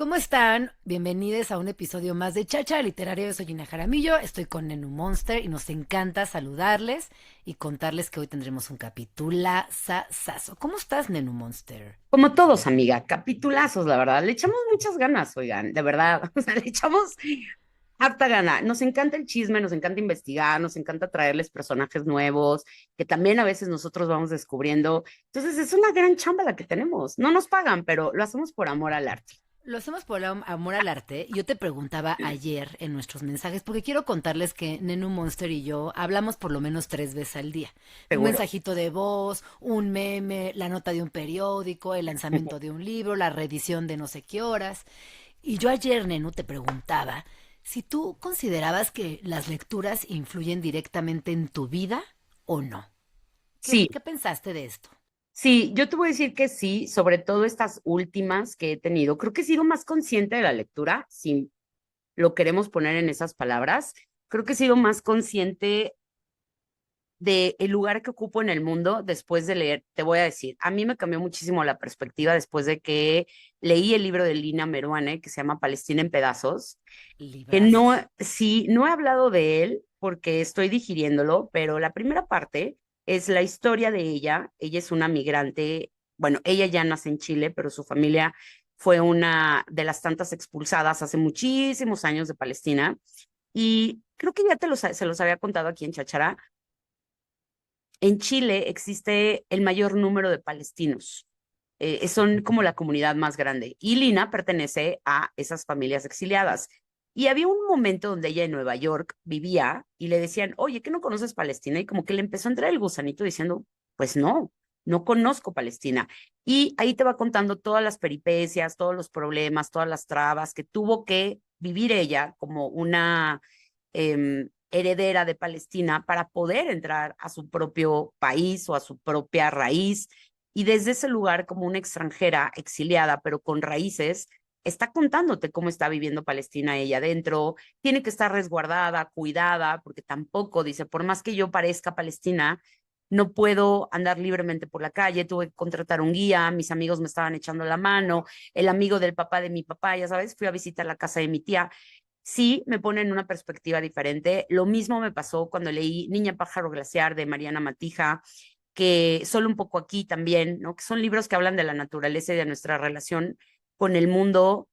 ¿Cómo están? Bienvenidos a un episodio más de Chacha Literario. Yo soy Gina Jaramillo, estoy con Nenu Monster y nos encanta saludarles y contarles que hoy tendremos un capitulazazazo. ¿Cómo estás, Nenu Monster? Como todos, amiga, capitulazos, la verdad. Le echamos muchas ganas, oigan, de verdad. O sea, le echamos harta gana. Nos encanta el chisme, nos encanta investigar, nos encanta traerles personajes nuevos, que también a veces nosotros vamos descubriendo. Entonces, es una gran chamba la que tenemos. No nos pagan, pero lo hacemos por amor al arte. Lo hacemos por amor al arte. Yo te preguntaba ayer en nuestros mensajes, porque quiero contarles que Nenu Monster y yo hablamos por lo menos 3 veces al día. Un Seguro. mensajito de voz, un meme, la nota de un periódico, el lanzamiento de un libro, la reedición de no sé qué horas. Y yo ayer, Nenu, te preguntaba si tú considerabas que las lecturas influyen directamente en tu vida o no. ¿Qué, Sí, qué pensaste de esto? sí, yo te voy a decir que sí, sobre todo estas últimas que he tenido. Creo que he sido más consciente de la lectura, si lo queremos poner en esas palabras. Creo que he sido más consciente de el lugar que ocupo en el mundo después de leer. Te voy a decir, a mí me cambió muchísimo la perspectiva después de que leí el libro de Lina Meruane que se llama Palestina en pedazos, que Librazo. no, sí, no he hablado de él porque estoy digiriéndolo, pero la primera parte es la historia de ella. Ella es una migrante, bueno, ella ya nace en Chile, pero su familia fue una de las tantas expulsadas hace muchísimos años de Palestina. Y creo que ya se los había contado aquí en Chachara. En Chile existe el mayor número de palestinos. Son como la comunidad más grande. Y Lina pertenece a esas familias exiliadas. Y había un momento donde ella en Nueva York vivía y le decían, oye, ¿qué no conoces Palestina? Y como que le empezó a entrar el gusanito diciendo, pues no, no conozco Palestina. Y ahí te va contando todas las peripecias, todos los problemas, todas las trabas que tuvo que vivir ella como una heredera de Palestina para poder entrar a su propio país o a su propia raíz. Y desde ese lugar, como una extranjera exiliada, pero con raíces, está contándote cómo está viviendo Palestina ella adentro. Tiene que estar resguardada, cuidada, porque tampoco, dice, por más que yo parezca Palestina, no puedo andar libremente por la calle, tuve que contratar un guía, mis amigos me estaban echando la mano, el amigo del papá de mi papá, ya sabes, fui a visitar la casa de mi tía. Sí, me pone en una perspectiva diferente. Lo mismo me pasó cuando leí Niña Pájaro Glaciar de Mariana Matija, que solo un poco aquí también, ¿no? Que son libros que hablan de la naturaleza y de nuestra relación con el mundo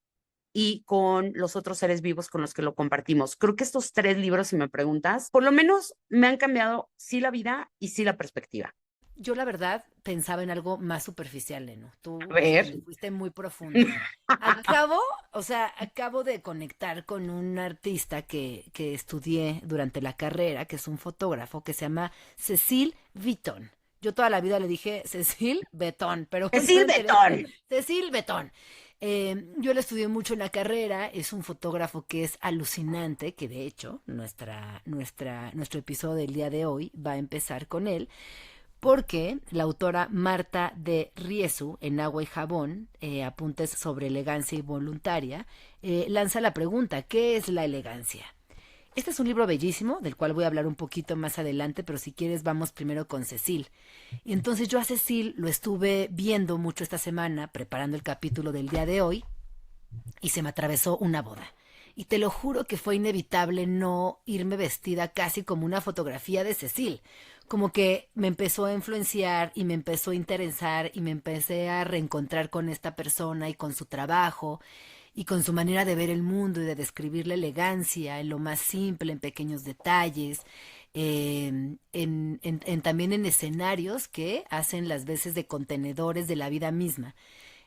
y con los otros seres vivos con los que lo compartimos. Creo que estos tres libros, si me preguntas, por lo menos me han cambiado sí la vida y sí la perspectiva. Yo la verdad pensaba en algo más superficial, Leno. A Tú ver. te fuiste muy profundo. Acabo, acabo de conectar con un artista que estudié durante la carrera, que es un fotógrafo, que se llama Cecil Vuitton. Yo toda la vida le dije Cecil Betón, pero Es no ir enteré. betón. Cecil Betón. Yo lo estudié mucho en la carrera, es un fotógrafo que es alucinante, que de hecho nuestro episodio del día de hoy va a empezar con él porque la autora Marta de Riesu, en Agua y Jabón, apuntes sobre elegancia y voluntaria, lanza la pregunta, ¿qué es la elegancia? Este es un libro bellísimo, del cual voy a hablar un poquito más adelante, pero si quieres vamos primero con Cecil. Y entonces yo a Cecil lo estuve viendo mucho esta semana, preparando el capítulo del día de hoy, y se me atravesó una boda. Y te lo juro que fue inevitable no irme vestida casi como una fotografía de Cecil. Como que me empezó a influenciar y me empezó a interesar y me empecé a reencontrar con esta persona y con su trabajo y con su manera de ver el mundo y de describir la elegancia en lo más simple, en pequeños detalles, también en escenarios que hacen las veces de contenedores de la vida misma.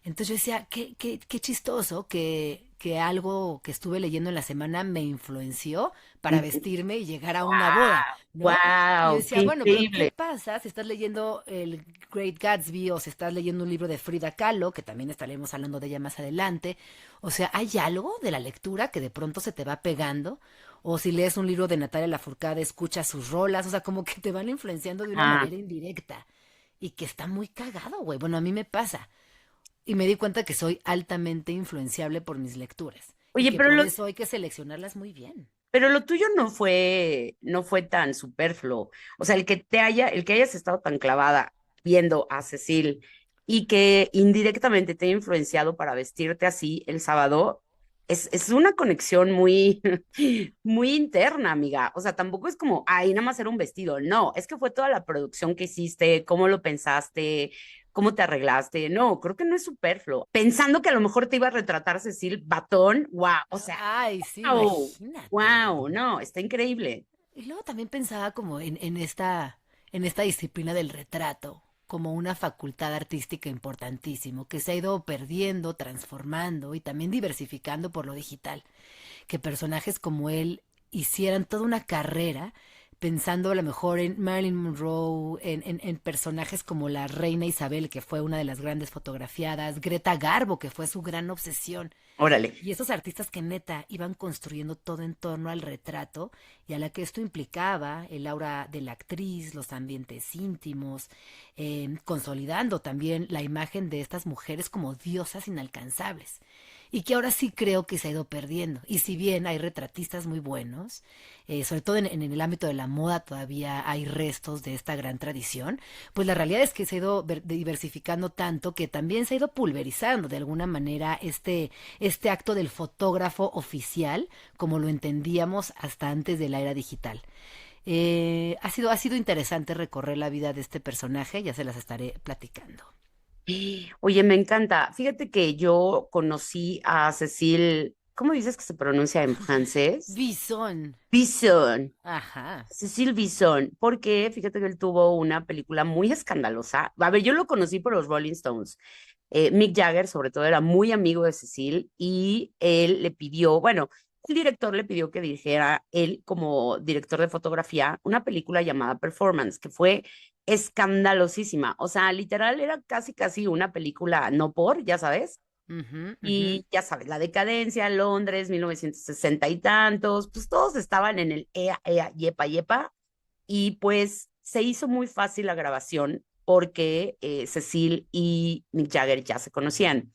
Entonces yo decía, qué chistoso que algo que estuve leyendo en la semana me influenció para vestirme y llegar a una boda, Wow, ¿no? Y yo wow, qué decía, bueno, pero ¿qué increíble. pasa si estás leyendo el Great Gatsby o si estás leyendo un libro de Frida Kahlo, que también estaremos hablando de ella más adelante? O sea, ¿hay algo de la lectura que de pronto se te va pegando? O si lees un libro de Natalia Lafourcade, escuchas sus rolas, o sea, como que te van influenciando de una Ah, manera indirecta y que está muy cagado, güey. Bueno, a mí me pasa. Y me di cuenta que soy altamente influenciable por mis lecturas y oye, que por eso hay que seleccionarlas muy bien. pero lo tuyo no fue tan superfluo. O sea, el que hayas estado tan clavada viendo a Cecil y que indirectamente te ha influenciado para vestirte así el sábado, es una conexión muy, muy interna, amiga. O sea, tampoco es como, ay, nada más era un vestido. No, es que fue toda la producción que hiciste, cómo lo pensaste, cómo te arreglaste. No, creo que no es superfluo. Pensando que a lo mejor te iba a retratar Cecil Batón, wow, o sea, Ay, sí, wow, imagínate. wow, no, está increíble. Y luego también pensaba como en esta disciplina del retrato, como una facultad artística importantísimo, que se ha ido perdiendo, transformando y también diversificando por lo digital. Que personajes como él hicieran toda una carrera pensando a lo mejor en Marilyn Monroe, en personajes como la reina Isabel, que fue una de las grandes fotografiadas, Greta Garbo, que fue su gran obsesión. Órale. Y esos artistas que neta iban construyendo todo en torno al retrato y a la que esto implicaba, el aura de la actriz, los ambientes íntimos, consolidando también la imagen de estas mujeres como diosas inalcanzables. Y que ahora sí creo que se ha ido perdiendo. Y si bien hay retratistas muy buenos, sobre todo en el ámbito de la moda todavía hay restos de esta gran tradición, pues la realidad es que se ha ido diversificando tanto que también se ha ido pulverizando de alguna manera este acto del fotógrafo oficial, como lo entendíamos hasta antes de la era digital. Ha sido interesante recorrer la vida de este personaje, ya se las estaré platicando. Oye, me encanta. Fíjate que yo conocí a Cecil, ¿cómo dices que se pronuncia en francés? Bison. Bison. Ajá. Cecil Bison, porque fíjate que él tuvo una película muy escandalosa. A ver, yo lo conocí por los Rolling Stones. Mick Jagger, sobre todo, era muy amigo de Cecil y él le pidió, bueno, el director le pidió que dirigiera él como director de fotografía una película llamada Performance, que fue escandalosísima. O sea, literal era casi, casi una película no por, ya sabes. Ujú, ujú. Y ya sabes, la decadencia, Londres, 1960 y tantos, pues todos estaban en el ea, yepa, yepa, y pues se hizo muy fácil la grabación porque Cecil y Mick Jagger ya se conocían.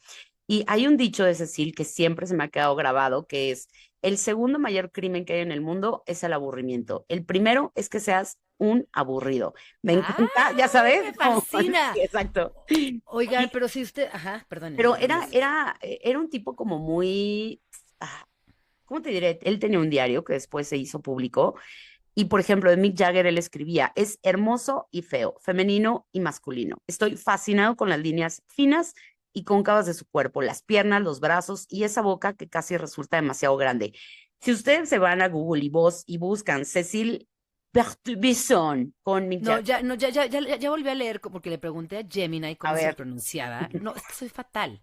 Y hay un dicho de Cecil que siempre se me ha quedado grabado, que es, el segundo mayor crimen que hay en el mundo es el aburrimiento. El primero es que seas un aburrido. Me encanta, ya ¡Ay, sabes, me como, fascina! sí, exacto. Oigan, Oye, pero si usted, ajá, pero perdónenme. era un tipo como muy, ¿cómo te diré? Él tenía un diario que después se hizo público y, por ejemplo, de Mick Jagger él escribía, es hermoso y feo, femenino y masculino. Estoy fascinado con las líneas finas y cóncavas de su cuerpo, las piernas, los brazos y esa boca que casi resulta demasiado grande. Si ustedes se van a Google y buscan Cecil Bertubison con Mick No, Jagger, ya, no, ya volví a leer porque le pregunté a Gemini a cómo se ver, pronunciaba. No, es que soy fatal.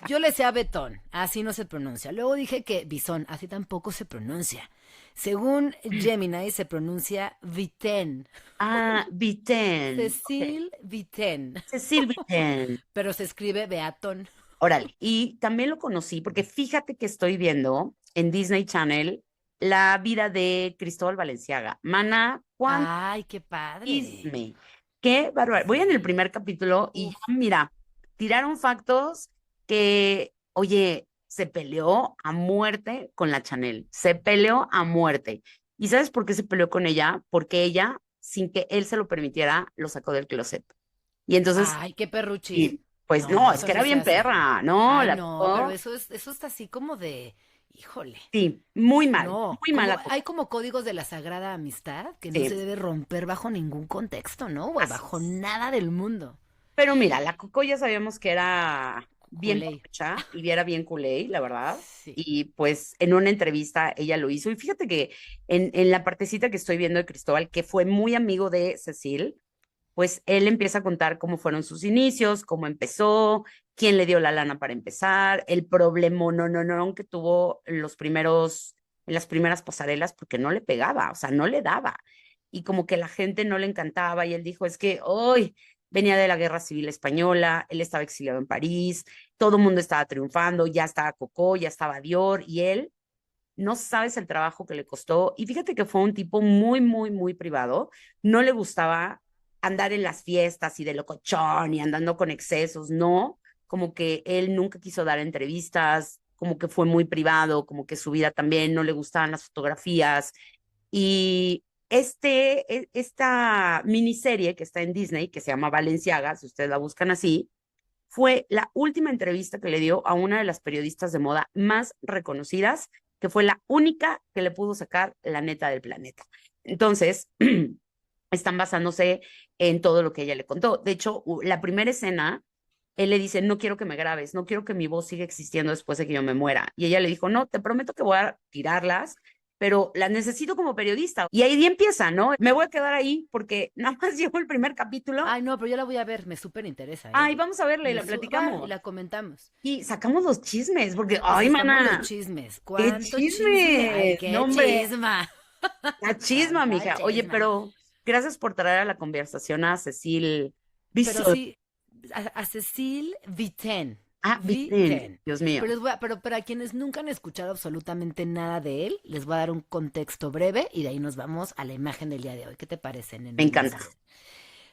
Yo le decía betón, así no se pronuncia. Luego dije que bisón, así tampoco se pronuncia. Según Gemini se pronuncia Viten, Viten, ok, Cecil Viten, Cecil Viten. pero se escribe Beatón. Órale, y también lo conocí porque fíjate que estoy viendo en Disney Channel la vida de Cristóbal Valenciaga. Mana, cuánto Ay, qué padre. chisme. Qué bárbaro. Voy en el Sí. primer capítulo y ya, Uf. mira, tiraron factos que, oye, se peleó a muerte con la Chanel. Se peleó a muerte. ¿Y sabes por qué se peleó con ella? Porque ella, sin que él se lo permitiera, lo sacó del closet. Y entonces, Ay, qué perruchi. y, pues no, No, es eso que no era se bien hace. perra, no, Ay, la no, pero tocó. eso está así como de, híjole. Sí, No, muy como mala hay copa. como códigos de la sagrada amistad que no se Sí, debe romper bajo ningún contexto, ¿no? Güey, así bajo es. nada del mundo. Pero mira, la Coco ya sabíamos que era bien Culé. papucha y era bien culé, la verdad. Sí. Y pues en una entrevista ella lo hizo. Y fíjate que en la partecita que estoy viendo de Cristóbal, que fue muy amigo de Cecil, pues él empieza a contar cómo fueron sus inicios, cómo empezó, quién le dio la lana para empezar, el problema no que tuvo en las primeras pasarelas porque no le pegaba, o sea, no le daba. Y como que la gente no le encantaba y él dijo, es que hoy venía de la Guerra Civil Española, él estaba exiliado en París, todo el mundo estaba triunfando, ya estaba Coco, ya estaba Dior y él no sabes el trabajo que le costó. Y fíjate que fue un tipo muy, muy, muy privado. No le gustaba andar en las fiestas y de locochón y andando con excesos, no. Como que él nunca quiso dar entrevistas, como que fue muy privado, como que su vida también no le gustaban las fotografías. Y esta miniserie que está en Disney, que se llama Valenciaga, si ustedes la buscan así, fue la última entrevista que le dio a una de las periodistas de moda más reconocidas, que fue la única que le pudo sacar la neta del planeta. Entonces, están basándose en todo lo que ella le contó. De hecho, la primera escena, él le dice, no quiero que me grabes, no quiero que mi voz siga existiendo después de que yo me muera. Y ella le dijo, no, te prometo que voy a tirarlas, pero las necesito como periodista. Y ahí empieza, ¿no? Me voy a quedar ahí porque nada más llevo el primer capítulo. Ay, no, pero yo la voy a ver, me súper interesa, ¿eh? Ay, vamos a verla y la Y platicamos. la comentamos. Y sacamos los chismes, porque, Y ay, sacamos los mana, chismes. qué ¿Cuánto chisme? Ay, chismes. No, qué hombre, chisma. la chisma, Cuánta mija. Oye, chisma. pero gracias por traer a la conversación a Cecil Pero Bishop. sí, a Cecile Viten. Ah, Vicente, Viten. Dios mío. Pero para quienes nunca han escuchado absolutamente nada de él, les voy a dar un contexto breve y de ahí nos vamos a la imagen del día de hoy. ¿Qué te parece, Me nena encanta. hermosa?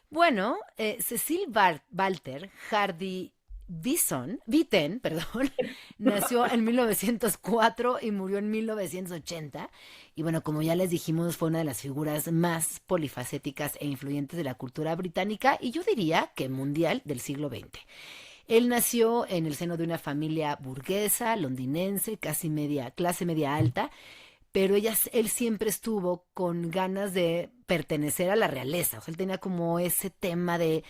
Bueno, Cecil Walter Hardy Vitten, perdón, nació en 1904 y murió en 1980. Y bueno, como ya les dijimos, fue una de las figuras más polifacéticas e influyentes de la cultura británica y yo diría que mundial del siglo XX. Él nació en el seno de una familia burguesa, londinense, casi media, clase media alta, pero él siempre estuvo con ganas de pertenecer a la realeza. O sea, él tenía como ese tema de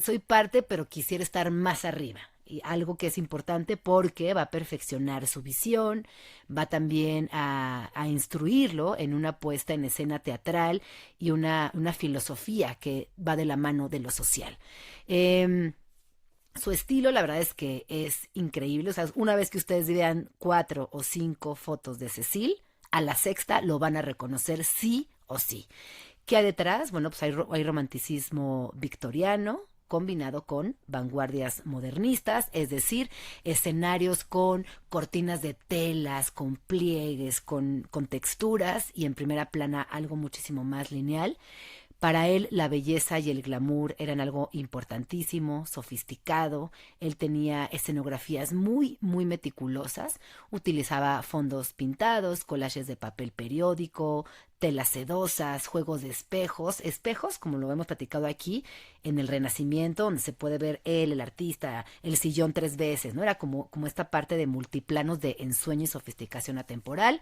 soy parte, pero quisiera estar más arriba. Y algo que es importante porque va a perfeccionar su visión, va también a instruirlo en una puesta en escena teatral y una filosofía que va de la mano de lo social. Su estilo, la verdad es que es increíble. O sea, una vez que ustedes vean 4 o 5 fotos de Cecil, a la sexta lo van a reconocer sí o sí. ¿Qué hay detrás? Bueno, pues hay romanticismo victoriano combinado con vanguardias modernistas, es decir, escenarios con cortinas de telas, con pliegues, con texturas y en primera plana algo muchísimo más lineal. Para él la belleza y el glamour eran algo importantísimo, sofisticado. Él tenía escenografías muy, muy meticulosas. Utilizaba fondos pintados, collages de papel periódico, telas sedosas, juegos de espejos. Espejos, como lo hemos platicado aquí, en el Renacimiento, donde se puede ver él, el artista, el sillón 3 veces, ¿no? Era como esta parte de multiplanos de ensueño y sofisticación atemporal.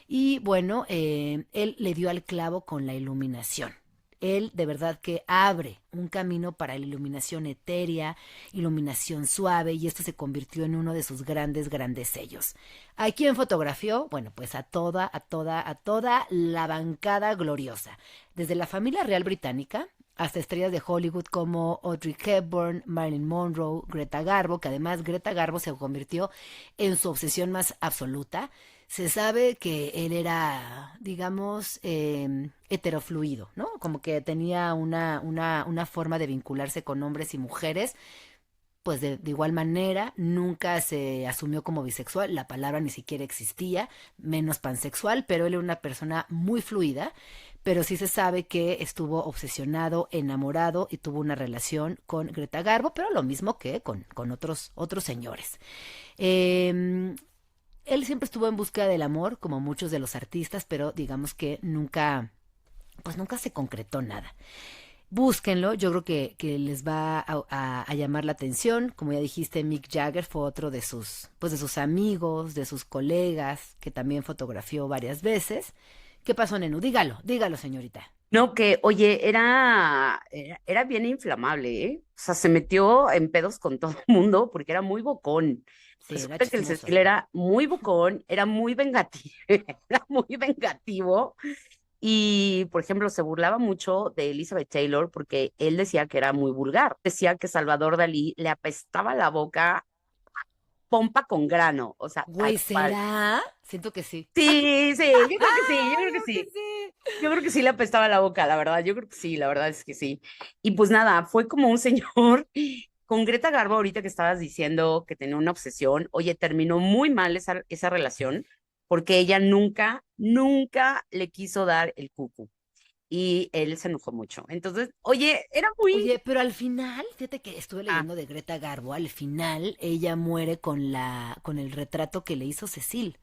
Y bueno, él le dio al clavo con la iluminación. Él de verdad que abre un camino para la iluminación etérea, iluminación suave, y esto se convirtió en uno de sus grandes, grandes sellos. ¿A quién fotografió? Bueno, pues a toda la bancada gloriosa. Desde la familia real británica hasta estrellas de Hollywood como Audrey Hepburn, Marilyn Monroe, Greta Garbo, que además Greta Garbo se convirtió en su obsesión más absoluta. Se sabe que él era, digamos, heterofluido, ¿no? Como que tenía una forma de vincularse con hombres y mujeres, pues de igual manera, nunca se asumió como bisexual, la palabra ni siquiera existía, menos pansexual, pero él era una persona muy fluida, pero sí se sabe que estuvo obsesionado, enamorado y tuvo una relación con Greta Garbo, pero lo mismo que con otros señores. Eh, Él siempre estuvo en búsqueda del amor, como muchos de los artistas, pero digamos que nunca se concretó nada. Búsquenlo, yo creo que les va a llamar la atención. Como ya dijiste, Mick Jagger fue otro de sus amigos, de sus colegas, que también fotografió varias veces. ¿Qué pasó, Nenu? Dígalo, señorita. No, que, oye, era bien inflamable, ¿eh? O sea, se metió en pedos con todo el mundo porque era muy bocón. Sí, era Resulta que el chismoso. Cecil era muy bocón, era muy vengativo, era muy vengativo. Y, por ejemplo, se burlaba mucho de Elizabeth Taylor porque él decía que era muy vulgar. Decía que Salvador Dalí le apestaba la boca pompa con grano, o sea, tal Güey, cual. ¿será? Siento que sí. Sí, sí, yo creo que sí, yo creo que Digo que sí. sí. Yo creo que sí le apestaba la boca, la verdad. Yo creo que sí, la verdad es que sí. Y pues nada, fue como un señor con Greta Garbo, ahorita que estabas diciendo que tenía una obsesión. Oye, terminó muy mal esa relación porque ella nunca, nunca le quiso dar el cucu y él se enojó mucho. Entonces, oye, era muy... Oye, pero al final, fíjate que estuve Ah, leyendo de Greta Garbo, al final ella muere con el retrato que le hizo Cecil.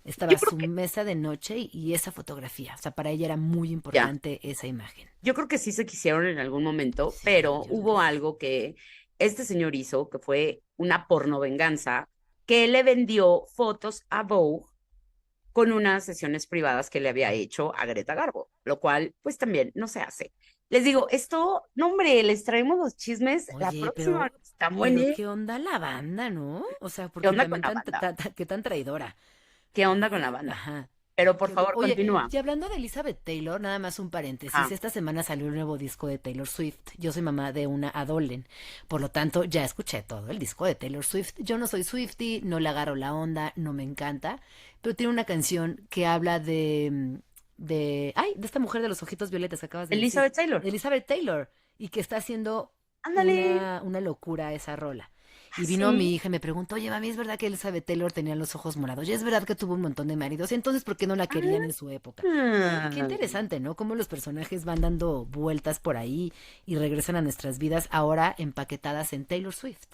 Estaba yo creo su que mesa de noche y esa fotografía. O sea, para ella era muy ya, importante esa imagen. yo creo que sí se quisieron en algún momento, Sí, pero yo creo que hubo sí. algo que este señor hizo, que fue una pornovenganza, que le vendió fotos a Vogue con unas sesiones privadas que le había hecho a Greta Garbo, lo cual pues también no se hace. Les digo, esto, no hombre, les traemos los chismes la Oye, próxima, están pero buenos. ¿qué onda la banda, no? O sea, ¿Qué porque onda con también la banda? qué tan traidora. ¿Qué onda con la banda? Ajá. Pero por favor, Oye, continúa. y hablando de Elizabeth Taylor, nada más un paréntesis. Ajá. Esta semana salió un nuevo disco de Taylor Swift. Yo soy mamá de una Adolen. Por lo tanto, ya escuché todo el disco de Taylor Swift. Yo no soy Swiftie, no le agarro la onda, no me encanta. Pero tiene una canción que habla de esta mujer de los ojitos violetas que acabas de decir. Elizabeth Taylor. Elizabeth Taylor. Y que está haciendo Ándale. una locura esa rola. Ah, Y vino mi sí. hija y me preguntó, oye, mami, ¿es verdad que Elizabeth Taylor tenía los ojos morados? Y es verdad que tuvo un montón de maridos. Y entonces, ¿por qué no la querían en su época? Qué Ah. interesante, ¿no? Cómo los personajes van dando vueltas por ahí y regresan a nuestras vidas ahora empaquetadas en Taylor Swift.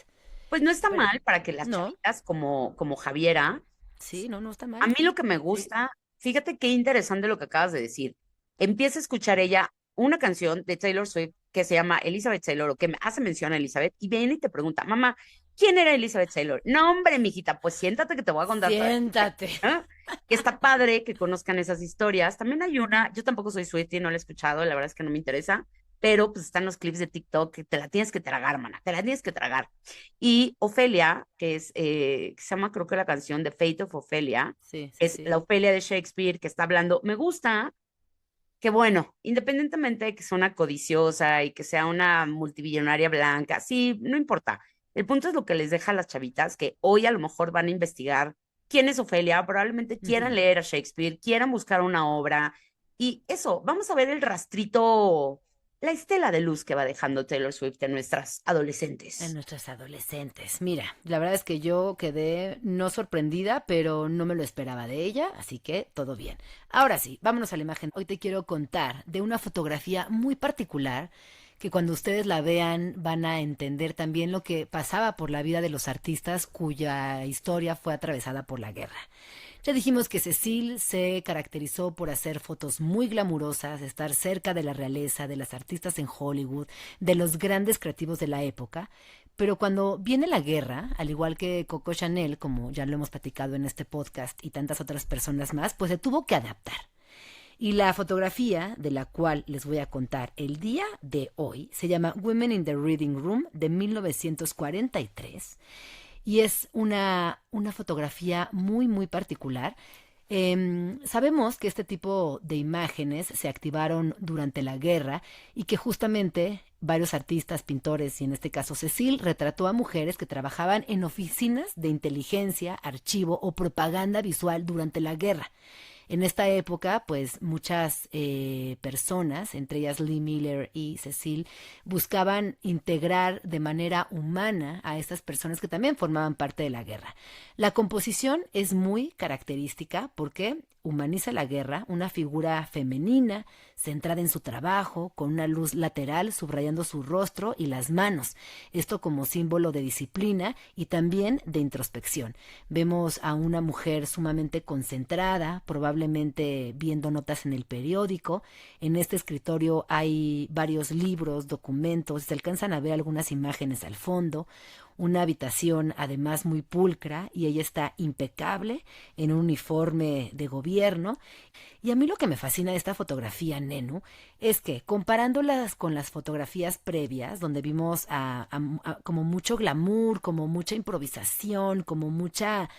Pues no está Pero, mal para que las no, chavitas como Javiera. sí, no, no está A mal. mí lo que me Sí. gusta, fíjate qué interesante lo que acabas de decir. Empieza a escuchar ella una canción de Taylor Swift que se llama Elizabeth Taylor o que me hace mención a Elizabeth y viene y te pregunta, mamá, ¿quién era Elizabeth Taylor? No, hombre, mijita, pues siéntate que te voy a contar toda la historia, Siéntate. ¿no? Que está padre que conozcan esas historias. También hay una, yo tampoco soy Swiftie, no la he escuchado, la verdad es que no me interesa, pero pues están los clips de TikTok que te la tienes que tragar, mana, te la tienes que tragar. Y Ofelia, que es, que se llama creo que la canción de Fate of Ophelia, Sí, sí, es sí. la Ofelia de Shakespeare que está hablando. Me gusta que, bueno, independientemente de que sea una codiciosa y que sea una multimillonaria blanca, sí, no importa. El punto es lo que les deja a las chavitas, que hoy a lo mejor van a investigar quién es Ofelia, probablemente quieran Ujú. leer a Shakespeare, quieran buscar una obra. Y eso, vamos a ver el rastrito, la estela de luz que va dejando Taylor Swift en nuestras En adolescentes. nuestros adolescentes. Mira, la verdad es que yo quedé no sorprendida, pero no me lo esperaba de ella, así que todo bien. Ahora sí, vámonos a la imagen. Hoy te quiero contar de una fotografía muy particular que cuando ustedes la vean van a entender también lo que pasaba por la vida de los artistas cuya historia fue atravesada por la guerra. Ya dijimos que Cecil se caracterizó por hacer fotos muy glamurosas, estar cerca de la realeza, de las artistas en Hollywood, de los grandes creativos de la época. Pero cuando viene la guerra, al igual que Coco Chanel, como ya lo hemos platicado en este podcast, y tantas otras personas más, pues se tuvo que adaptar. Y la fotografía de la cual les voy a contar el día de hoy se llama Women in the Reading Room de 1943 y es una fotografía muy, muy particular. Sabemos que este tipo de imágenes se activaron durante la guerra y que justamente varios artistas, pintores y en este caso Cecil retrató a mujeres que trabajaban en oficinas de inteligencia, archivo o propaganda visual durante la guerra. En esta época, pues muchas personas, entre ellas Lee Miller y Cecil, buscaban integrar de manera humana a estas personas que también formaban parte de la guerra. La composición es muy característica porque humaniza la guerra, una figura femenina centrada en su trabajo, con una luz lateral subrayando su rostro y las manos, esto como símbolo de disciplina y también de introspección. Vemos a una mujer sumamente concentrada, probablemente viendo notas en el periódico. En este escritorio hay varios libros, documentos, se alcanzan a ver algunas imágenes al fondo, una habitación además muy pulcra y ella está impecable en un uniforme de gobierno. Y a mí lo que me fascina de esta fotografía, Nenu, es que comparándolas con las fotografías previas, donde vimos como mucho glamour, como mucha improvisación, como mucha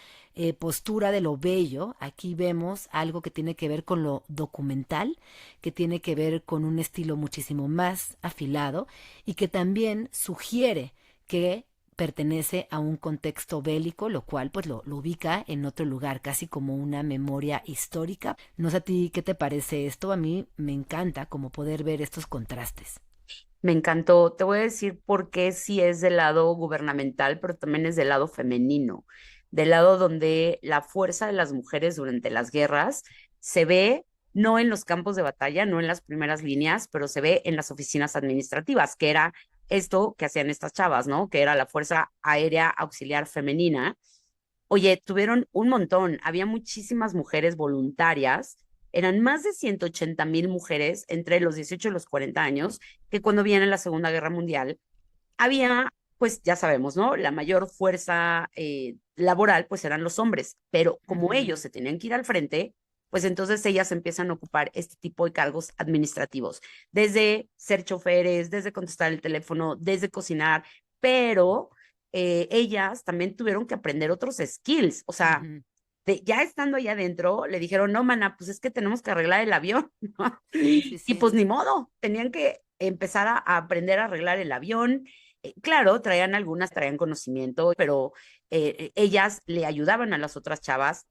postura de lo bello, aquí vemos algo que tiene que ver con lo documental, que tiene que ver con un estilo muchísimo más afilado y que también sugiere que pertenece a un contexto bélico, lo cual pues lo ubica en otro lugar, casi como una memoria histórica. No sé a ti qué te parece esto, a mí me encanta como poder ver estos contrastes. Me encantó. Te voy a decir por qué sí es del lado gubernamental, pero también es del lado femenino, del lado donde la fuerza de las mujeres durante las guerras se ve no en los campos de batalla, no en las primeras líneas, pero se ve en las oficinas administrativas, que era esto que hacían estas chavas, ¿no? Que era la Fuerza Aérea Auxiliar Femenina. Oye, tuvieron un montón, había muchísimas mujeres voluntarias, eran más de 180,000 mujeres entre los 18 y los 40 años, que cuando viene la Segunda Guerra Mundial, había pues ya sabemos, ¿no? La mayor fuerza laboral, pues eran los hombres, pero como Ujú, ellos se tenían que ir al frente, pues entonces ellas empiezan a ocupar este tipo de cargos administrativos, desde ser choferes, desde contestar el teléfono, desde cocinar, pero ellas también tuvieron que aprender otros skills, o sea, ujú. ya estando allá adentro, le dijeron, no, mana, pues es que tenemos que arreglar el avión, ¿no? Sí, sí, Y sí. pues ni modo, tenían que empezar a aprender a arreglar el avión. Claro, traían conocimiento, pero ellas le ayudaban a las otras chavas,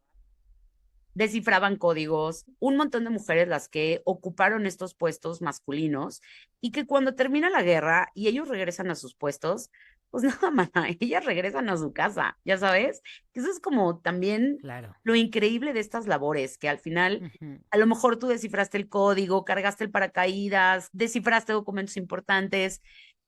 descifraban códigos, un montón de mujeres las que ocuparon estos puestos masculinos y que cuando termina la guerra y ellos regresan a sus puestos, pues nada, mana, ellas regresan a su casa, ya sabes. Eso es como también Claro. lo increíble de estas labores, que al final Ujú. a lo mejor tú descifraste el código, cargaste el paracaídas, descifraste documentos importantes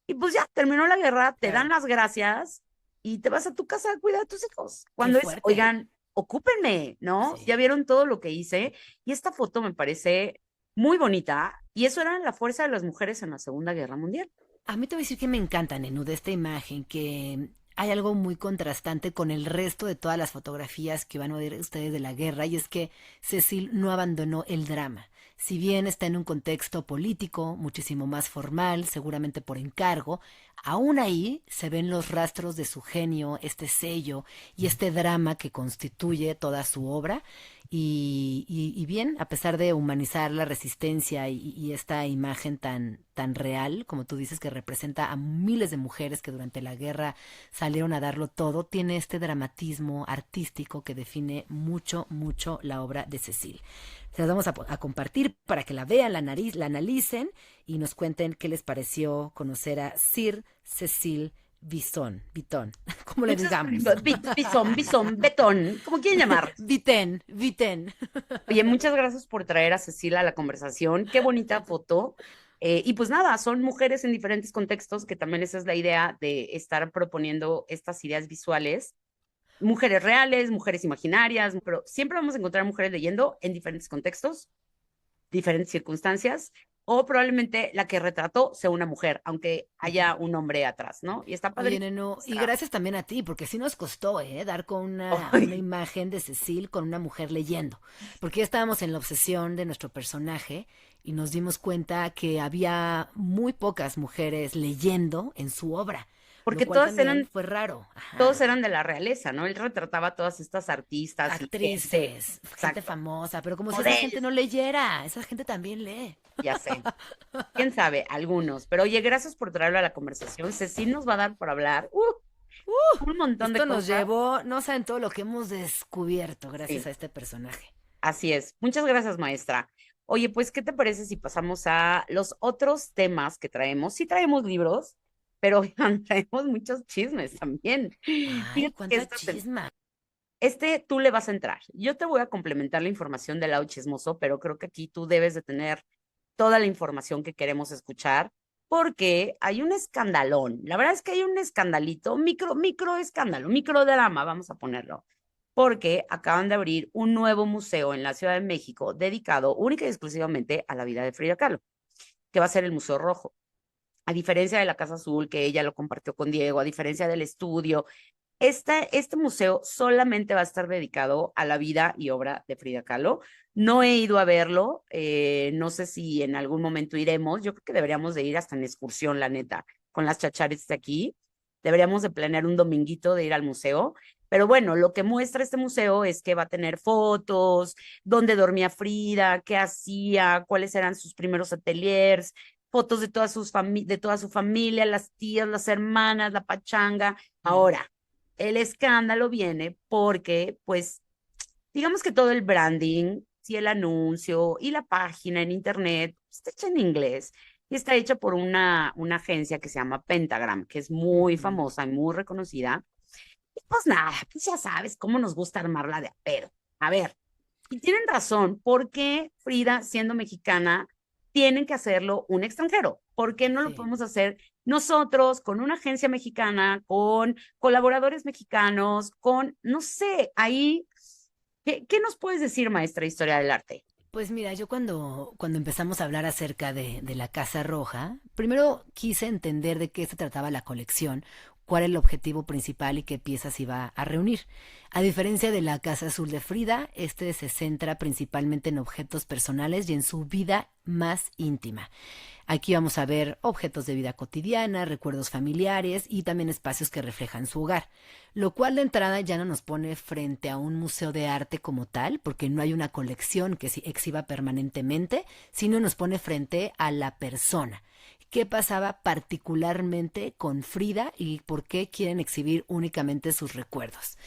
y pues ya terminó la guerra, te dan Claro. las gracias y te vas a tu casa a cuidar a tus hijos. Qué Cuando es, fuerte. oigan, ocúpenme, ¿no? Sí. Ya vieron todo lo que hice y esta foto me parece muy bonita y eso era la fuerza de las mujeres en la Segunda Guerra Mundial. A mí te voy a decir que me encanta, Nenú, de esta imagen, que hay algo muy contrastante con el resto de todas las fotografías que van a ver ustedes de la guerra, y es que Cecil no abandonó el drama. Si bien está en un contexto político muchísimo más formal, seguramente por encargo, aún ahí se ven los rastros de su genio, este sello y este drama que constituye toda su obra. Y bien, a pesar de humanizar la resistencia y esta imagen tan real, como tú dices, que representa a miles de mujeres que durante la guerra salieron a darlo todo, tiene este dramatismo artístico que define mucho, mucho la obra de Cecil. Se las vamos a compartir para que la vean, la analicen y nos cuenten qué les pareció conocer a Sir Cecil Vitón, como le Muchas digamos. gracias. Bison, betón, como quieren llamar. Viten. Oye, muchas gracias por traer a Cecilia a la conversación. Qué bonita foto. Y pues nada, son mujeres en diferentes contextos, que también esa es la idea de estar proponiendo estas ideas visuales. Mujeres reales, mujeres imaginarias, pero siempre vamos a encontrar mujeres leyendo en diferentes contextos, diferentes circunstancias, o probablemente la que retrató sea una mujer, aunque haya un hombre atrás, ¿no? Y está Oye, padrísimo. Neno, y gracias también a ti, porque sí nos costó, dar con una Ay, imagen de Cecil con una mujer leyendo, porque ya estábamos en la obsesión de nuestro personaje y nos dimos cuenta que había muy pocas mujeres leyendo en su obra, lo porque cual también fue raro. todos Ajá. eran de la realeza, ¿no? Él retrataba a todas estas artistas y gente, Actrices, gente exacto, famosa, pero como si esa gente modelos, no leyera, esa gente también lee. ya sé. Quién sabe, algunos. Pero oye, gracias por traerlo a la conversación. Ceci nos va a dar por hablar un montón de Esto nos cosas. llevó, no saben todo lo que hemos descubierto gracias Sí, a este personaje. así es. Muchas gracias, maestra. Oye, pues, ¿qué te parece si pasamos a los otros temas que traemos? Sí traemos libros, pero oigan, traemos muchos chismes también. Ay, Fíjate que cuánta chisma. tú le vas a entrar. Yo te voy a complementar la información del lado chismoso, pero creo que aquí tú debes de tener toda la información que queremos escuchar, porque hay un escandalón. La verdad es que hay un escandalito, micro escándalo, micro drama, vamos a ponerlo, porque acaban de abrir un nuevo museo en la Ciudad de México dedicado única y exclusivamente a la vida de Frida Kahlo, que va a ser el Museo Rojo. A diferencia de la Casa Azul, que ella lo compartió con Diego, a diferencia del estudio, este museo solamente va a estar dedicado a la vida y obra de Frida Kahlo. No he ido a verlo, no sé si en algún momento iremos. Yo creo que deberíamos de ir hasta en excursión, la neta, con las chachares de aquí. Deberíamos de planear un dominguito de ir al museo. Pero bueno, lo que muestra este museo es que va a tener fotos, dónde dormía Frida, qué hacía, cuáles eran sus primeros ateliers, fotos de de toda su familia, las tías, las hermanas, la pachanga. Mm. Ahora, el escándalo viene porque, pues, digamos que todo el branding, si el anuncio y la página en internet está hecha en inglés y está hecha por una agencia que se llama Pentagram, que es muy Ujú. famosa y muy reconocida. Y pues nada, pues ya sabes cómo nos gusta armarla de a pedo. A ver, y tienen razón, ¿por qué Frida, siendo mexicana, tienen que hacerlo un extranjero? ¿Por qué no lo Sí. podemos hacer nosotros con una agencia mexicana, con colaboradores mexicanos, con, no sé, ahí, ¿qué nos puedes decir, maestra de Historia del Arte? Pues mira, yo cuando empezamos a hablar acerca de la Casa Roja, primero quise entender de qué se trataba la colección, cuál es el objetivo principal y qué piezas iba a reunir. A diferencia de la Casa Azul de Frida, este se centra principalmente en objetos personales y en su vida más íntima. Aquí vamos a ver objetos de vida cotidiana, recuerdos familiares y también espacios que reflejan su hogar, lo cual de entrada ya no nos pone frente a un museo de arte como tal, porque no hay una colección que se exhiba permanentemente, sino nos pone frente a la persona. ¿Qué pasaba particularmente con Frida y por qué quieren exhibir únicamente sus recuerdos?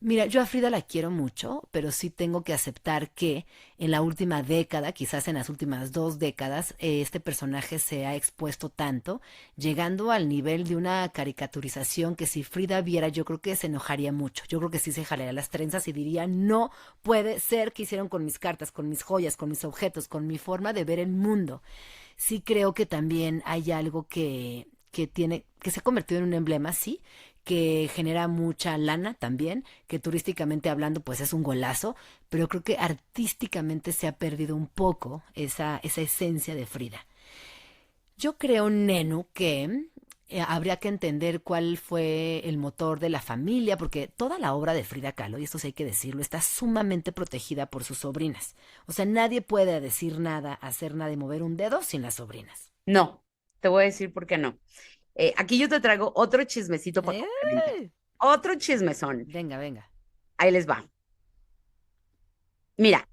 Mira, yo a Frida la quiero mucho, pero sí tengo que aceptar que en la última década, quizás en las últimas 2 décadas, este personaje se ha expuesto tanto, llegando al nivel de una caricaturización que si Frida viera, yo creo que se enojaría mucho. Yo creo que sí se jalaría las trenzas y diría, no puede ser que hicieron con mis cartas, con mis joyas, con mis objetos, con mi forma de ver el mundo. Sí creo que también hay algo que se ha convertido en un emblema, sí, que genera mucha lana también, que turísticamente hablando pues es un golazo, pero creo que artísticamente se ha perdido un poco esa esencia de Frida. Yo creo, Nenu, que habría que entender cuál fue el motor de la familia, porque toda la obra de Frida Kahlo, y esto sí hay que decirlo, está sumamente protegida por sus sobrinas. O sea, nadie puede decir nada, hacer nada y mover un dedo sin las sobrinas. No, te voy a decir por qué no. Aquí yo te traigo otro chismecito para complementar. ¡Eh! Otro chismezón. Venga, venga. Ahí les va. Mira,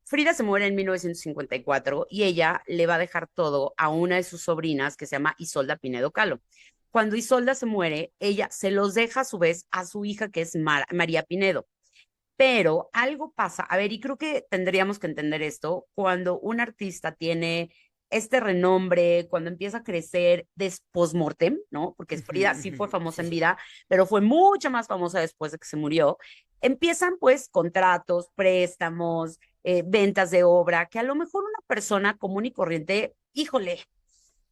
Frida se muere en 1954 y ella le va a dejar todo a una de sus sobrinas que se llama Isolda Pinedo Kahlo. Cuando Isolda se muere, ella se los deja a su vez a su hija que es María Pinedo. Pero algo pasa, a ver, y creo que tendríamos que entender esto, cuando un artista tiene este renombre, cuando empieza a crecer post-mortem, ¿no? Porque Ujú, Frida sí ujú, fue famosa en sí. vida, pero fue mucho más famosa después de que se murió. Empiezan pues contratos, préstamos, ventas de obra, que a lo mejor una persona común y corriente, híjole,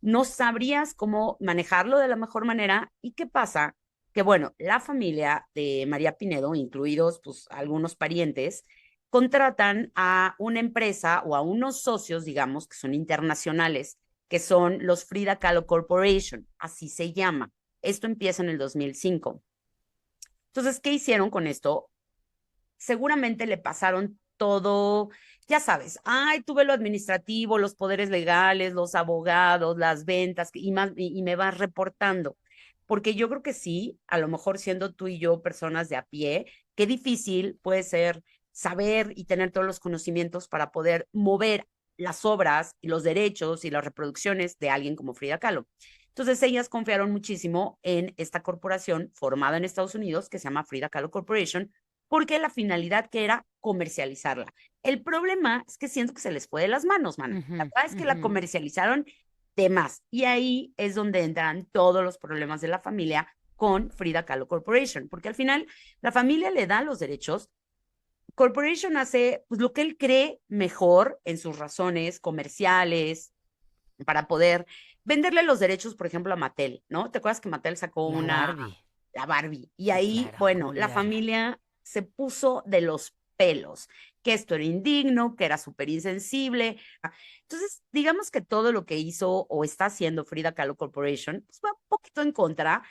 no sabrías cómo manejarlo de la mejor manera. ¿Y qué pasa? Que bueno, la familia de María Pinedo, incluidos pues algunos parientes, contratan a una empresa o a unos socios, digamos, que son internacionales, que son los Frida Kahlo Corporation, así se llama. Esto empieza en el 2005. Entonces, ¿qué hicieron con esto? Seguramente le pasaron todo, ya sabes, ay, tuve lo administrativo, los poderes legales, los abogados, las ventas, y, más, y me vas reportando. Porque yo creo que sí, a lo mejor siendo tú y yo personas de a pie, qué difícil puede ser saber y tener todos los conocimientos para poder mover las obras y los derechos y las reproducciones de alguien como Frida Kahlo. Entonces ellas confiaron muchísimo en esta corporación formada en Estados Unidos que se llama Frida Kahlo Corporation, porque la finalidad que era comercializarla. El problema es que siento que se les fue de las manos, mana. La Ujú, verdad es que la ujú. comercializaron de más. Y ahí es donde entran todos los problemas de la familia con Frida Kahlo Corporation, porque al final la familia le da los derechos. Corporation hace pues, lo que él cree mejor en sus razones comerciales para poder venderle los derechos, por ejemplo, a Mattel, ¿no? ¿Te acuerdas que Mattel sacó La Barbie. la Barbie? Y Sí, ahí, claro, cómo bueno, la olvidarla. familia se puso de los pelos, que esto era indigno, que era súper insensible. Entonces, digamos que todo lo que hizo o está haciendo Frida Kahlo Corporation, pues va un poquito en contra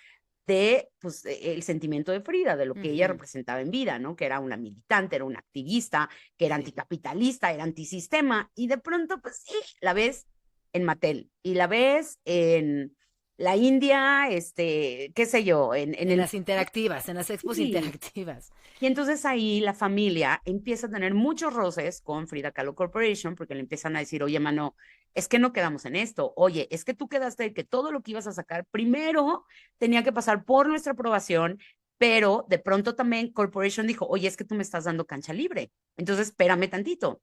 de pues, el sentimiento de Frida, de lo que ella Ujú, representaba en vida, ¿no? Que era una militante, era una activista, que era anticapitalista, era antisistema, y de pronto, pues sí, la ves en Mattel y la ves en la India, qué sé yo, en en el... las interactivas, en las expos Sí. interactivas. Y entonces ahí la familia empieza a tener muchos roces con Frida Kahlo Corporation porque le empiezan a decir, oye, mano, es que no quedamos en esto. Oye, es que tú quedaste de que todo lo que ibas a sacar primero tenía que pasar por nuestra aprobación, pero de pronto también Corporation dijo, oye, es que tú me estás dando cancha libre. Entonces, espérame tantito.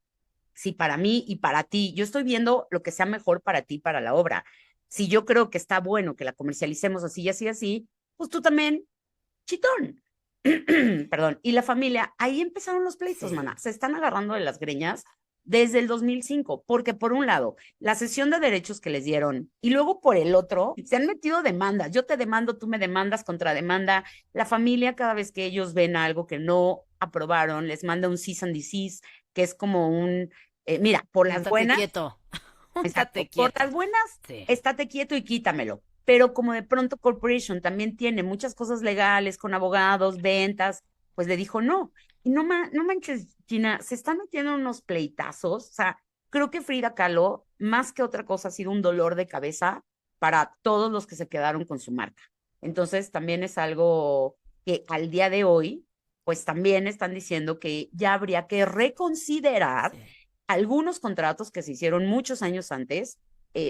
Si para mí y para ti, yo estoy viendo lo que sea mejor para ti, para la obra. Si yo creo que está bueno que la comercialicemos así y así, así, pues tú también chitón. Perdón. Y la familia, ahí empezaron los pleitos, Sí. mana. Se están agarrando de las greñas desde el 2005, porque por un lado, la cesión de derechos que les dieron y luego por el otro, se han metido demandas. Yo te demando, tú me demandas, contrademanda. La familia, cada vez que ellos ven algo que no aprobaron, les manda un cease and desist, que es como mira, por Un las tate buenas, quieto. Un tate exacto, por quieto. las buenas, Sí. estate quieto y quítamelo. pero como de pronto Corporation también tiene muchas cosas legales con abogados, ventas, pues le dijo no. Y no manches, Gina, se están metiendo unos pleitazos. O sea, creo que Frida Kahlo, más que otra cosa, ha sido un dolor de cabeza para todos los que se quedaron con su marca. Entonces, también es algo que al día de hoy, pues también están diciendo que ya habría que reconsiderar Sí. algunos contratos que se hicieron muchos años antes,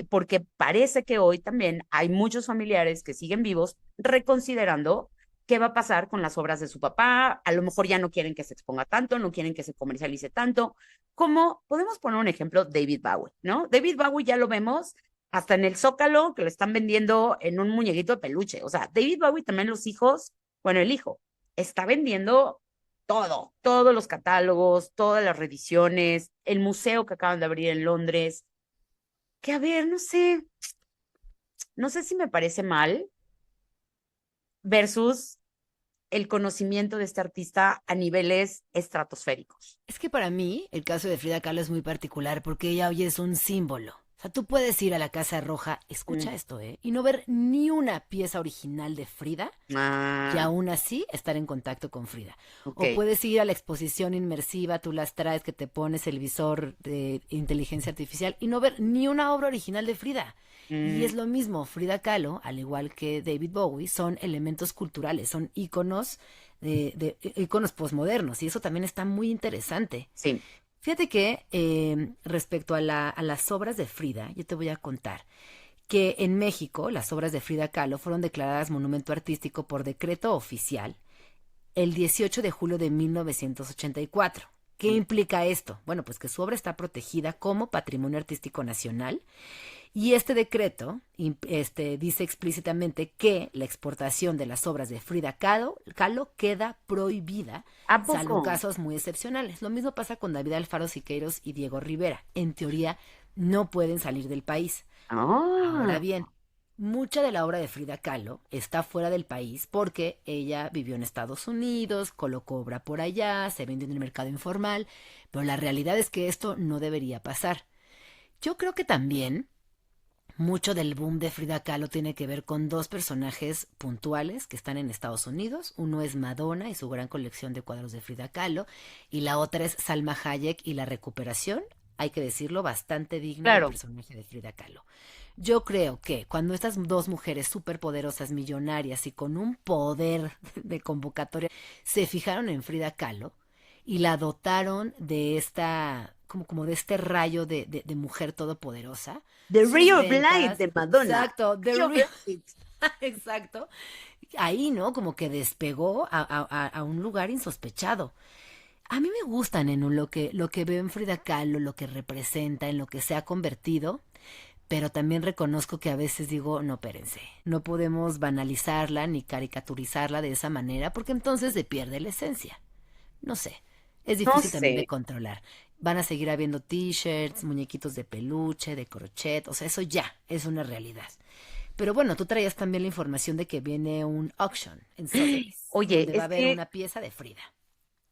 porque parece que hoy también hay muchos familiares que siguen vivos reconsiderando qué va a pasar con las obras de su papá. A lo mejor ya no quieren que se exponga tanto, no quieren que se comercialice tanto. Como podemos poner un ejemplo, David Bowie, ¿no? David Bowie ya lo vemos hasta en el Zócalo, que lo están vendiendo en un muñequito de peluche. O sea, David Bowie también los hijos, bueno, el hijo, está vendiendo todo, todos los catálogos, todas las reediciones, el museo que acaban de abrir en Londres, que a ver, no sé si me parece mal versus el conocimiento de este artista a niveles estratosféricos. Es que para mí el caso de Frida Kahlo es muy particular porque ella hoy es un símbolo. O sea, tú puedes ir a la Casa Roja, escucha Mm. esto, y no ver ni una pieza original de Frida y Ah, aún así estar en contacto con Frida. ok. O puedes ir a la exposición inmersiva, tú las traes, que te pones el visor de inteligencia artificial y no ver ni una obra original de Frida. Y Mm, es lo mismo, Frida Kahlo, al igual que David Bowie, son elementos culturales, son íconos íconos posmodernos y eso también está muy interesante. sí. Fíjate que respecto a las obras de Frida, yo te voy a contar que en México las obras de Frida Kahlo fueron declaradas monumento artístico por decreto oficial el 18 de julio de 1984. ¿Qué Mm. implica esto? Bueno, pues que su obra está protegida como patrimonio artístico nacional y este decreto dice explícitamente que la exportación de las obras de Frida Kahlo queda prohibida, ¿A poco? salvo casos muy excepcionales. Lo mismo pasa con David Alfaro Siqueiros y Diego Rivera. En teoría, no pueden salir del país. Ahora Ah, bien, mucha de la obra de Frida Kahlo está fuera del país porque ella vivió en Estados Unidos, colocó obra por allá, se vendió en el mercado informal, pero la realidad es que esto no debería pasar. Yo creo que también mucho del boom de Frida Kahlo tiene que ver con dos personajes puntuales que están en Estados Unidos. Uno es Madonna y su gran colección de cuadros de Frida Kahlo, y la otra es Salma Hayek y la recuperación, hay que decirlo, bastante digna del claro. personaje de Frida Kahlo. Yo creo que cuando estas dos mujeres superpoderosas, millonarias y con un poder de convocatoria se fijaron en Frida Kahlo y la dotaron de esta, como de este rayo de mujer todopoderosa, The Ray sus of Light ventas, de Madonna. exacto, Ray of Light. exacto, ahí, ¿no? Como que despegó a un lugar insospechado. A mí me gustan en lo que veo en Frida Kahlo, lo que representa, en lo que se ha convertido, pero también reconozco que a veces digo, no, espérense, no podemos banalizarla ni caricaturizarla de esa manera porque entonces se pierde la esencia. No sé, es No difícil también de sé. controlar. Van a seguir habiendo t-shirts, muñequitos de peluche, de crochet, o sea, eso ya es una realidad. Pero bueno, tú traías también la información de que viene un auction en Sotheby's, Oye, donde va a haber una pieza de Frida.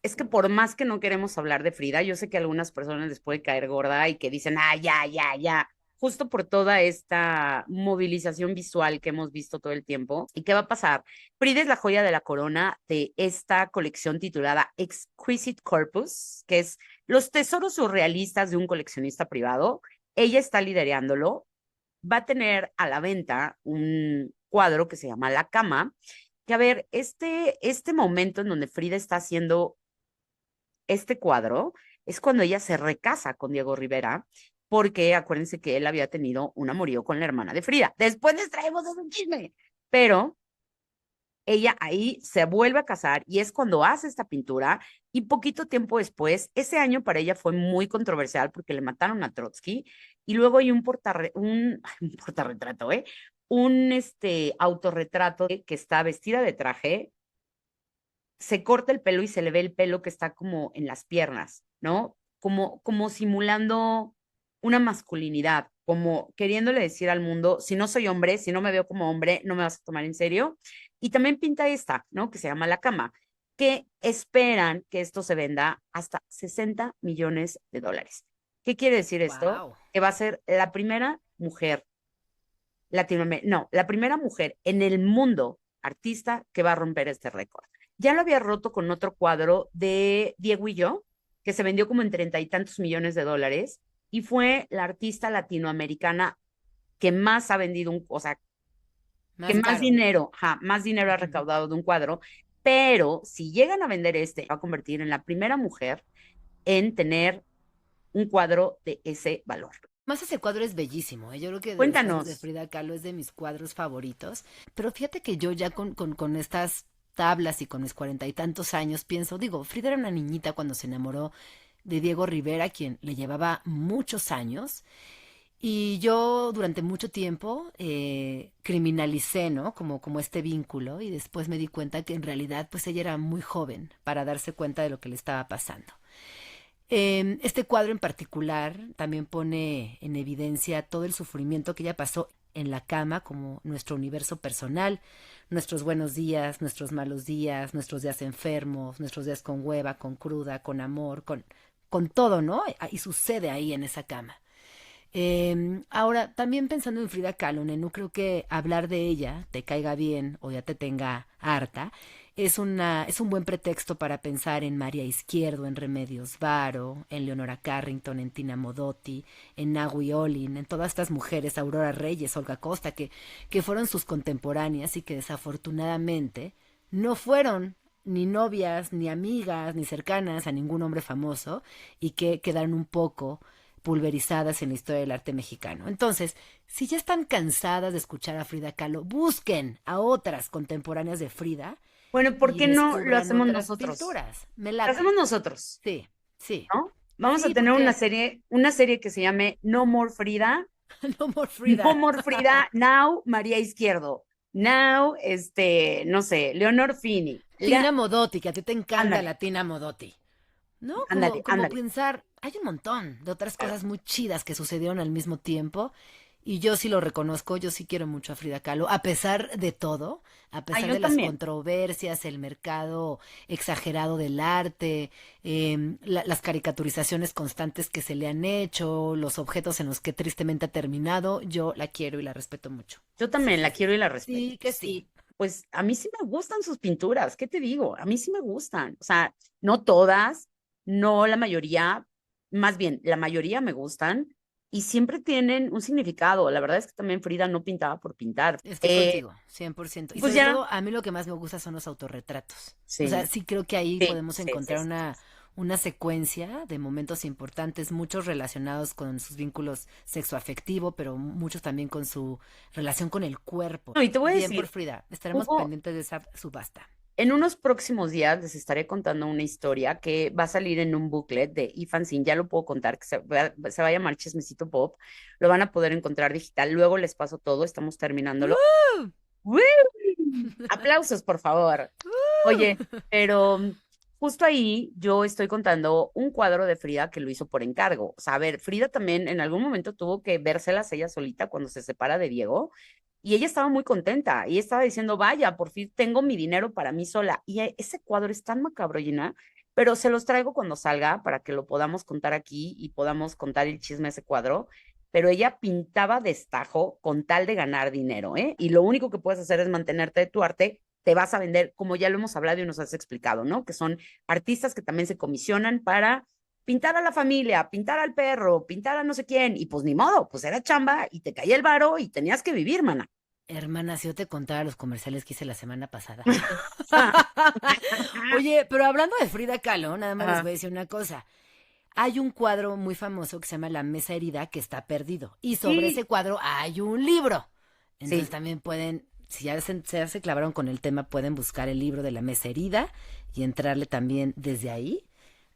es que por más que no queremos hablar de Frida, yo sé que a algunas personas les puede caer gorda y que dicen, ah, ya, ya, ya, justo por toda esta movilización visual que hemos visto todo el tiempo. ¿Y qué va a pasar? Frida es la joya de la corona de esta colección titulada Exquisite Corpus, que es los tesoros surrealistas de un coleccionista privado. Ella está liderándolo. Va a tener a la venta un cuadro que se llama La Cama, que a ver, este momento en donde Frida está haciendo este cuadro es cuando ella se recasa con Diego Rivera, porque acuérdense que él había tenido un amorío con la hermana de Frida. Después les traemos ese chisme, pero ella ahí se vuelve a casar y es cuando hace esta pintura y poquito tiempo después, ese año para ella fue muy controversial porque le mataron a Trotsky y luego hay un portarretrato, un autorretrato que está vestida de traje, se corta el pelo y se le ve el pelo que está como en las piernas, ¿no? Como simulando una masculinidad, como queriéndole decir al mundo, si no soy hombre, si no me veo como hombre, no me vas a tomar en serio. Y también pinta esta, ¿no? Que se llama La Cama, que esperan que esto se venda hasta 60 millones de dólares. ¿Qué quiere decir esto? Wow. Que va a ser la primera mujer No, la primera mujer en el mundo artista que va a romper este récord. Ya lo había roto con otro cuadro de Diego y yo, que se vendió como en 30 y tantos millones de dólares, y fue la artista latinoamericana que más ha vendido o sea, que Más caro. más dinero ha Ujú. recaudado de un cuadro, pero si llegan a vender va a convertir en la primera mujer en tener un cuadro de ese valor. Más ese cuadro es bellísimo, ¿eh? Yo creo que después de Cuéntanos. Frida Kahlo es de mis cuadros favoritos. Pero fíjate que yo ya con estas tablas y con mis 40 y tantos años pienso, digo, Frida era una niñita cuando se enamoró de Diego Rivera, quien le llevaba muchos años. Y yo durante mucho tiempo criminalicé, ¿no? Como este vínculo y después me di cuenta que en realidad pues ella era muy joven para darse cuenta de lo que le estaba pasando. Este cuadro en particular también pone en evidencia todo el sufrimiento que ella pasó en la cama, como nuestro universo personal, nuestros buenos días, nuestros malos días, nuestros días enfermos, nuestros días con hueva, con cruda, con amor, con todo, ¿no? Y sucede ahí en esa cama. Ahora, también pensando en Frida Kahlo, no creo que hablar de ella te caiga bien o ya te tenga harta. Es un buen pretexto para pensar en María Izquierdo, en Remedios Varo, en Leonora Carrington, en Tina Modotti, en Nahui Olin, en todas estas mujeres, Aurora Reyes, Olga Costa, que fueron sus contemporáneas y que desafortunadamente no fueron ni novias, ni amigas, ni cercanas a ningún hombre famoso y que quedaron un poco pulverizadas en la historia del arte mexicano. Entonces, si ya están cansadas de escuchar a Frida Kahlo, busquen a otras contemporáneas de Frida Bueno, ¿por y qué no lo descubran hacemos otras nosotros? pinturas. Me Lo hacemos late. nosotros, Sí, sí. ¿no? Vamos a Sí, tener porque una serie que se llame No More Frida. no more No Frida. More Frida, Now María Izquierdo. Now, no sé, Leonor Fini. Tina Modotti, que a ti te encanta Ándale, la Tina Modotti. ¿No? ándale, Como ándale. pensar, hay un montón de otras Claro. cosas muy chidas que sucedieron al mismo tiempo. Y yo sí lo reconozco, yo sí quiero mucho a Frida Kahlo, a pesar de todo, a Ah, pesar yo de las también. controversias, el mercado exagerado del arte, las caricaturizaciones constantes que se le han hecho, los objetos en los que tristemente ha terminado, yo la quiero y la respeto mucho. Yo Sí, también sí, la sí. quiero y la respeto. Sí, que sí. Y pues a mí sí me gustan sus pinturas. ¿Qué te digo? A mí sí me gustan. O sea, no todas, no la mayoría, más bien, la mayoría me gustan y siempre tienen un significado. La verdad es que también Frida no pintaba por pintar. Estoy contigo, 100%. Y Pues sobre ya, todo, a mí lo que más me gusta son los autorretratos. O sea, sí, sí creo que ahí sí, podemos sí, sí, encontrar sí. una secuencia de momentos importantes, muchos relacionados con sus vínculos sexoafectivo, pero muchos también con su relación con el cuerpo. No, y te voy a Bien por decir, Frida, estaremos hubo, pendientes de esa subasta. en unos próximos días les estaré contando una historia que va a salir en un booklet de eFanzine, ya lo puedo contar, que se va a llamar Chismecito Pop, lo van a poder encontrar digital, luego les paso todo, estamos terminándolo. ¡Woo! ¡Woo! Aplausos, por favor. Oye, pero justo ahí yo estoy contando un cuadro de Frida que lo hizo por encargo. O sea, a ver, Frida también en algún momento tuvo que vérselas ella solita cuando se separa de Diego y ella estaba muy contenta y estaba diciendo, vaya, por fin tengo mi dinero para mí sola. Y ese cuadro es tan macabro, Gina, pero se los traigo cuando salga para que lo podamos contar aquí y podamos contar el chisme de ese cuadro. Pero ella pintaba destajo con tal de ganar dinero, ¿eh? Y lo único que puedes hacer es mantenerte de tu arte, te vas a vender, como ya lo hemos hablado y nos has explicado, ¿no? Que son artistas que también se comisionan para pintar a la familia, pintar al perro, pintar a no sé quién, y pues ni modo, pues era chamba y te caía el varo y tenías que vivir, mana. Hermana, si yo te contara los comerciales que hice la semana pasada. Oye, pero hablando de Frida Kahlo, nada más les Ajá. voy a decir una cosa. Hay un cuadro muy famoso que se llama La Mesa Herida que está perdido. Y sobre ese Sí, cuadro hay un libro. Entonces sí. también pueden, si ya se clavaron con el tema, pueden buscar el libro de La Mesa Herida y entrarle también desde ahí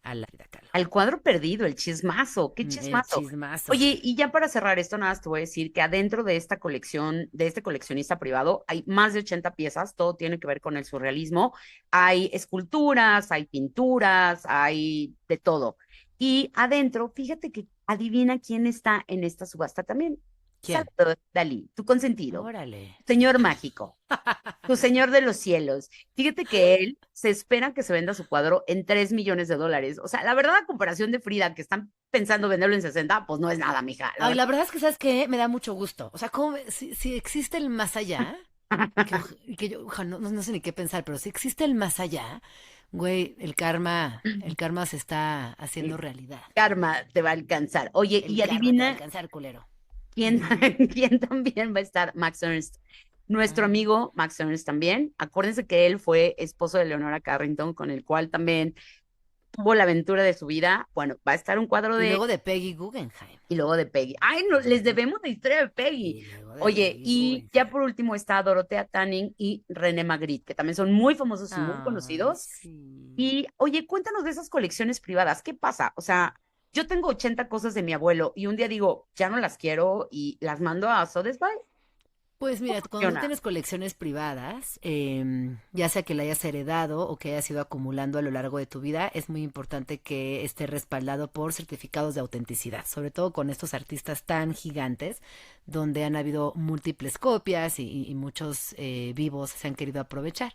a la Frida Kahlo. Al cuadro perdido, el chismazo, qué El chismazo. chismazo. Oye, y ya para cerrar esto, nada más te voy a decir que adentro de esta colección, de este coleccionista privado, hay más de 80 piezas, todo tiene que ver con el surrealismo. Hay esculturas, hay pinturas, hay de todo. Y adentro, fíjate que adivina quién está en esta subasta también. ¿Quién? Salvador Dalí, tu consentido, Órale. señor mágico, tu señor de los cielos. Fíjate que él se espera que se venda su cuadro en $3 millones. O sea, la verdad, a comparación de Frida, que están pensando venderlo en 60, pues no es nada, mija. La Ay, verdad. la verdad es que, ¿sabes qué? Me da mucho gusto. O sea, si existe el más allá, que yo no sé ni qué pensar, pero si existe el más allá, güey, el karma se está haciendo El realidad. karma te va a alcanzar. Oye, El y karma te va a adivina alcanzar, culero. quién, quién también va a estar, Max Ernst. Nuestro Ah. amigo Max Ernst también. Acuérdense que él fue esposo de Leonora Carrington, con el cual también tuvo la aventura de su vida. Bueno, va a estar un cuadro Y de luego de Peggy Guggenheim. y luego de Peggy. Ay, no, les debemos la historia de Peggy. Y luego de Oye, Peggy y ya Guggenheim. por último está Dorothea Tanning y René Magritte, que también son muy famosos y muy Ay, conocidos. sí. Y oye, cuéntanos de esas colecciones privadas. ¿Qué pasa? O sea, yo tengo 80 cosas de mi abuelo y un día digo, ya no las quiero y las mando a Sotheby's. Pues ¿Cómo mira, cuando tú funciona? tienes colecciones privadas, ya sea que la hayas heredado o que hayas ido acumulando a lo largo de tu vida, es muy importante que esté respaldado por certificados de autenticidad, sobre todo con estos artistas tan gigantes, donde han habido múltiples copias y muchos vivos se han querido aprovechar.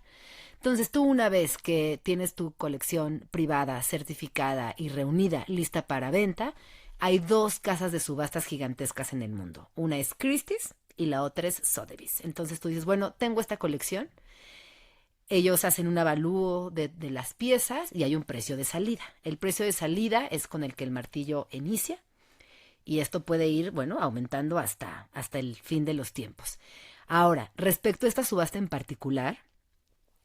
Entonces tú una vez que tienes tu colección privada, certificada y reunida, lista para venta, hay dos casas de subastas gigantescas en el mundo. Una es Christie's y la otra es Sotheby's. Entonces tú dices, bueno, tengo esta colección. Ellos hacen un avalúo de las piezas y hay un precio de salida. El precio de salida es con el que el martillo inicia y esto puede ir, bueno, aumentando hasta el fin de los tiempos. Ahora, respecto a esta subasta en particular,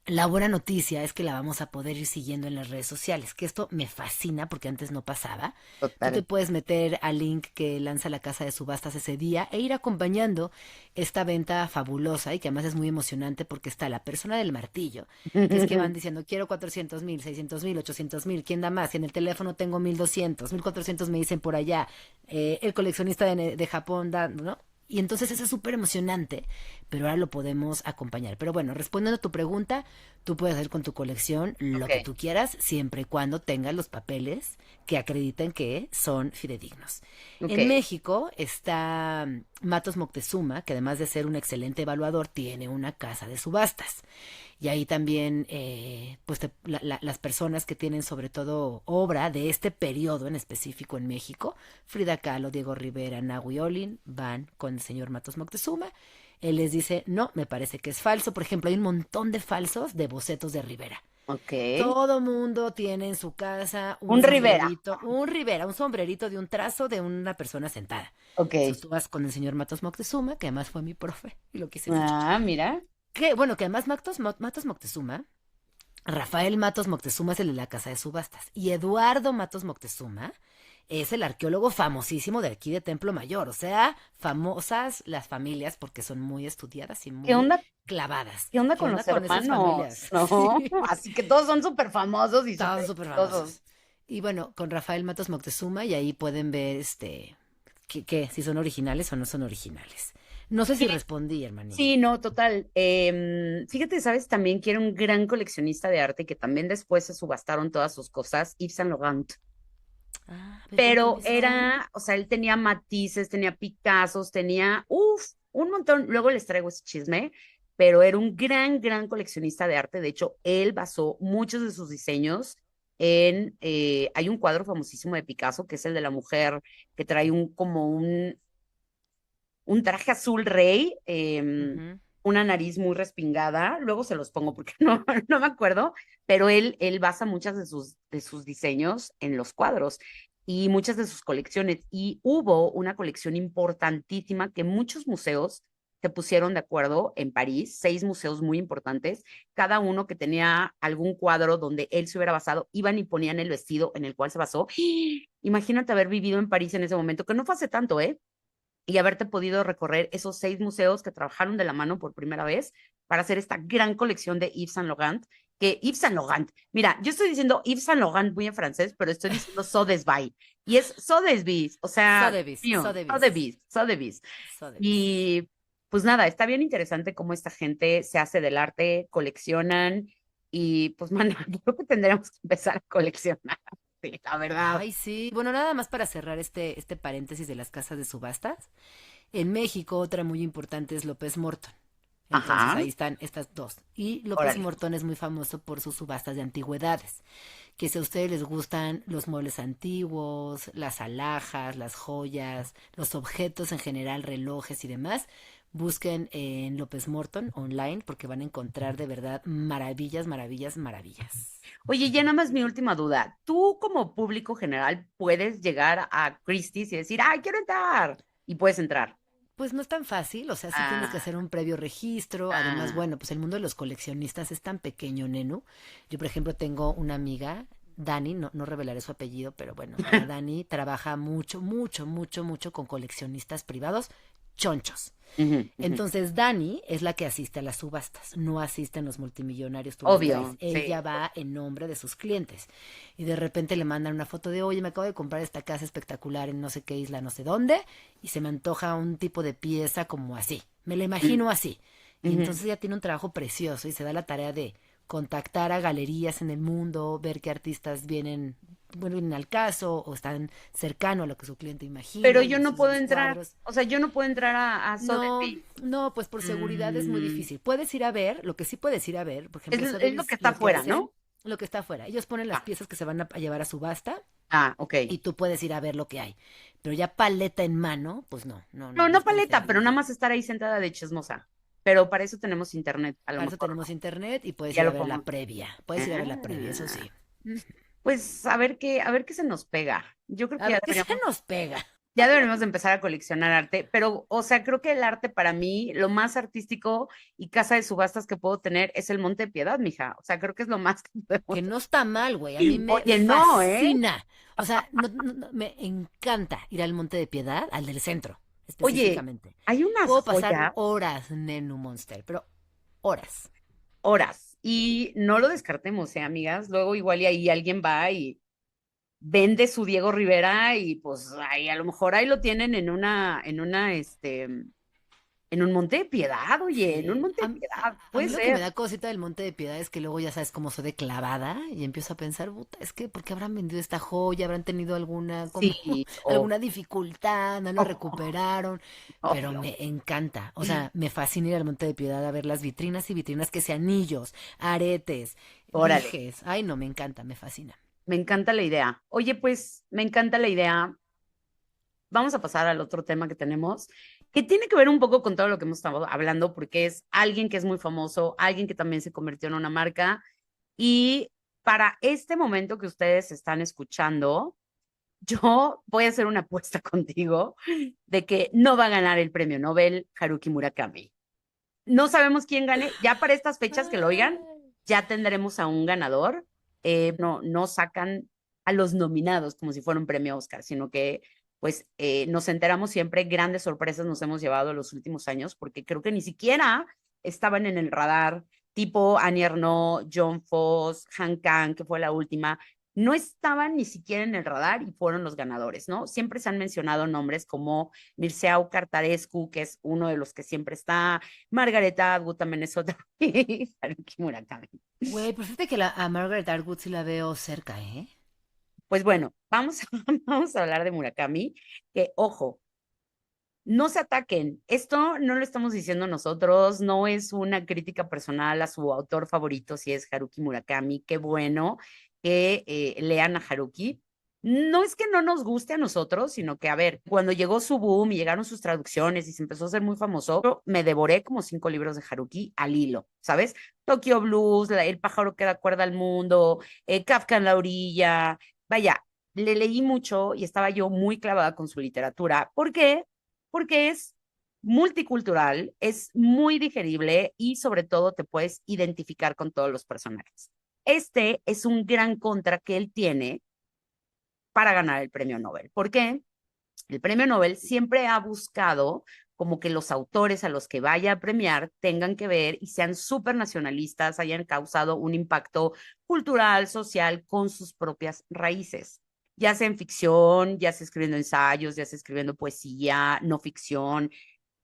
la buena noticia es que la vamos a poder ir siguiendo en las redes sociales, que esto me fascina porque antes no pasaba. Tú te Total. puedes meter al link que lanza la casa de subastas ese día e ir acompañando esta venta fabulosa y que además es muy emocionante porque está la persona del martillo, que es que van diciendo quiero 400,000, 600,000, 800,000, ¿quién da más? Y en el teléfono tengo 1,200, 1,400 me dicen por allá, el coleccionista de Japón da, ¿no? Y entonces eso es súper emocionante, pero ahora lo podemos acompañar. Pero bueno, respondiendo a tu pregunta, tú puedes hacer con tu colección lo Ok, que tú quieras, siempre y cuando tengas los papeles que acrediten que son fidedignos. ok. En México está Matos Moctezuma, que además de ser un excelente evaluador, tiene una casa de subastas. Y ahí también, pues las personas que tienen sobre todo obra de este periodo en específico en México, Frida Kahlo, Diego Rivera, Nahui Olin, van con el señor Matos Moctezuma. Él les dice, no, me parece que es falso. Por ejemplo, hay un montón de falsos de bocetos de Rivera. Ok. Todo mundo tiene en su casa un Un Rivera. sombrerito, un Rivera, un sombrerito de un trazo de una persona sentada. Ok. Entonces tú vas con el señor Matos Moctezuma, que además fue mi profe, y lo quise mucho. Ah, mira. Que, bueno, que además Matos Moctezuma, Rafael Matos Moctezuma es el de la casa de subastas. Y Eduardo Matos Moctezuma es el arqueólogo famosísimo de aquí de Templo Mayor. O sea, famosas las familias porque son muy estudiadas y ¿Qué muy onda? clavadas. ¿Qué onda ¿Qué con onda los con esas hermanos? familias? ¿No? Sí, Así que todos son súper famosos y todos súper súper exitosos. famosos. Y bueno, con Rafael Matos Moctezuma y ahí pueden ver si son originales o no son originales. No sé si respondí, hermanín. Sí, no, total. Fíjate, sabes, también que era un gran coleccionista de arte que también después se subastaron todas sus cosas, Yves Saint Laurent. Ah, ¿pero quién Pero es él? era, o sea, él tenía Matisses, tenía Picassos, tenía, uff, un montón. Luego les traigo ese chisme, pero era un gran, gran coleccionista de arte. De hecho, él basó muchos de sus diseños hay un cuadro famosísimo de Picasso, que es el de la mujer que trae como un traje azul rey, Ujú. una nariz muy respingada. Luego se los pongo porque no me acuerdo, pero él basa muchas de sus diseños en los cuadros y muchas de sus colecciones. Y hubo una colección importantísima que muchos museos se pusieron de acuerdo en París, 6 museos muy importantes, cada uno que tenía algún cuadro donde él se hubiera basado, iban y ponían el vestido en el cual se basó. Imagínate haber vivido en París en ese momento, que no fue hace tanto, ¿eh? Y haberte podido recorrer esos 6 museos que trabajaron de la mano por primera vez para hacer esta gran colección de Yves Saint Laurent, que Yves Saint Laurent, mira, yo estoy diciendo Yves Saint Laurent muy en francés, pero estoy diciendo Sotheby's, y es Sotheby's, o sea, Sotheby's, mío, Sotheby's, Sotheby's, Sotheby's. Sotheby's. Y pues nada, está bien interesante cómo esta gente se hace del arte, coleccionan, y pues, mana, yo creo que tendremos que empezar a coleccionar, sí, la verdad. Ay, sí. Bueno, nada más para cerrar este paréntesis de las casas de subastas. En México, otra muy importante es López Morton. Entonces Ajá, ahí están estas dos. Y López órale. Morton es muy famoso por sus subastas de antigüedades. Que si a ustedes les gustan los muebles antiguos, las alhajas, las joyas, los objetos en general, relojes y demás, busquen en López Morton online porque van a encontrar de verdad maravillas, maravillas, maravillas. Oye, ya nada más mi última duda. ¿Tú como público general puedes llegar a Christie's y decir, ay, quiero entrar? Y puedes entrar. Pues no es tan fácil, o sea, sí tienes que Ah, hacer un previo registro. Además, ah. bueno, pues el mundo de los coleccionistas es tan pequeño, Nenu. Yo, por ejemplo, tengo una amiga, Dani, no revelaré su apellido, pero bueno, la Dani trabaja mucho, mucho, mucho, mucho con coleccionistas privados chonchos. Ujú, ujú. Entonces, Dani es la que asiste a las subastas, no asisten los multimillonarios, tú los traes. Obvio, Ella sí. va en nombre de sus clientes. Y de repente le mandan una foto de, oye, me acabo de comprar esta casa espectacular en no sé qué isla, no sé dónde, y se me antoja un tipo de pieza como así. Me la Mm, imagino así. Y ujú. entonces ella tiene un trabajo precioso y se da la tarea de contactar a galerías en el mundo, ver qué artistas vienen, bueno, vienen al caso o están cercano a lo que su cliente Pero imagina y yo no entonces puedo los entrar. cuadros. O sea, yo no puedo entrar a No, Sotheby's. no, pues por seguridad es muy Mm, difícil. Puedes ir a ver, lo que sí puedes ir a ver, por ejemplo, es lo que Sotheby's está lo que afuera, hacen, ¿no? lo que está afuera. Ellos ponen las Ah, piezas que se van a llevar a subasta ok. y tú puedes ir a ver lo que hay. Pero ya paleta en mano, pues no, no, No, no, no no es tan paleta, pero seguido. nada más estar ahí sentada de chismosa. Pero para eso tenemos internet, a lo Para eso mejor, tenemos ¿no? internet y puedes Ya ir a lo ver la podemos. previa. Puedes ir a ver la previa, eso Ah, sí. Mm. pues a ver qué se nos pega. Yo creo A que ver, ¿qué se nos pega? ya deberíamos de empezar a coleccionar arte, pero, o sea, creo que el arte para mí, lo más artístico y casa de subastas que puedo tener es el Monte de Piedad, mija. O sea, creo que es lo más que podemos. Que no está mal, güey. A mí me Oye, no, ¿eh? fascina. O sea, me encanta ir al Monte de Piedad, al del centro, Oye, específicamente. hay unas Puedo pasar joyas, horas, Nenu Monster, pero horas. horas, y no lo descartemos, amigas. Luego igual y ahí alguien va y vende su Diego Rivera y pues ahí a lo mejor ahí lo tienen en un Monte de Piedad, oye, en un Sí. Monte de Piedad, A puede mí lo que me ser. da cosita del Monte de Piedad es que luego ya sabes cómo soy de clavada y empiezo a pensar, puta, es que ¿por qué habrán vendido esta joya? ¿Habrán tenido alguna como Sí, alguna dificultad? ¿No la oh, recuperaron? Pero obvio. me encanta. O sea, me fascina ir al Monte de Piedad a ver las vitrinas y vitrinas que sean anillos, aretes, Órale, dijes. Ay, no, me encanta, me fascina. me encanta la idea. Oye, pues me encanta la idea. Vamos a pasar al otro tema que tenemos, que tiene que ver un poco con todo lo que hemos estado hablando, porque es alguien que es muy famoso, alguien que también se convirtió en una marca. Y para este momento que ustedes están escuchando, yo voy a hacer una apuesta contigo de que no va a ganar el premio Nobel Haruki Murakami. No sabemos quién gane. Ya para estas fechas que lo oigan, Ay. ya tendremos a un ganador. No sacan a los nominados como si fuera un premio Oscar, sino que pues nos enteramos siempre, grandes sorpresas nos hemos llevado en los últimos años, porque creo que ni siquiera estaban en el radar, tipo Annie Ernaux, John Foss, Han Kang, que fue la última, no estaban ni siquiera en el radar y fueron los ganadores, ¿no? Siempre se han mencionado nombres como Mircea Cartarescu, que es uno de los que siempre está, Margaret Atwood también es otra, y Haruki Murakami. Güey, pues fíjate que a Margaret Atwood sí la veo cerca, ¿eh? Pues bueno, vamos a hablar de Murakami, que ojo, no se ataquen. Esto no lo estamos diciendo nosotros, no es una crítica personal a su autor favorito, si es Haruki Murakami. Qué bueno que lean a Haruki. No es que no nos guste a nosotros, sino que, a ver, cuando llegó su boom y llegaron sus traducciones y se empezó a ser muy famoso, yo me devoré como 5 libros de Haruki al hilo, ¿sabes? Tokyo Blues, El pájaro que da cuerda al mundo, Kafka en la orilla. Vaya, le leí mucho y estaba yo muy clavada con su literatura. ¿Por qué? Porque es multicultural, es muy digerible y sobre todo te puedes identificar con todos los personajes. Este es un gran contra que él tiene para ganar el premio Nobel. ¿Por qué? El premio Nobel siempre ha buscado como que los autores a los que vaya a premiar tengan que ver y sean súper nacionalistas, hayan causado un impacto cultural, social con sus propias raíces, ya sea en ficción, ya sea escribiendo ensayos, ya sea escribiendo poesía, no ficción.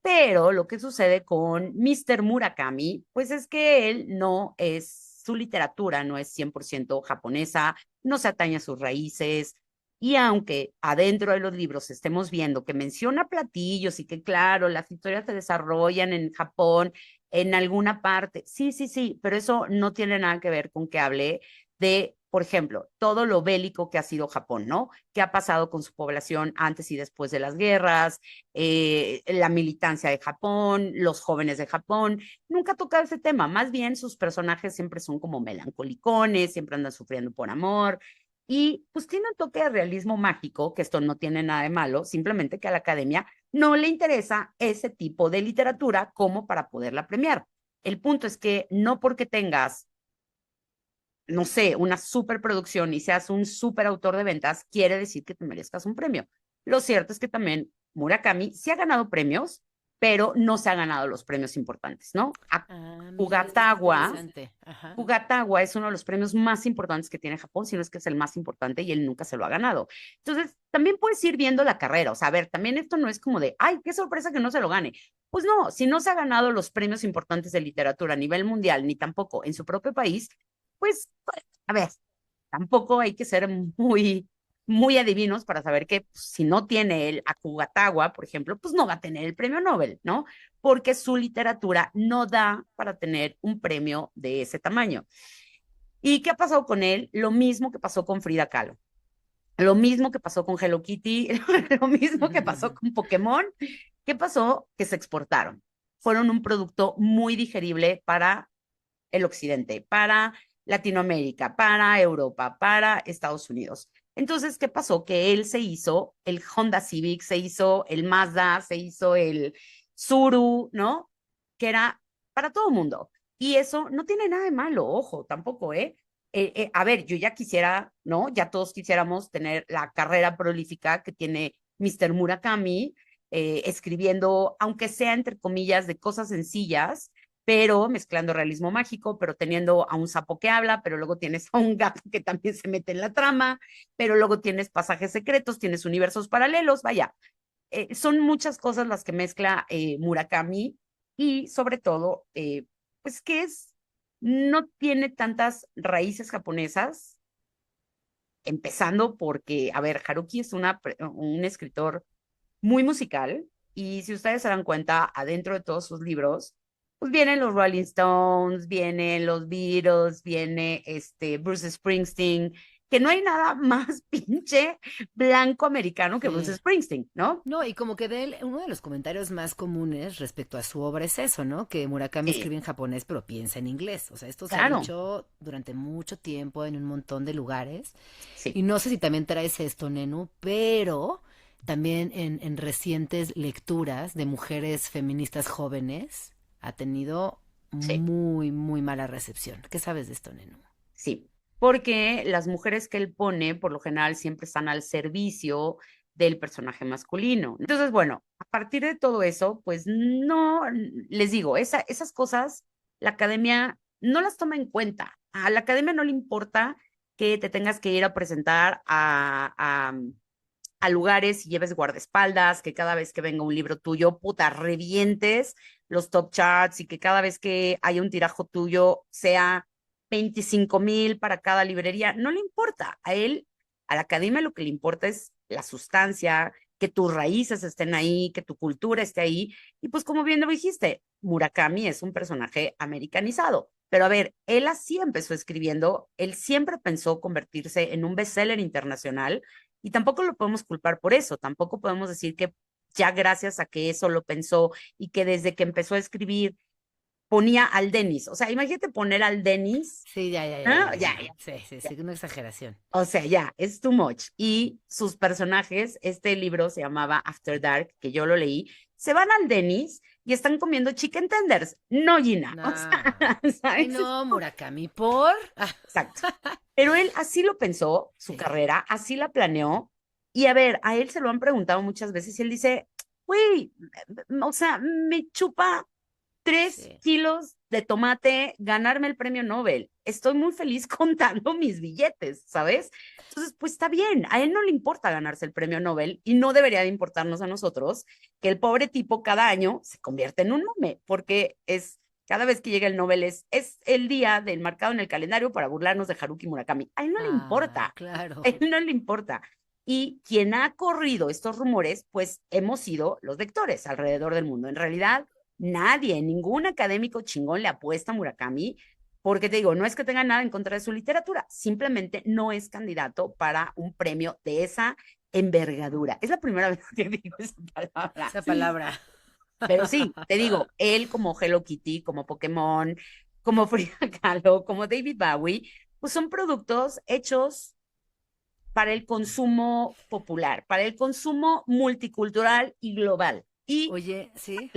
Pero lo que sucede con Mr. Murakami, pues es que él no es, su literatura no es 100% japonesa, no se atañe a sus raíces, Y aunque adentro de los libros estemos viendo que menciona platillos y que, claro, las historias se desarrollan en Japón, en alguna parte, sí, sí, sí, pero eso no tiene nada que ver con que hable de, por ejemplo, todo lo bélico que ha sido Japón, ¿no? ¿Qué ha pasado con su población antes y después de las guerras? La militancia de Japón, los jóvenes de Japón. Nunca toca ese tema, más bien sus personajes siempre son como melancolicones, siempre andan sufriendo por amor. Y pues tiene un toque de realismo mágico, que esto no tiene nada de malo, simplemente que a la academia no le interesa ese tipo de literatura como para poderla premiar. El punto es que no porque tengas, no sé, una superproducción y seas un super autor de ventas, quiere decir que te merezcas un premio. Lo cierto es que también Murakami sí ha ganado premios, pero no se ha ganado los premios importantes, ¿no? A Ah, mira, esto está Ugatawa, interesante. Ajá. Ugatawa es uno de los premios más importantes que tiene Japón, si no es que es el más importante y él nunca se lo ha ganado. Entonces, también puedes ir viendo la carrera, o sea, a ver, también esto no es como de, ay, qué sorpresa que no se lo gane. Pues no, si no se ha ganado los premios importantes de literatura a nivel mundial, ni tampoco en su propio país, pues, a ver, tampoco hay que ser muy adivinos para saber que pues, si no tiene el Akugatawa, por ejemplo, pues no va a tener el premio Nobel, ¿no? Porque su literatura no da para tener un premio de ese tamaño. ¿Y qué ha pasado con él? Lo mismo que pasó con Frida Kahlo, lo mismo que pasó con Hello Kitty, lo mismo que pasó con Pokémon. ¿Qué pasó? Que se exportaron. Fueron un producto muy digerible para el occidente, para Latinoamérica, para Europa, para Estados Unidos. Entonces, ¿qué pasó? Que él se hizo el Honda Civic, se hizo el Mazda, se hizo el Tsuru, ¿no? Que era para todo el mundo. Y eso no tiene nada de malo, ojo, tampoco, ¿eh? A ver, yo ya quisiera, ¿no? Ya todos quisiéramos tener la carrera prolífica que tiene Mr. Murakami, escribiendo, aunque sea entre comillas, de cosas sencillas, pero mezclando realismo mágico, pero teniendo a un sapo que habla, pero luego tienes a un gato que también se mete en la trama, pero luego tienes pasajes secretos, tienes universos paralelos, vaya, son muchas cosas las que mezcla Murakami y sobre todo, pues que es, no tiene tantas raíces japonesas, empezando porque, a ver, Haruki es un escritor muy musical y si ustedes se dan cuenta, adentro de todos sus libros, pues vienen los Rolling Stones, vienen los Beatles, viene Bruce Springsteen, que no hay nada más pinche blanco americano que Bruce Sí. Springsteen, ¿no? No, y como que de él, uno de los comentarios más comunes respecto a su obra es eso, ¿no? Que Murakami Sí, escribe en japonés, pero piensa en inglés. O sea, esto se ha claro, dicho durante mucho tiempo en un montón de lugares. sí, Y no sé si también traes esto, Nenu, pero también en recientes lecturas de mujeres feministas jóvenes ha tenido sí, muy mala recepción. ¿Qué sabes de esto, Nenu? sí. Porque las mujeres que él pone, por lo general, siempre están al servicio del personaje masculino. Entonces, bueno, a partir de todo eso, pues no, les digo, esas cosas, la academia no las toma en cuenta. A la academia no le importa que te tengas que ir a presentar a lugares y lleves guardaespaldas, que cada vez que venga un libro tuyo, puta, revientes los top charts y que cada vez que haya un tirajo tuyo sea 25,000 para cada librería. No le importa. A él, a la academia, lo que le importa es la sustancia, que tus raíces estén ahí, que tu cultura esté ahí. Y pues como bien lo dijiste, Murakami es un personaje americanizado. Pero a ver, él así empezó escribiendo, él siempre pensó convertirse en un bestseller internacional y tampoco lo podemos culpar por eso, tampoco podemos decir que ya gracias a que eso lo pensó y que desde que empezó a escribir ponía al Denis. O sea, imagínate poner al Denis, Sí, ¿no? Ya, ya. ya, Sí, sí, ya. sí, una exageración. O sea, ya, es too much. Y sus personajes, este libro se llamaba After Dark, que yo lo leí, se van al Denis y están comiendo chicken tenders. No, Gina. O sea, No. Ay, ¿sabes? no, Murakami, ¿por? Exacto. Pero él así lo pensó, su Sí, carrera, así la planeó. Y a ver, a él se lo han preguntado muchas veces y él dice, güey, o sea, me chupa tres sí. kilos de tomate ganarme el premio Nobel. Estoy muy feliz contando mis billetes, ¿sabes? Entonces, pues está bien, a él no le importa ganarse el premio Nobel y no debería de importarnos a nosotros que el pobre tipo cada año se convierte en un meme, porque es cada vez que llega el Nobel es el día del marcado en el calendario para burlarnos de Haruki Murakami. A él no le Ah, importa, a claro. él no le importa. Y quien ha corrido estos rumores, pues hemos sido los lectores alrededor del mundo. En realidad, nadie, ningún académico chingón le apuesta a Murakami, porque te digo, no es que tenga nada en contra de su literatura, simplemente no es candidato para un premio de esa envergadura. Es la primera vez que digo esa palabra. Esa palabra. Pero sí, te digo, él como Hello Kitty, como Pokémon, como Frida Kahlo, como David Bowie, pues son productos hechos para el consumo popular, para el consumo multicultural y global. Y Oye, sí.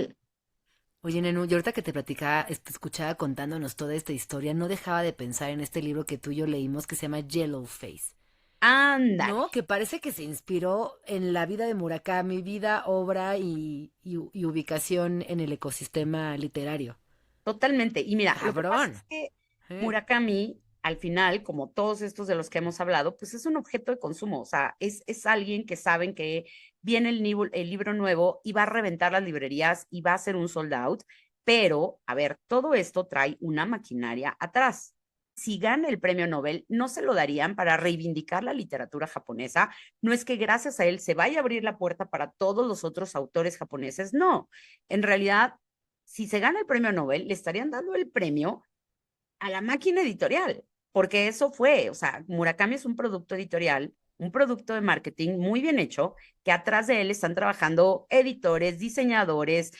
Oye, Nenu, yo ahorita que te platicaba, te escuchaba contándonos toda esta historia, no dejaba de pensar en este libro que tú y yo leímos que se llama Yellowface. ándale, ¿No? Que parece que se inspiró en la vida de Murakami, vida, obra y ubicación en el ecosistema literario. totalmente. Y mira, lo que pasa Cabrón. es que ¿Eh? Murakami, al final, como todos estos de los que hemos hablado, pues es un objeto de consumo. O sea, es alguien que saben que viene el libro nuevo y va a reventar las librerías y va a ser un sold out. Pero, a ver, todo esto trae una maquinaria atrás. Si gana el premio Nobel, no se lo darían para reivindicar la literatura japonesa. No es que gracias a él se vaya a abrir la puerta para todos los otros autores japoneses. No, en realidad, si se gana el premio Nobel, le estarían dando el premio a la máquina editorial, porque eso fue, o sea, Murakami es un producto editorial, un producto de marketing muy bien hecho, que atrás de él están trabajando editores, diseñadores,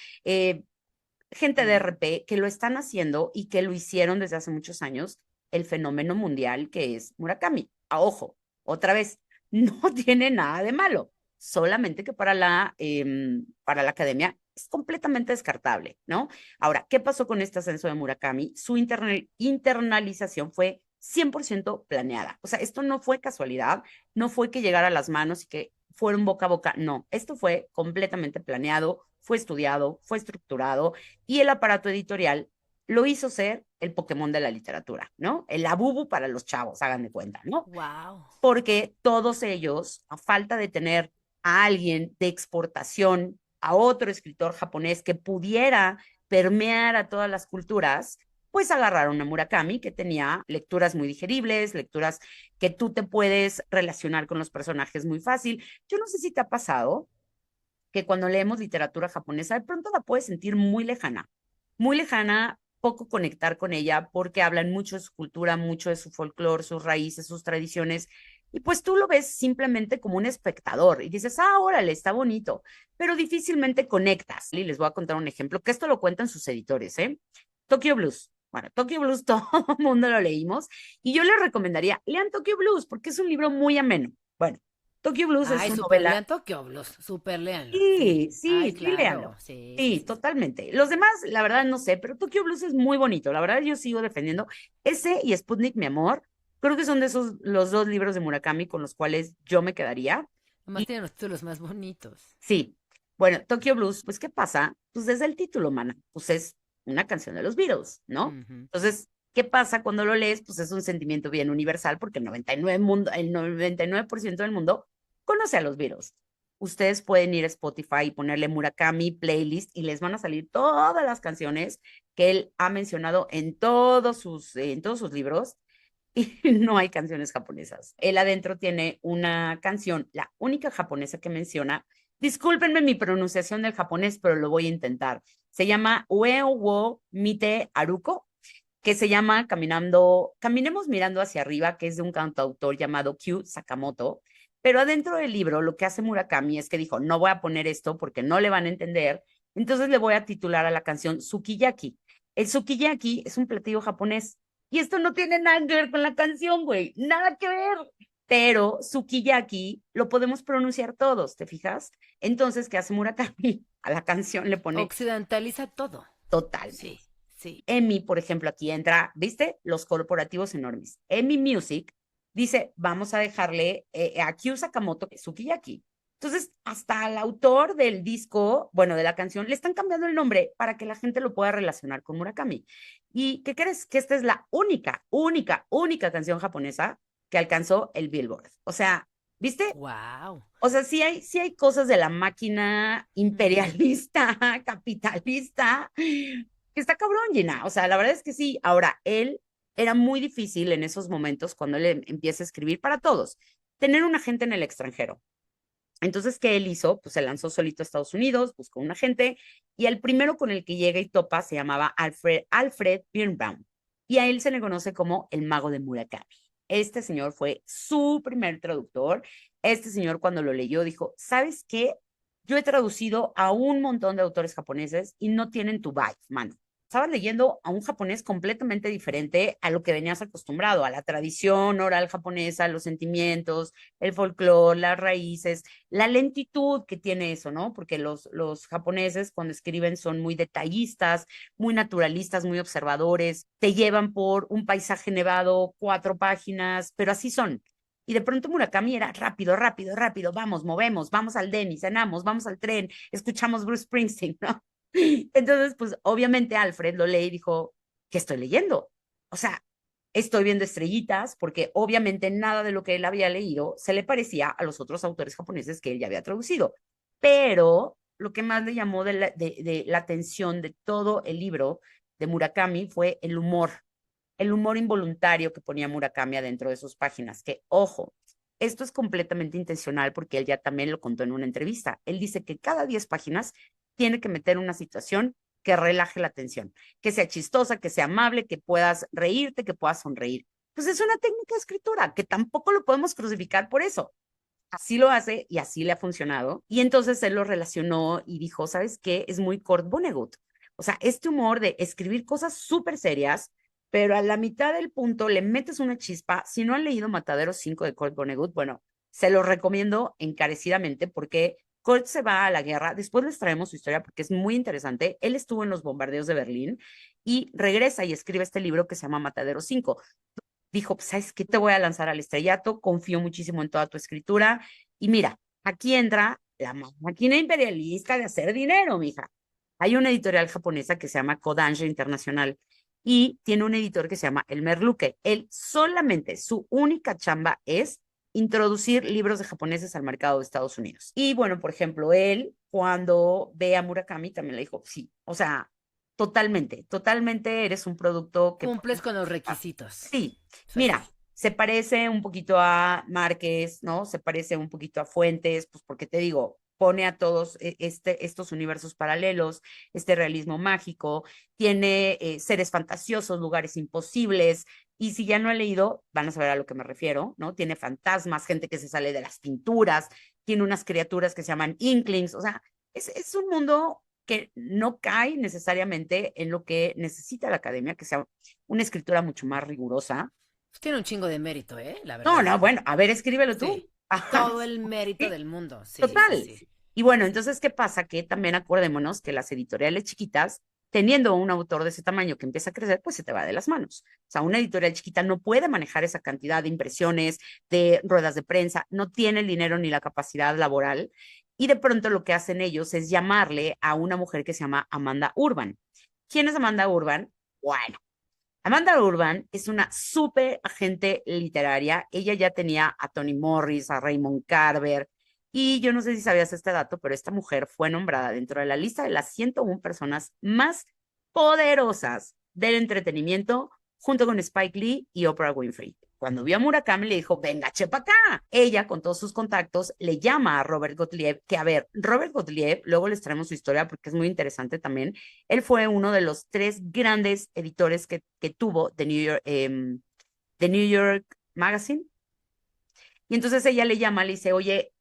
gente de RP que lo están haciendo y que lo hicieron desde hace muchos años el fenómeno mundial que es Murakami. A ojo, otra vez, no tiene nada de malo, solamente que para la academia es completamente descartable, ¿no? Ahora, ¿qué pasó con este ascenso de Murakami? Su internalización fue 100% planeada. O sea, esto no fue casualidad, no fue que llegara a las manos y que fueron boca a boca, no, esto fue completamente planeado, fue estudiado, fue estructurado y el aparato editorial lo hizo ser el Pokémon de la literatura, ¿no? El Labubu para los chavos, hagan de cuenta, ¿no? Wow. Porque todos ellos, a falta de tener a alguien de exportación, a otro escritor japonés que pudiera permear a todas las culturas, pues agarraron a Murakami, que tenía lecturas muy digeribles, lecturas que tú te puedes relacionar con los personajes muy fácil. Yo no sé si te ha pasado que cuando leemos literatura japonesa, de pronto la puedes sentir muy lejana, poco conectar con ella, porque hablan mucho de su cultura, mucho de su folclore, sus raíces, sus tradiciones, y pues tú lo ves simplemente como un espectador y dices, ah, órale, está bonito, pero difícilmente conectas. Y les voy a contar un ejemplo, que esto lo cuentan sus editores, ¿eh? Tokyo Blues. Bueno, Tokyo Blues todo el mundo lo leímos y yo les recomendaría, lean Tokyo Blues porque es un libro muy ameno. Bueno, Tokyo Blues es Ay, su super novela. lean Tokyo Blues, super leanlo, sí. Sí, Ay, sí, sí, claro, léanlo. sí, sí, Sí, sí. totalmente. Los demás, la verdad, no sé, pero Tokyo Blues es muy bonito. La verdad, yo sigo defendiendo ese y Sputnik, mi amor. Creo que son de esos los dos libros de Murakami con los cuales yo me quedaría. Nomás Y tienen los títulos más bonitos. sí, bueno, Tokyo Blues, pues, ¿qué pasa? Pues desde el título, mana, pues es una canción de los Beatles, ¿no? Ujú. Entonces, ¿qué pasa cuando lo lees? Pues es un sentimiento bien universal porque el 99% del mundo conoce a los Beatles. Ustedes pueden ir a Spotify y ponerle Murakami playlist y les van a salir todas las canciones que él ha mencionado en todos sus libros y no hay canciones japonesas. Él adentro tiene una canción, la única japonesa que menciona. Discúlpenme mi pronunciación del japonés, pero lo voy a intentar. Se llama Ue wo Mite Aruko, que se llama Caminemos mirando hacia arriba, que es de un cantautor llamado Kyu Sakamoto. Pero adentro del libro, lo que hace Murakami es que dijo, no voy a poner esto porque no le van a entender, entonces le voy a titular a la canción Sukiyaki. El sukiyaki es un platillo japonés y esto no tiene nada que ver con la canción, güey, nada que ver. Pero sukiyaki lo podemos pronunciar todos, ¿te fijas? Entonces, ¿qué hace Murakami? A la canción le pone Occidentaliza todo. totalmente. Sí, sí. Emmy, por ejemplo, aquí entra, ¿viste? Los corporativos enormes. Emmy Music dice, vamos a dejarle a Kyu Sakamoto Sukiyaki. Entonces, hasta al autor del disco, bueno, de la canción, le están cambiando el nombre para que la gente lo pueda relacionar con Murakami. ¿Y qué crees? Que esta es la única canción japonesa que alcanzó el Billboard. O sea, ¿viste? Wow. O sea, sí hay cosas de la máquina imperialista, capitalista, que está cabrón, Gina. O sea, la verdad es que sí. Ahora, él era muy difícil en esos momentos cuando él empieza a escribir para todos. tener un agente en el extranjero. Entonces, ¿qué él hizo? Pues se lanzó solito a Estados Unidos, buscó un agente, y el primero con el que llega y topa se llamaba Alfred Birnbaum, y a él se le conoce como el mago de Murakami. Este señor fue su primer traductor. Este señor, cuando lo leyó, dijo, ¿sabes qué? Yo he traducido a un montón de autores japoneses y no tienen tu vibe, mano. Estabas leyendo a un japonés completamente diferente a lo que venías acostumbrado, a la tradición oral japonesa, los sentimientos, el folclore, las raíces, la lentitud que tiene eso, ¿no? Porque los japoneses cuando escriben son muy detallistas, muy naturalistas, muy observadores, te llevan por un paisaje nevado, 4 páginas, pero así son. Y de pronto Murakami era rápido, rápido, rápido, vamos, movemos, vamos al Denny, cenamos, vamos al tren, escuchamos Bruce Springsteen, ¿no? Entonces, pues obviamente Alfred lo lee y dijo, ¿qué estoy leyendo? O sea, estoy viendo estrellitas, porque obviamente nada de lo que él había leído se le parecía a los otros autores japoneses que él ya había traducido. Pero lo que más le llamó de la atención de todo el libro de Murakami fue el humor involuntario que ponía Murakami adentro de sus páginas, que, ojo, esto es completamente intencional porque él ya también lo contó en una entrevista. Él dice que cada 10 páginas tiene que meter una situación que relaje la atención, que sea chistosa, que sea amable, que puedas reírte, que puedas sonreír. Pues es una técnica de escritura que tampoco lo podemos crucificar por eso. Así lo hace y así le ha funcionado. Y entonces él lo relacionó y dijo, ¿sabes qué? Es muy Kurt Vonnegut. O sea, este humor de escribir cosas súper serias, pero a la mitad del punto le metes una chispa. Si no han leído Matadero 5 de Kurt Vonnegut, bueno, se lo recomiendo encarecidamente porque Kurt se va a la guerra. Después les traemos su historia porque es muy interesante. Él estuvo en los bombardeos de Berlín y regresa y escribe este libro que se llama Matadero 5. Dijo, pues, ¿sabes qué? Te voy a lanzar al estrellato, confío muchísimo en toda tu escritura. Y mira, aquí entra la máquina imperialista de hacer dinero, mija. Hay una editorial japonesa que se llama Kodansha Internacional y tiene un editor que se llama Elmer Luque. Él solamente, su única chamba es introducir libros de japoneses al mercado de Estados Unidos. Y bueno, por ejemplo, él cuando ve a Murakami también le dijo, sí, o sea, totalmente, totalmente eres un producto que Cumples podemos con los disfrutar. requisitos. Sí, Es mira, así. se parece un poquito a Márquez, ¿no? Se parece un poquito a Fuentes, pues porque te digo, pone a todos estos universos paralelos, este realismo mágico, tiene seres fantasiosos, lugares imposibles, y si ya no he leído, van a saber a lo que me refiero, ¿no? Tiene fantasmas, gente que se sale de las pinturas, tiene unas criaturas que se llaman Inklings, o sea, es un mundo que no cae necesariamente en lo que necesita la academia, que sea una escritura mucho más rigurosa. Pues tiene un chingo de mérito, ¿eh? La No, verdad. no, bueno, a ver, escríbelo tú. Sí. Ajá, Todo el mérito sí, del mundo. Sí, sí, total. sí. Y bueno, entonces, ¿qué pasa? Que también acordémonos que las editoriales chiquitas, teniendo un autor de ese tamaño que empieza a crecer, pues se te va de las manos. O sea, una editorial chiquita no puede manejar esa cantidad de impresiones, de ruedas de prensa, no tiene el dinero ni la capacidad laboral. Y de pronto lo que hacen ellos es llamarle a una mujer que se llama Amanda Urban. ¿Quién es Amanda Urban? Bueno, Amanda Urban es una súper agente literaria. Ella ya tenía a Toni Morris, a Raymond Carver, y yo no sé si sabías este dato, pero esta mujer fue nombrada dentro de la lista de las 101 personas más poderosas del entretenimiento, junto con Spike Lee y Oprah Winfrey. Cuando vio a Murakami le dijo, venga, chepa acá. Ella, con todos sus contactos, le llama a Robert Gottlieb, que a ver, Robert Gottlieb, luego les traemos su historia porque es muy interesante también. Él fue uno de los 3 grandes editores que tuvo The New York Magazine. Y entonces ella le llama, le dice, oye,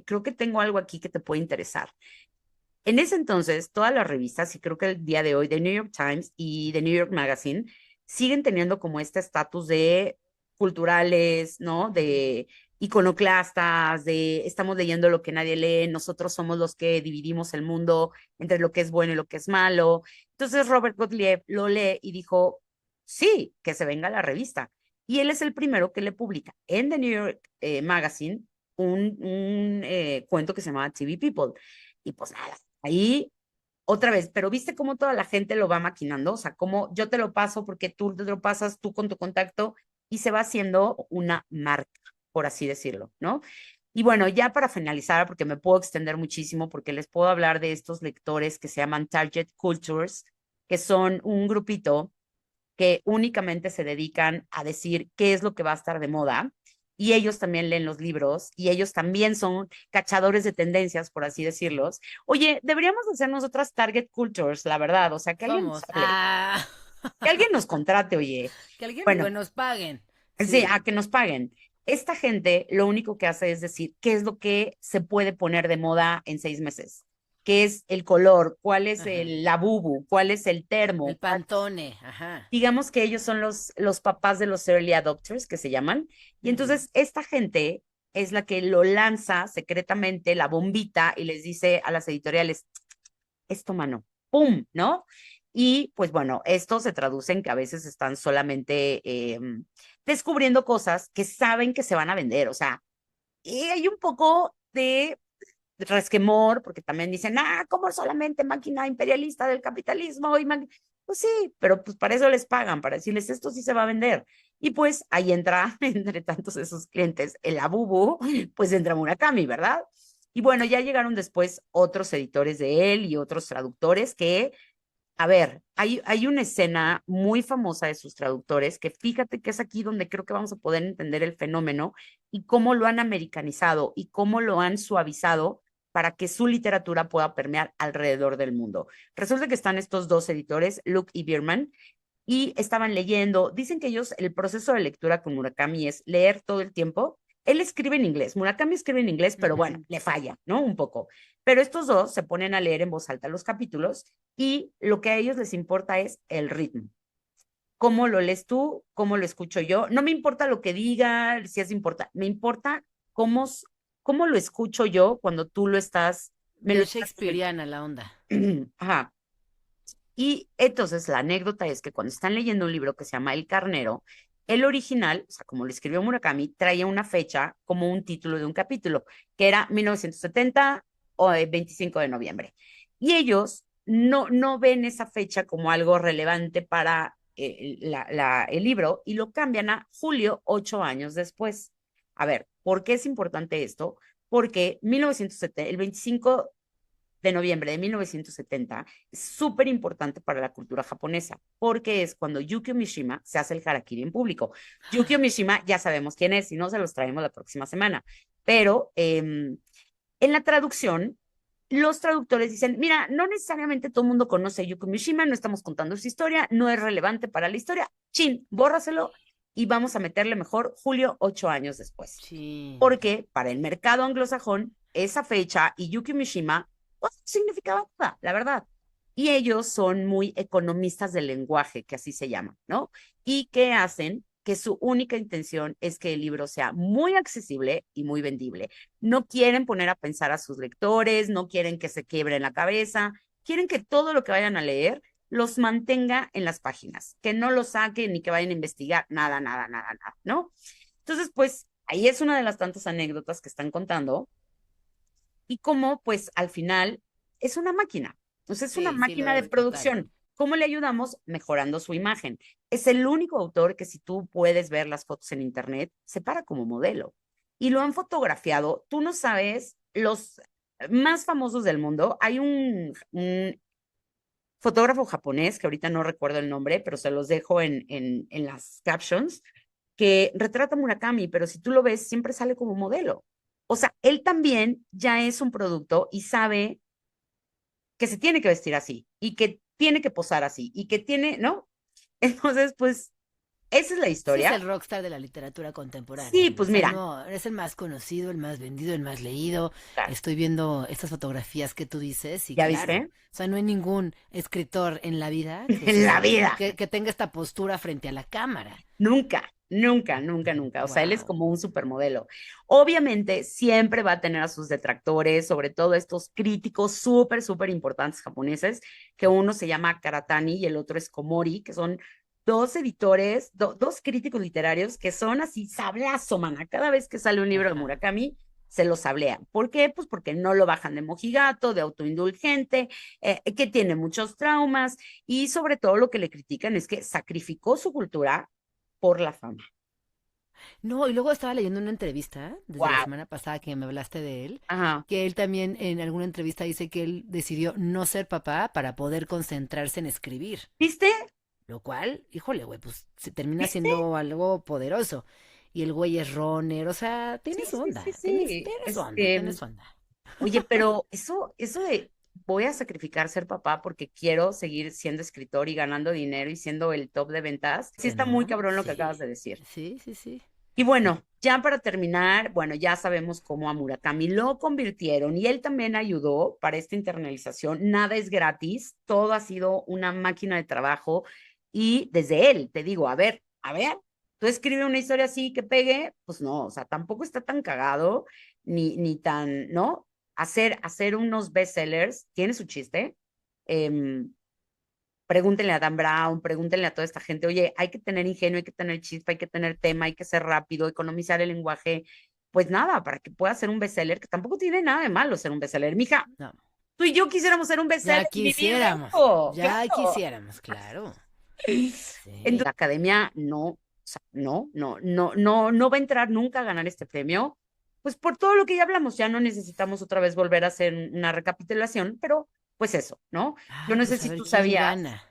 creo que tengo algo aquí que te puede interesar. En ese entonces, todas las revistas, y creo que el día de hoy, The New York Times y The New York Magazine, siguen teniendo como este estatus de culturales, ¿no? De iconoclastas, de estamos leyendo lo que nadie lee, nosotros somos los que dividimos el mundo entre lo que es bueno y lo que es malo. Entonces Robert Gottlieb lo lee y dijo, sí, que se venga la revista. Y él es el primero que le publica en The New York Magazine un cuento que se llama TV People. Y pues nada, ahí otra vez, pero viste cómo toda la gente lo va maquinando, o sea, cómo yo te lo paso porque tú te lo pasas tú con tu contacto y se va haciendo una marca, por así decirlo, ¿no? Y bueno, ya para finalizar, porque me puedo extender muchísimo, porque les puedo hablar de estos lectores que se llaman Target Cultures, que son un grupito que únicamente se dedican a decir qué es lo que va a estar de moda. y ellos también leen los libros y ellos también son cachadores de tendencias, por así decirlos. Oye, deberíamos hacer nosotras target cultures, la verdad, o sea, que alguien nos Somos. hable, que alguien nos contrate, oye. Que alguien digo, Bueno, nos paguen. sí, Sí. a que nos paguen. Esta gente lo único que hace es decir qué es lo que se puede poner de moda en 6 meses. ¿Qué es el color? ¿Cuál es Ajá. el labubu? ¿Cuál es el El termo? Pantone. Ajá. Digamos que ellos son los papás de los early adopters, que se llaman. Y Ujú. entonces esta gente es la que lo lanza secretamente, la bombita, y les dice a las editoriales, esto, mano, ¡pum! ¿No? Y pues bueno, esto se traduce en que a veces están solamente descubriendo cosas que saben que se van a vender. O sea, y hay un poco de resquemor, porque también dicen, ¿cómo solamente máquina imperialista del capitalismo? Pues sí, pero pues para eso les pagan, para decirles, esto sí se va a vender. Y pues ahí entra, entre tantos esos clientes, el Abubu, pues entra Murakami, ¿verdad? Y bueno, ya llegaron después otros editores de él y otros traductores que, a ver, hay una escena muy famosa de sus traductores que fíjate que es aquí donde creo que vamos a poder entender el fenómeno y cómo lo han americanizado y cómo lo han suavizado para que su literatura pueda permear alrededor del mundo. Resulta que están estos dos editores, Luke y Bierman, y estaban leyendo. Dicen que ellos, el proceso de lectura con Murakami es leer todo el tiempo. Él escribe en inglés, Murakami escribe en inglés, pero bueno, Ujú. le falla, ¿no? Un poco. Pero estos dos se ponen a leer en voz alta los capítulos y lo que a ellos les importa es el ritmo. ¿Cómo lo lees tú? ¿Cómo lo escucho yo? No me importa lo que diga, si es importante, me importa cómo, cómo lo escucho yo cuando tú lo estás, me lo Bien estás shakespeariana la onda. comentando. Ajá. Y entonces la anécdota es que cuando están leyendo un libro que se llama El Carnero, el original, o sea, como lo escribió Murakami, traía una fecha como un título de un capítulo, que era 1970 o 25 de noviembre. Y ellos no ven esa fecha como algo relevante para el libro y lo cambian a julio, 8 años después. A ver, ¿por qué es importante esto? Porque 1970, el 25 de noviembre de 1970 es súper importante para la cultura japonesa, porque es cuando Yukio Mishima se hace el harakiri en público. Yukio Mishima ya sabemos quién es, si no se los traemos la próxima semana, pero en la traducción, los traductores dicen, mira, no necesariamente todo el mundo conoce a Yukio Mishima, no estamos contando su historia, no es relevante para la historia, chin, bórraselo y vamos a meterle mejor julio 8 años después. Sí. Porque para el mercado anglosajón, esa fecha y Yukio Mishima pues, no significaba nada, la verdad. Y ellos son muy economistas del lenguaje, que así se llama, ¿no? Y que hacen que su única intención es que el libro sea muy accesible y muy vendible. No quieren poner a pensar a sus lectores, no quieren que se quiebren la cabeza, quieren que todo lo que vayan a leer los mantenga en las páginas, que no lo saquen ni que vayan a investigar, nada, nada, nada, nada, ¿no? Entonces, pues ahí es una de las tantas anécdotas que están contando y cómo, pues al final es una máquina. Entonces, es una Sí, sí lo máquina de es, total. producción. ¿Cómo le ayudamos? Mejorando su imagen. Es el único autor que si tú puedes ver las fotos en internet, se para como modelo. Y lo han fotografiado. Tú no sabes, los más famosos del mundo, hay un fotógrafo japonés, que ahorita no recuerdo el nombre, pero se los dejo en las captions, que retrata a Murakami, pero si tú lo ves, siempre sale como modelo. O sea, él también ya es un producto y sabe que se tiene que vestir así y que tiene que posar así y que tiene, ¿no? Entonces, pues, esa es la Sí es historia. el rockstar de la literatura contemporánea, Sí, ¿no? O pues sea, mira, no, es el más conocido, el más vendido, el más leído. claro, Estoy viendo estas fotografías que tú dices y ¿ya claro, viste? o sea, no hay ningún escritor en la vida que En la sea, vida. que tenga esta postura frente a la cámara. Nunca, nunca, nunca, nunca. O sea, él es Wow. como un supermodelo. Obviamente, siempre va a tener a sus detractores, sobre todo estos críticos súper, súper importantes japoneses, que uno se llama Karatani y el otro es Komori, que son dos editores, dos críticos literarios que son así sablazo, mana. Cada vez que sale un libro de Ajá. Murakami, se lo sablean. ¿Por qué? Pues porque no lo bajan de mojigato, de autoindulgente, que tiene muchos traumas y sobre todo lo que le critican es que sacrificó su cultura por la fama. No, y luego estaba leyendo una entrevista desde la Wow. semana pasada que me hablaste de él, Ajá. que él también en alguna entrevista dice que él decidió no ser papá para poder concentrarse en escribir. ¿Viste? Lo cual, híjole, güey, pues se termina ¿Viste? siendo algo poderoso. y el güey es runner, o sea, Sí, tienes sí, sí, onda, sí. tienes onda, tienes onda. Oye, pero eso de voy a sacrificar ser papá porque quiero seguir siendo escritor y ganando dinero y siendo el top de ventas, sí Sí, está muy ¿no? cabrón lo que Sí, acabas de decir. sí, sí, sí. Y bueno, ya para terminar, bueno, ya sabemos cómo a Murakami lo convirtieron y él también ayudó para esta internalización. Nada es gratis, todo ha sido una máquina de trabajo y desde él te digo, a ver, tú escribes una historia así que pegue, pues no, o sea, tampoco está tan cagado ni tan, ¿no? Hacer unos bestsellers tiene su chiste. Em, Pregúntenle a Dan Brown, pregúntenle a toda esta gente, oye, hay que tener ingenio, hay que tener chispa, hay que tener tema, hay que ser rápido, economizar el lenguaje, pues nada, para que pueda ser un bestseller, que tampoco tiene nada de malo ser un bestseller. Mija, No, tú y yo quisiéramos ser un bestseller y vivir de eso, ya claro. quisiéramos, claro. Entonces, Sí. la academia no, o sea, no va a entrar nunca a ganar este premio, pues por todo lo que ya hablamos, ya no necesitamos otra vez volver a hacer una recapitulación, pero pues eso, ¿no? Yo Ay, no sé pues a si ver tú quién sabías gana.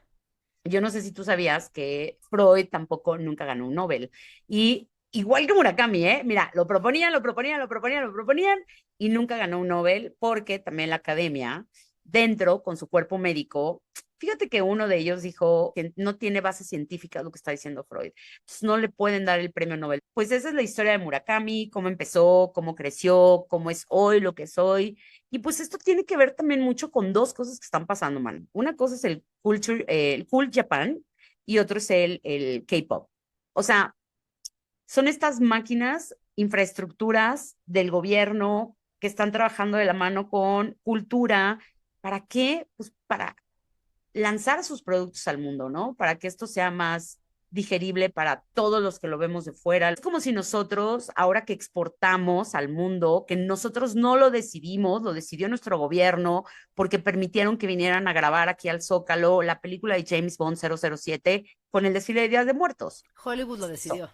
yo no sé si tú sabías que Freud tampoco nunca ganó un Nobel. Y igual que Murakami, ¿eh? Mira, lo proponían y nunca ganó un Nobel porque también la academia, dentro con su cuerpo médico, fíjate que uno de ellos dijo que no tiene base científica lo que está diciendo Freud. Entonces no le pueden dar el premio Nobel. Pues esa es la historia de Murakami, cómo empezó, cómo creció, cómo es hoy lo que es hoy. Y pues esto tiene que ver también mucho con dos cosas que están pasando, man. Una cosa es el Cool Japan y otro es el K-pop. O sea, son estas máquinas, infraestructuras del gobierno que están trabajando de la mano con cultura. ¿Para qué? Pues para lanzar sus productos al mundo, ¿no? Para que esto sea más digerible para todos los que lo vemos de fuera. Es como si nosotros, ahora que exportamos al mundo, que nosotros no lo decidimos, lo decidió nuestro gobierno, porque permitieron que vinieran a grabar aquí al Zócalo la película de James Bond 007 con el desfile de Días de Muertos. Hollywood lo Eso. decidió.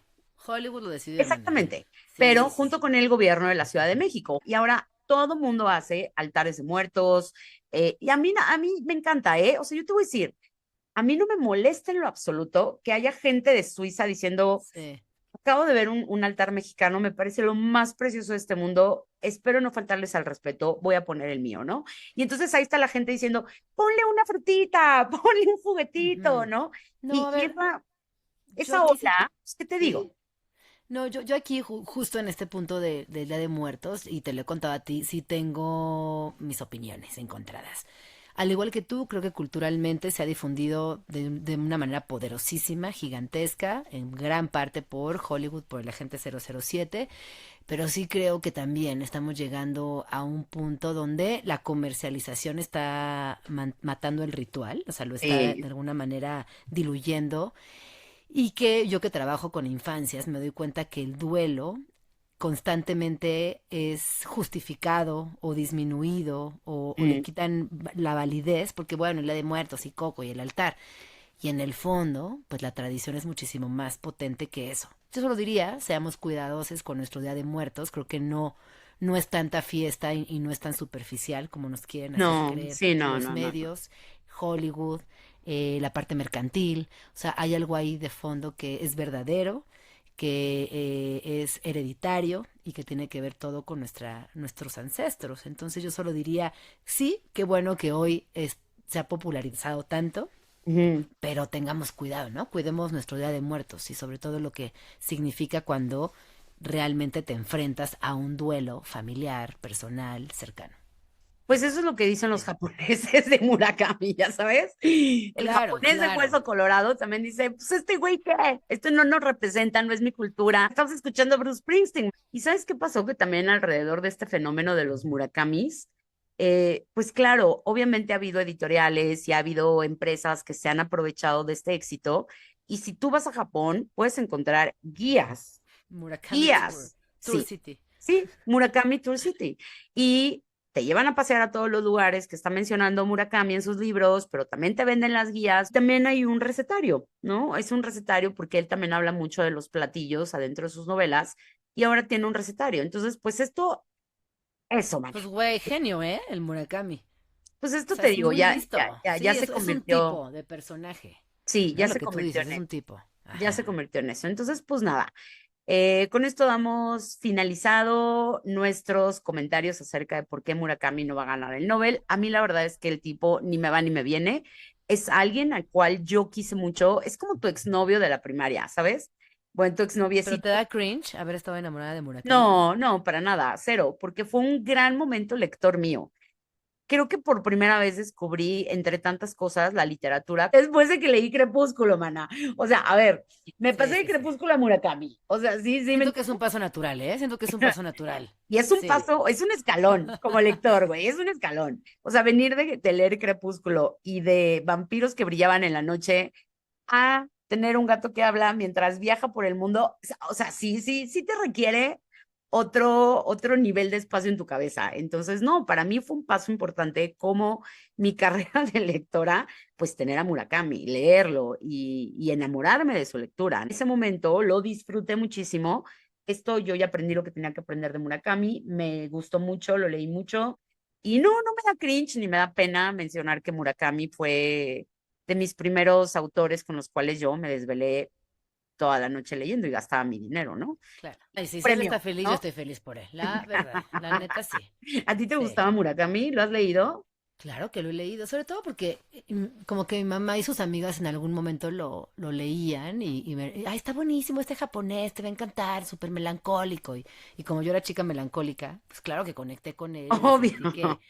Hollywood lo decidió de manera. Exactamente, Sí, pero sí, sí. junto con el gobierno de la Ciudad de México. Y ahora todo mundo hace altares de muertos. Y a mí me encanta, ¿eh? O sea, yo te voy a decir, a mí no me molesta en lo absoluto que haya gente de Suiza diciendo, Sí. acabo de ver un altar mexicano, me parece lo más precioso de este mundo, espero no faltarles al respeto, voy a poner el mío, ¿no? Y entonces ahí está la gente diciendo, ponle una frutita, ponle un juguetito, Ujú. ¿no? No, a Y ver, yo esa aquí sí. ola, pues, ¿qué te digo? Sí. No, yo aquí justo en este punto del Día de Muertos, y te lo he contado a ti, sí tengo mis opiniones encontradas. Al igual que tú, creo que culturalmente se ha difundido de una manera poderosísima, gigantesca, en gran parte por Hollywood, por el agente 007, pero sí creo que también estamos llegando a un punto donde la comercialización está matando el ritual, o sea, lo está de Sí, alguna manera diluyendo, y que yo que trabajo con infancias me doy cuenta que el duelo constantemente es justificado o disminuido o le mm, quitan la validez porque bueno, el Día de Muertos y Coco y el altar. Y en el fondo, pues la tradición es muchísimo más potente que eso. Yo solo diría, seamos cuidadosos con nuestro Día de Muertos, creo que no es tanta fiesta y no es tan superficial como nos quieren hacer no, creer sí, los no. medios, Hollywood, la parte mercantil, o sea, hay algo ahí de fondo que es verdadero, que es hereditario y que tiene que ver todo con nuestros ancestros. Entonces yo solo diría, sí, qué bueno que hoy se ha popularizado tanto, Ujú. pero tengamos cuidado, ¿no? Cuidemos nuestro Día de Muertos y sobre todo lo que significa cuando realmente te enfrentas a un duelo familiar, personal, cercano. Pues eso es lo que dicen los japoneses de Murakami, ya sabes. El Claro, japonés de claro. hueso colorado también dice, pues este güey, ¿qué? Esto no nos representa, no es mi cultura. Estamos escuchando a Bruce Springsteen. ¿Y sabes qué pasó? Que también alrededor de este fenómeno de los Murakamis, pues claro, obviamente ha habido editoriales y ha habido empresas que se han aprovechado de este éxito. Y si tú vas a Japón, puedes encontrar Murakami Tour. guías, Tour sí, City. sí, Murakami Tour City. Y te llevan a pasear a todos los lugares que está mencionando Murakami en sus libros, pero también te venden las guías. También hay un recetario, ¿no? Es un recetario porque él también habla mucho de los platillos adentro de sus novelas y ahora tiene un recetario. Entonces, pues eso, man. Pues güey, genio, ¿eh? El Murakami. Pues O esto sea, te es digo, muy listo. Sí, ya se es un convirtió, tipo de personaje. sí, ¿No? Lo que tú dices, en es eso, un tipo. ya se Ajá. convirtió en eso. Entonces, pues nada. Con esto damos finalizado nuestros comentarios acerca de por qué Murakami no va a ganar el Nobel. A mí la verdad es que el tipo ni me va ni me viene. Es alguien al cual yo quise mucho. Es como tu exnovio de la primaria, ¿sabes? Bueno, tu ¿Pero te da exnoviecito. cringe haber estado enamorada de Murakami? No, no, para nada, cero, porque fue un gran momento lector mío. Creo que por primera vez descubrí, entre tantas cosas, la literatura después de que leí Crepúsculo, mana. O sea, a ver, me pasé Sí, de sí, sí. Crepúsculo a Murakami. O sea, sí, sí, Siento que es un paso natural, ¿eh? Siento que es un paso natural. y es un Sí. paso, es un escalón como lector, güey, es un escalón. O sea, venir de leer Crepúsculo y de vampiros que brillaban en la noche a tener un gato que habla mientras viaja por el mundo, o sea, sí, sí, sí te requiere otro nivel de espacio en tu cabeza. Entonces, no, para mí fue un paso importante como mi carrera de lectora, pues tener a Murakami, leerlo y enamorarme de su lectura. En ese momento lo disfruté muchísimo. Esto yo ya aprendí lo que tenía que aprender de Murakami, me gustó mucho, lo leí mucho y no, no me da cringe ni me da pena mencionar que Murakami fue de mis primeros autores con los cuales yo me desvelé toda la noche leyendo y gastaba mi dinero, ¿no? Claro. Ay, sí, si él está Premio, feliz, yo ¿no? estoy feliz por él. La verdad, la neta sí. ¿A ti te Sí. gustaba Murakami? ¿Lo has leído? Claro que lo he leído, sobre todo porque como que mi mamá y sus amigas en algún momento lo leían ay, está buenísimo este japonés, te va a encantar, súper melancólico. Y como yo era chica melancólica, pues claro que conecté con él y Obvio. sentí que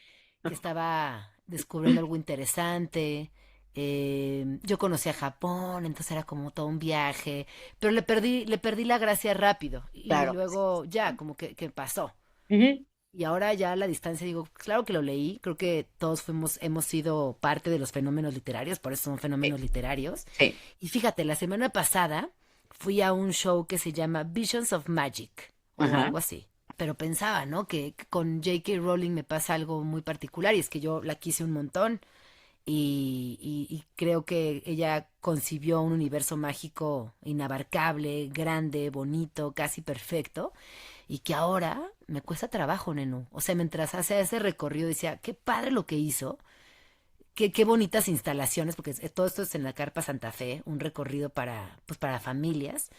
estaba descubriendo algo interesante. Yo conocí a Japón, entonces era como todo un viaje, pero le perdí la gracia rápido y Claro. luego ya, como que pasó. Ujú. Y ahora ya a la distancia digo, claro que lo leí, creo que todos hemos sido parte de los fenómenos literarios, por eso son Sí, fenómenos literarios. sí. Y fíjate, la semana pasada fui a un show que se llama Visions of Magic o Ajá. algo así. Pero pensaba, ¿no? Que con J.K. Rowling me pasa algo muy particular y es que yo la quise un montón y creo que ella concibió un universo mágico inabarcable, grande, bonito, casi perfecto y que ahora me cuesta trabajo, Nenu. O sea, mientras hace ese recorrido decía, qué padre lo que hizo, qué bonitas instalaciones, porque todo esto es en la Carpa Santa Fe, un recorrido pues para familias.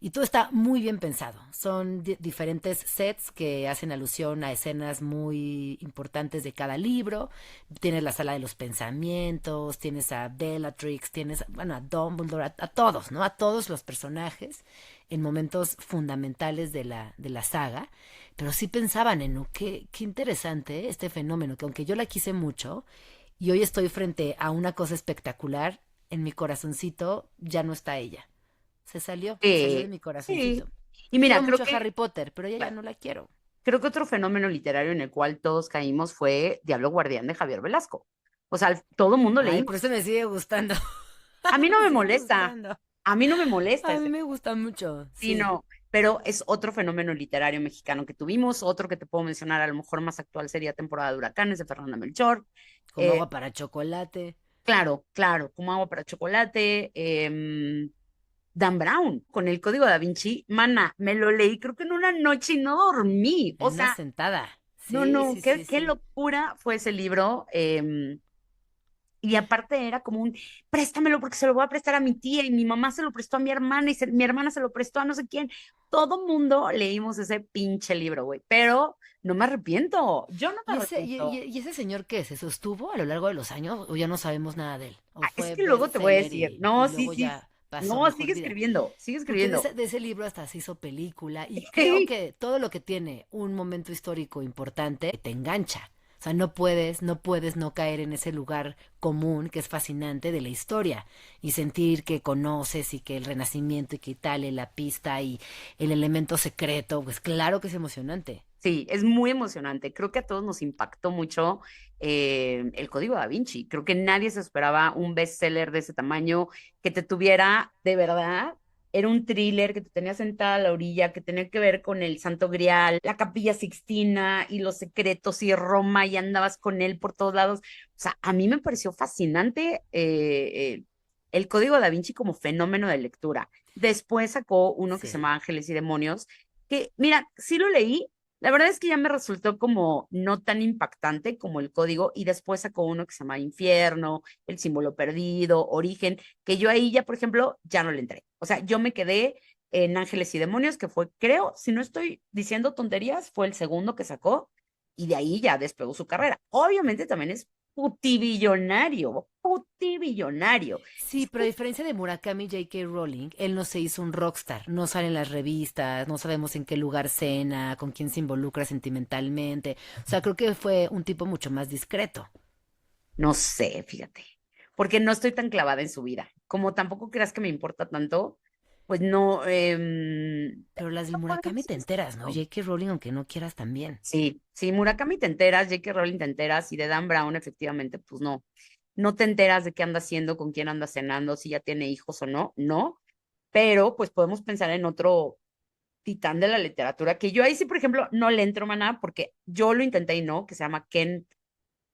Y todo está muy bien pensado. Son diferentes sets que hacen alusión a escenas muy importantes de cada libro. Tienes la sala de los pensamientos, tienes a Bellatrix, tienes, bueno, a Dumbledore, a todos, ¿no? A todos los personajes en momentos fundamentales de la saga. Pero sí pensaban en, qué interesante este fenómeno, que aunque yo la quise mucho, y hoy estoy frente a una cosa espectacular, en mi corazoncito ya no está ella. Se salió de mi Sí. corazoncito. Y Quiero mira, mucho a Harry Potter, pero ella ya claro, no la quiero. creo que otro fenómeno literario en el cual todos caímos fue Diablo Guardián de Javier Velasco. O sea, todo el mundo Ay, por leímos. eso me sigue gustando. A mí no Me me sigue molesta, gustando. a mí no me molesta A mí ese. me gusta mucho, Sí, sí. no, pero es otro fenómeno literario mexicano que tuvimos. Otro que te puedo mencionar, a lo mejor más actual, sería Temporada de Huracanes de Fernanda Melchor. Como Eh, agua para chocolate. claro, claro, como agua para chocolate. Dan Brown con el Código Da Vinci, mana, me lo leí creo que en una noche y no dormí. O En una sea, sentada. no, Sí, no, sí, qué, sí, qué sí. locura fue ese libro. Y aparte era como un, préstamelo porque se lo voy a prestar a mi tía y mi mamá se lo prestó a mi hermana y mi hermana se lo prestó a no sé quién. Todo mundo leímos ese pinche libro, güey, pero no me arrepiento, yo no me arrepiento. Y ese señor qué? ¿Se sostuvo a lo largo de los años o ya no sabemos nada de él? ¿O Ah, es fue que luego te voy a bestseller decir, y no, sí, luego sí, ya pasó no, mejor vida? sigue Porque escribiendo. de ese libro hasta se hizo película y creo que todo lo que tiene un momento histórico importante te engancha. O sea, no puedes no caer en ese lugar común que es fascinante de la historia y sentir que conoces y que el renacimiento y que Italia, la pista y el elemento secreto, pues claro que es emocionante. Sí, es muy emocionante. Creo que a todos nos impactó mucho el Código Da Vinci. Creo que nadie se esperaba un bestseller de ese tamaño, que te tuviera de verdad. Era un thriller que te tenía sentada a la orilla, que tenía que ver con el Santo Grial, la Capilla Sixtina y los secretos y Roma y andabas con él por todos lados. O sea, a mí me pareció fascinante el Código Da Vinci como fenómeno de lectura. Después sacó uno que se Sí. llama Ángeles y Demonios, que mira, sí lo leí, la verdad es que ya me resultó como no tan impactante como el código y después sacó uno que se llama Infierno, El símbolo perdido, Origen, que yo ahí ya, por ejemplo, ya no le entré. O sea, yo me quedé en Ángeles y Demonios, que fue, creo, si no estoy diciendo tonterías, fue el segundo que sacó y de ahí ya despegó su carrera. Obviamente también es putibillonario, putibillonario. Sí, pero a diferencia de Murakami J.K. Rowling, él no se hizo un rockstar, no sale en las revistas, no sabemos en qué lugar cena, con quién se involucra sentimentalmente. O sea, creo que fue un tipo mucho más discreto. No sé, fíjate, porque no estoy tan clavada en su vida. Como tampoco creas que me importa tanto, pues no, Pero las del no puedo Murakami te decir enteras, ¿no? eso. J.K. Rowling, aunque no quieras también. Sí, sí, Murakami te enteras, J.K. Rowling te enteras, y de Dan Brown efectivamente, pues no, no te enteras de qué anda haciendo, con quién anda cenando, si ya tiene hijos o no, no, pero pues podemos pensar en otro titán de la literatura, que yo ahí sí, por ejemplo, no le entro, maná, porque yo lo intenté y no, que se llama Ken,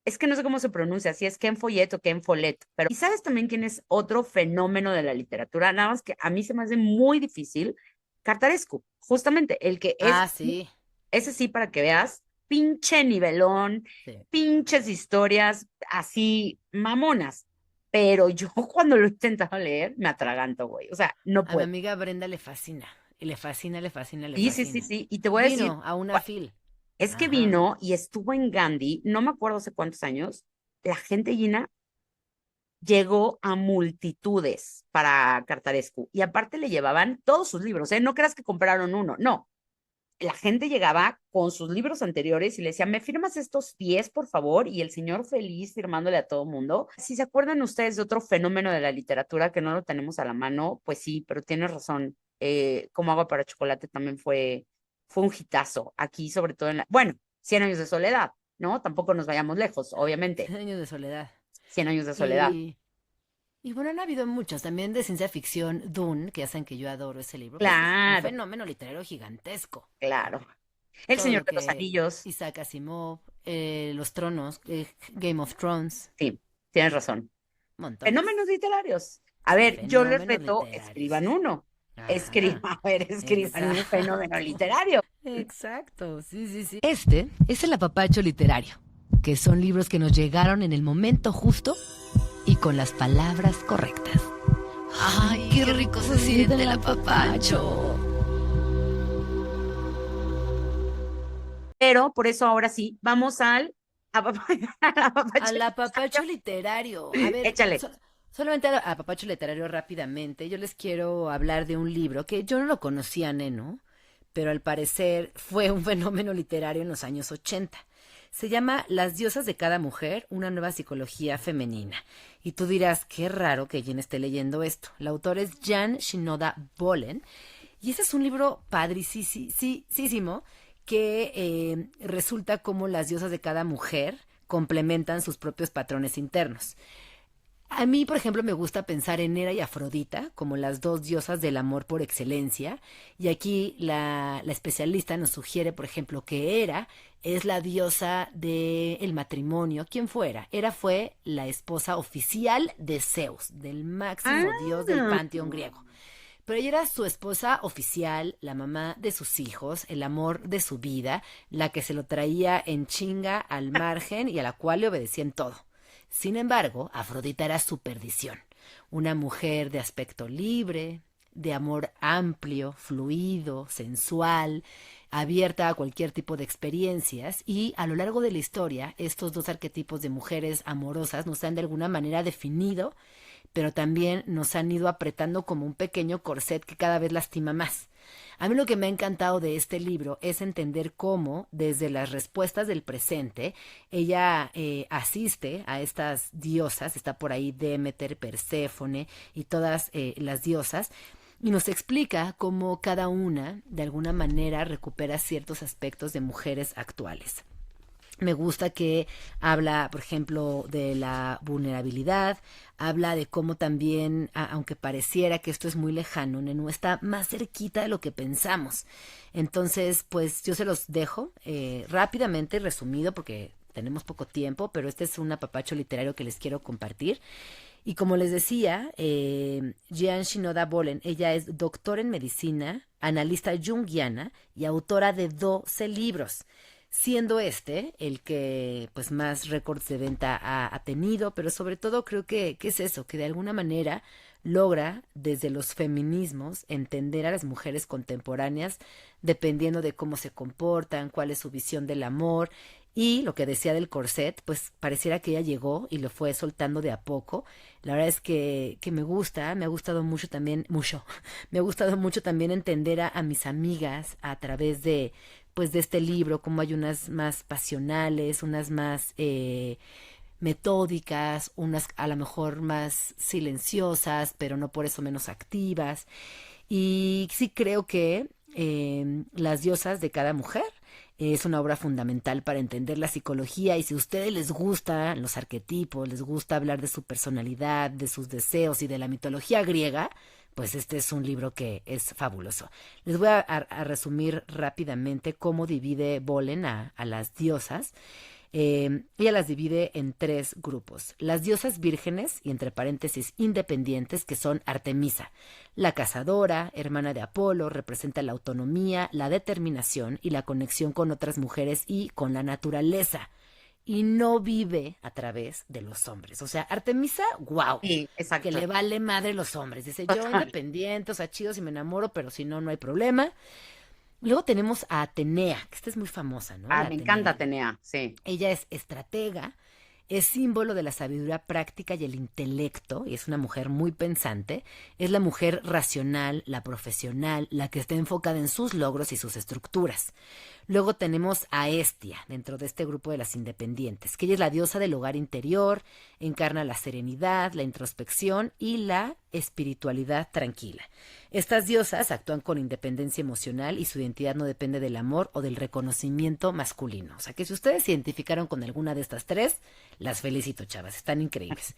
es que no sé cómo se pronuncia, si es Ken Follett o Ken Follett, pero ¿y sabes también quién es otro fenómeno de la literatura? Nada más que a mí se me hace muy difícil, Cartarescu, justamente, el que es, Ah, sí. ese sí, para que veas, pinche nivelón, Sí. pinches historias así mamonas, pero yo cuando lo he intentado leer, me atraganto, güey, o sea, no A mi puedo. amiga Brenda le fascina. Y le fascina, le fascina, le Sí, sí, sí, fascina. sí, y te voy a decir, Vino a una fil. es que Ajá. vino y estuvo en Gandhi, no me acuerdo hace cuántos años, la gente, Gina, llegó a multitudes para Cartarescu y aparte le llevaban todos sus libros, ¿eh? No creas que compraron uno, no. La gente llegaba con sus libros anteriores y le decía, ¿me firmas estos 10 por favor? Y el señor feliz firmándole a todo mundo. Si se acuerdan ustedes de otro fenómeno de la literatura que no lo tenemos a la mano, pues sí, pero tienes razón. Como agua para chocolate también fue un hitazo aquí, sobre todo en la, bueno, Cien años de soledad, ¿no? Tampoco nos vayamos lejos, obviamente. 100 años de soledad. Cien años de soledad, Y, y bueno, han habido muchos, también de ciencia ficción, Dune, que ya saben que yo adoro ese libro, pues es un claro, fenómeno literario gigantesco. claro. El Todo Señor lo de los que Anillos, Isaac Asimov, Los Tronos, Game of Thrones, sí, tienes razón. montones. Fenómenos literarios. A Sí, ver, yo les fenómenos reto, literarios. escriban uno. Ajá, A ver, escriban un fenómeno exacto. literario. Exacto, sí, sí, sí. Este es el apapacho literario, que son libros que nos llegaron en el momento justo y con las palabras correctas. ¡Ay, qué rico se siente el apapacho! Pero por eso ahora sí, vamos al al apapacho Al apapacho literario. literario. A ver, Échale. solamente al apapacho literario rápidamente. Yo les quiero hablar de un libro que yo no lo conocía, Neno, pero al parecer fue un fenómeno literario en los años 80. Se llama Las diosas de cada mujer, una nueva psicología femenina. Y tú dirás, qué raro que Jen esté leyendo esto. La autora es Jan Shinoda Bolen. Y ese es un libro padricísimo que resulta como las diosas de cada mujer complementan sus propios patrones internos. A mí, por ejemplo, me gusta pensar en Hera y Afrodita como las dos diosas del amor por excelencia. Y aquí la especialista nos sugiere, por ejemplo, que Hera es la diosa del matrimonio. ¿Quién fuera? Hera fue la esposa oficial de Zeus, del máximo dios del Ah, panteón griego. Pero ella era su esposa oficial, la mamá de sus hijos, el amor de su vida, la que se lo traía en chinga al margen y a la cual le obedecía en todo. Sin embargo, Afrodita era su perdición, una mujer de aspecto libre, de amor amplio, fluido, sensual, abierta a cualquier tipo de experiencias y a lo largo de la historia estos dos arquetipos de mujeres amorosas nos han de alguna manera definido, pero también nos han ido apretando como un pequeño corset que cada vez lastima más. A mí lo que me ha encantado de este libro es entender cómo, desde las respuestas del presente, ella asiste a estas diosas, está por ahí Demeter, Perséfone y todas las diosas, y nos explica cómo cada una, de alguna manera, recupera ciertos aspectos de mujeres actuales. Me gusta que habla, por ejemplo, de la vulnerabilidad, habla de cómo también, aunque pareciera que esto es muy lejano, Nenu está más cerquita de lo que pensamos. Entonces, pues yo se los dejo rápidamente, resumido, porque tenemos poco tiempo, pero este es un apapacho literario que les quiero compartir. Y como les decía, Jean Shinoda Bolen, ella es doctora en medicina, analista junguiana y autora de 12 libros. siendo este el que pues más récords de venta ha tenido, pero sobre todo creo que es eso, que de alguna manera logra desde los feminismos entender a las mujeres contemporáneas dependiendo de cómo se comportan, cuál es su visión del amor y lo que decía del corset, pues pareciera que ella llegó y lo fue soltando de a poco. La verdad es que me gusta, me ha gustado mucho también, mucho, me ha gustado mucho también entender a mis amigas a través de pues de este libro, como hay unas más pasionales, unas más metódicas, unas a lo mejor más silenciosas, pero no por eso menos activas. Y sí creo que Las diosas de cada mujer es una obra fundamental para entender la psicología y si a ustedes les gustan los arquetipos, les gusta hablar de su personalidad, de sus deseos y de la mitología griega, pues este es un libro que es fabuloso. Les voy a resumir rápidamente cómo divide Bolen a las diosas. Ella las divide en tres grupos. Las diosas vírgenes, y entre paréntesis independientes, que son Artemisa. La cazadora, hermana de Apolo, representa la autonomía, la determinación y la conexión con otras mujeres y con la naturaleza. Y no vive a través de los hombres. O sea, Artemisa, wow, Sí, que le exacto. vale madre los hombres. Dice, yo Total. independiente, o sea, chido si me enamoro, pero si no, no hay problema. Luego tenemos a Atenea, que esta es muy famosa, ¿no? Ah, La me encanta Atenea. Atenea, sí. Ella es estratega, es símbolo de la sabiduría práctica y el intelecto, y es una mujer muy pensante, es la mujer racional, la profesional, la que está enfocada en sus logros y sus estructuras. Luego tenemos a Estia, dentro de este grupo de las independientes, que ella es la diosa del hogar interior, encarna la serenidad, la introspección y la espiritualidad tranquila. Estas diosas actúan con independencia emocional y su identidad no depende del amor o del reconocimiento masculino. O sea que si ustedes se identificaron con alguna de estas tres, las felicito, chavas, están increíbles.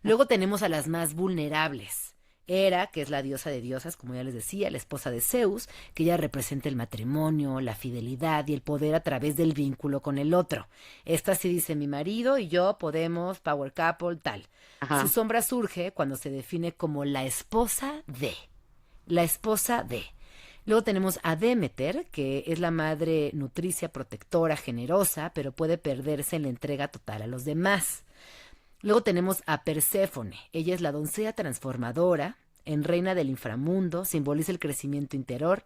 Luego tenemos a las más vulnerables. Hera, que es la diosa de diosas, como ya les decía, la esposa de Zeus, que ella representa el matrimonio, la fidelidad y el poder a través del vínculo con el otro. Esta sí dice mi marido y yo podemos, power couple, tal. Su Ajá. sombra surge cuando se define como la esposa de. La esposa de. Luego tenemos a Demeter, que es la madre nutricia, protectora, generosa, pero puede perderse en la entrega total a los demás. Luego tenemos a Perséfone. Ella es la doncella transformadora, en reina del inframundo, simboliza el crecimiento interior,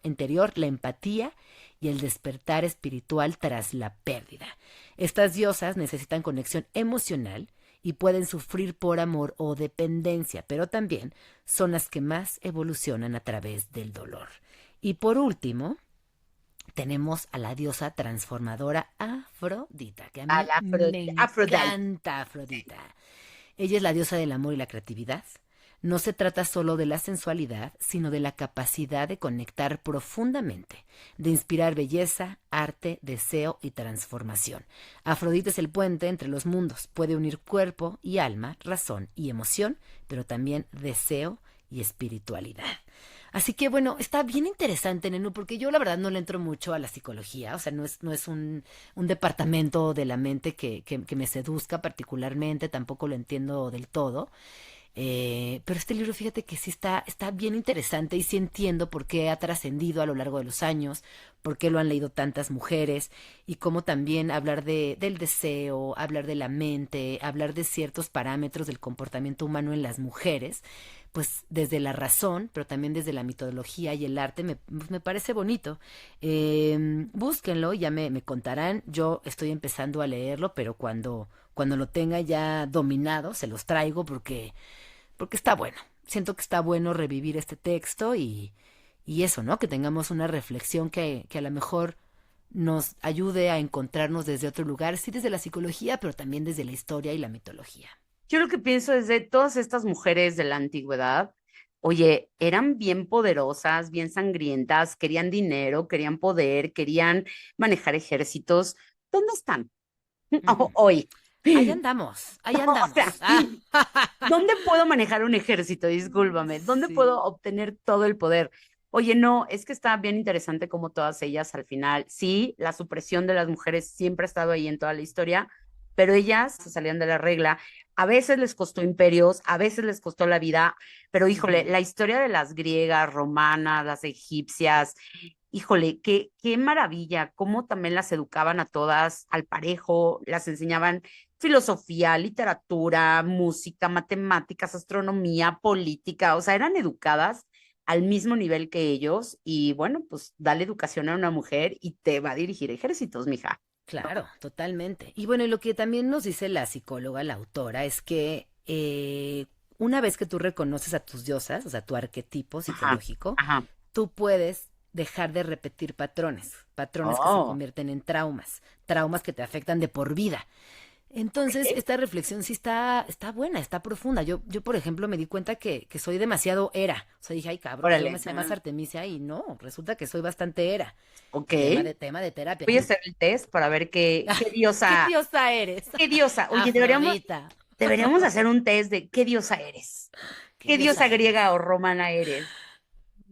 la empatía y el despertar espiritual tras la pérdida. Estas diosas necesitan conexión emocional y pueden sufrir por amor o dependencia, pero también son las que más evolucionan a través del dolor. Y por último, tenemos a la diosa transformadora Afrodita, que a A mí la me Aphrodite. encanta Sí. Afrodita. Ella es la diosa del amor y la creatividad. No se trata solo de la sensualidad, sino de la capacidad de conectar profundamente, de inspirar belleza, arte, deseo y transformación. Afrodita es el puente entre los mundos, puede unir cuerpo y alma, razón y emoción, pero también deseo y espiritualidad. Así que bueno, está bien interesante, Nenu, porque yo la verdad no le entro mucho a la psicología, o sea, no es un departamento de la mente que me seduzca particularmente, tampoco lo entiendo del todo. Pero este libro, fíjate que sí está bien interesante y sí entiendo por qué ha trascendido a lo largo de los años, por qué lo han leído tantas mujeres y cómo también hablar del deseo, hablar de la mente, hablar de ciertos parámetros del comportamiento humano en las mujeres, pues desde la razón, pero también desde la mitología y el arte, me parece bonito. Búsquenlo, ya me contarán. Yo estoy empezando a leerlo, pero cuando lo tenga ya dominado, se los traigo porque está bueno. Siento que está bueno revivir este texto y eso, ¿no? Que tengamos una reflexión que a lo mejor nos ayude a encontrarnos desde otro lugar, sí desde la psicología, pero también desde la historia y la mitología. Yo lo que pienso es de todas estas mujeres de la antigüedad, oye, eran bien poderosas, bien sangrientas, querían dinero, querían poder, querían manejar ejércitos. ¿Dónde están Ujú. hoy? Ahí andamos, ahí O sea, andamos. Ah. ¿dónde puedo manejar un ejército? Discúlpame. ¿Dónde puedo Sí. obtener todo el poder? Oye, no, es que está bien interesante como todas ellas al final, sí, la supresión de las mujeres siempre ha estado ahí en toda la historia, pero ellas se salían de la regla. A veces les costó imperios, a veces les costó la vida, pero híjole, Ujú. la historia de las griegas, romanas, las egipcias híjole, qué maravilla, cómo también las educaban a todas al parejo, las enseñaban filosofía, literatura, música, matemáticas, astronomía, política, o sea, eran educadas al mismo nivel que ellos y bueno, pues dale educación a una mujer y te va a dirigir ejércitos, mija. Claro, totalmente. Y bueno, y lo que también nos dice la psicóloga, la autora, es que una vez que tú reconoces a tus diosas, o sea, tu arquetipo Ajá, psicológico, ajá. tú puedes dejar de repetir patrones, patrones que se Oh, convierten en traumas, traumas que te afectan de por vida. Entonces, ok. esta reflexión sí está buena, está profunda. Yo, por ejemplo, me di cuenta que soy demasiado era. O sea, dije, ay, cabrón, yo me Órale, sé más Artemisia y no, resulta que soy bastante era. ok. Tema de terapia. Voy a hacer el test para ver ¿Qué diosa eres? qué diosa. Oye, Afrodita. deberíamos hacer un test de qué diosa eres. ¿Qué ¿Qué diosa diosa eres? griega o romana eres?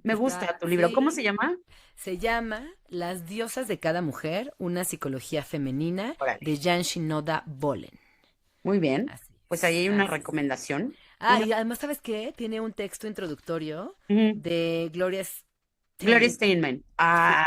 Me gusta tu libro. ¿Cómo se Sí, llama? se llama Las diosas de cada mujer, una psicología femenina Órale. de Jan Shinoda Bolen. Muy bien. Así Pues ahí es, hay una así es. recomendación. Ah, Una. y además, ¿sabes qué? Tiene un texto introductorio Ujú. de Gloria Gloria Steinem. Steinman. Sí, Ah,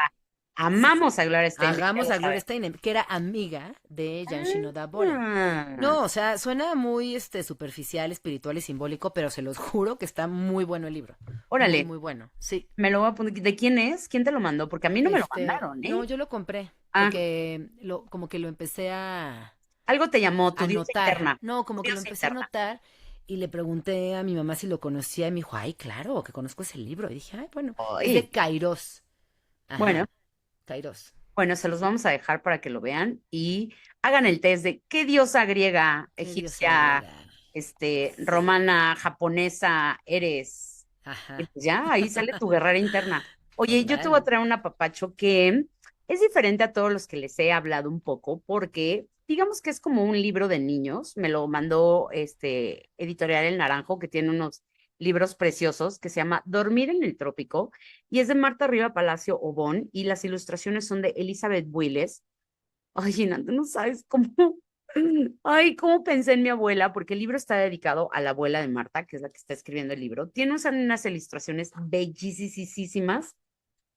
sí, sí. amamos a Gloria Steinman. Ya Hagamos lo a Gloria sabes. Steinem, que era amiga de Jan Shinoda Bolen. Ah, No, o sea, suena muy superficial, espiritual y simbólico, pero se los juro que está muy bueno el libro. Muy, órale. muy bueno. Sí. Me lo voy a poner. ¿De quién es? ¿Quién te lo mandó? Porque a mí no me lo mandaron, No, ¿eh? yo lo compré Ah, porque como que lo empecé algo te llamó, tu a diosa notar. interna. No, Tu como que lo diosa empecé a interna. notar y le pregunté a mi mamá si lo conocía y me dijo, ay, claro, que conozco ese libro. Y dije, ay, bueno, es de Ay. Kairos. Bueno, Ajá, Kairos. bueno, se los vamos a dejar para que lo vean y hagan el test de qué diosa griega, Qué diosa egipcia, griega. Sí, romana, japonesa eres. Y ajá, pues ya, ahí sale tu guerrera interna. Oye, yo te voy a total. traer un apapacho que es diferente a todos los que les he hablado un poco, porque digamos que es como un libro de niños. Me lo mandó Editorial El Naranjo, que tiene unos libros preciosos, que se llama Dormir en el Trópico, y es de Marta Riva Palacio Obón, y las ilustraciones son de Elizabeth Builes. Ay, Gina, tú no sabes cómo, ay, cómo pensé en mi abuela, porque el libro está dedicado a la abuela de Marta, que es la que está escribiendo el libro. Tiene unas ilustraciones bellísimas.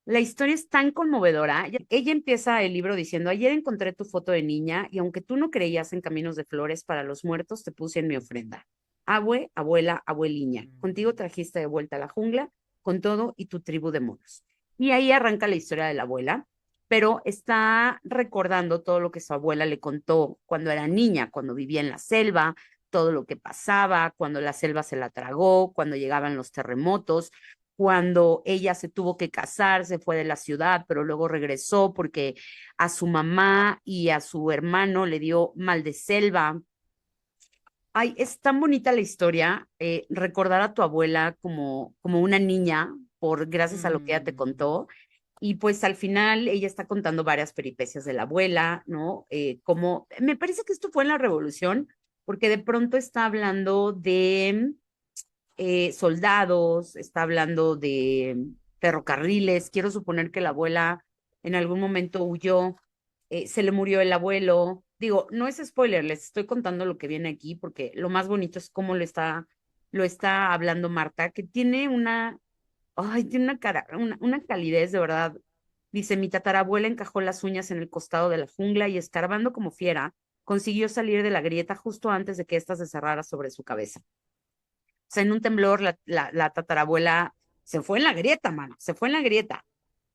La historia es tan conmovedora. Ella empieza el libro diciendo, ayer encontré tu foto de niña y aunque tú no creías en caminos de flores para los muertos, te puse en mi ofrenda. Abuela, abueliña, contigo trajiste de vuelta a la jungla con todo y tu tribu de monos. Y ahí arranca la historia de la abuela, pero está recordando todo lo que su abuela le contó cuando era niña, cuando vivía en la selva, todo lo que pasaba, cuando la selva se la tragó, cuando llegaban los terremotos, cuando ella se tuvo que casar, se fue de la ciudad, pero luego regresó porque a su mamá y a su hermano le dio mal de selva. Ay, es tan bonita la historia, recordar a tu abuela como una niña, gracias a lo que ella te Mm, contó. Y pues al final ella está contando varias peripecias de la abuela, ¿no? Como, me parece que esto fue en la Revolución, porque de pronto está hablando de soldados, está hablando de ferrocarriles. Quiero suponer que la abuela en algún momento huyó, se le murió el abuelo. Digo, no es spoiler, les estoy contando lo que viene aquí porque lo más bonito es cómo lo está hablando Marta, que tiene tiene una calidez de verdad. Dice, mi tatarabuela encajó las uñas en el costado de la jungla y escarbando como fiera, consiguió salir de la grieta justo antes de que ésta se cerrara sobre su cabeza. O sea, en un temblor la tatarabuela se fue en la grieta, mano, se fue en la grieta.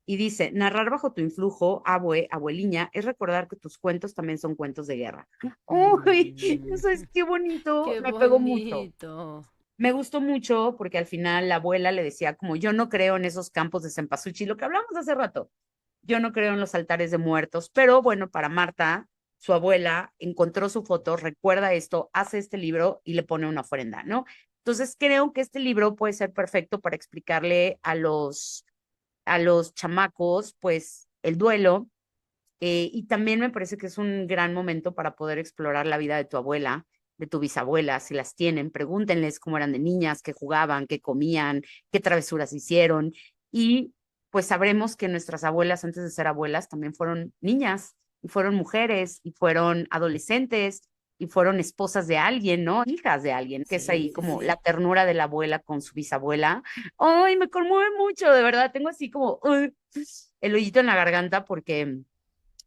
Y dice, narrar bajo tu influjo, abueliña, es recordar que tus cuentos también son cuentos de guerra. Uy, mm, eso es qué bonito, qué me pegó mucho. bonito. Me gustó mucho porque al final la abuela le decía como yo no creo en esos campos de cempasúchil, lo que hablamos hace rato. Yo no creo en los altares de muertos, pero bueno, para Marta, su abuela encontró su foto, recuerda esto, hace este libro y le pone una ofrenda, ¿no? Entonces creo que este libro puede ser perfecto para explicarle a los chamacos, pues, el duelo. Y también me parece que es un gran momento para poder explorar la vida de tu abuela, de tu bisabuela, si las tienen, pregúntenles cómo eran de niñas, qué jugaban, qué comían, qué travesuras hicieron. Y pues sabremos que nuestras abuelas, antes de ser abuelas, también fueron niñas, y fueron mujeres, y fueron adolescentes, y fueron esposas de alguien, ¿no? Hijas de alguien, que es Sí, ahí sí, como la sí. ternura de la abuela con su bisabuela. Ay, me conmueve mucho, de verdad, tengo así como, el hoyito en la garganta porque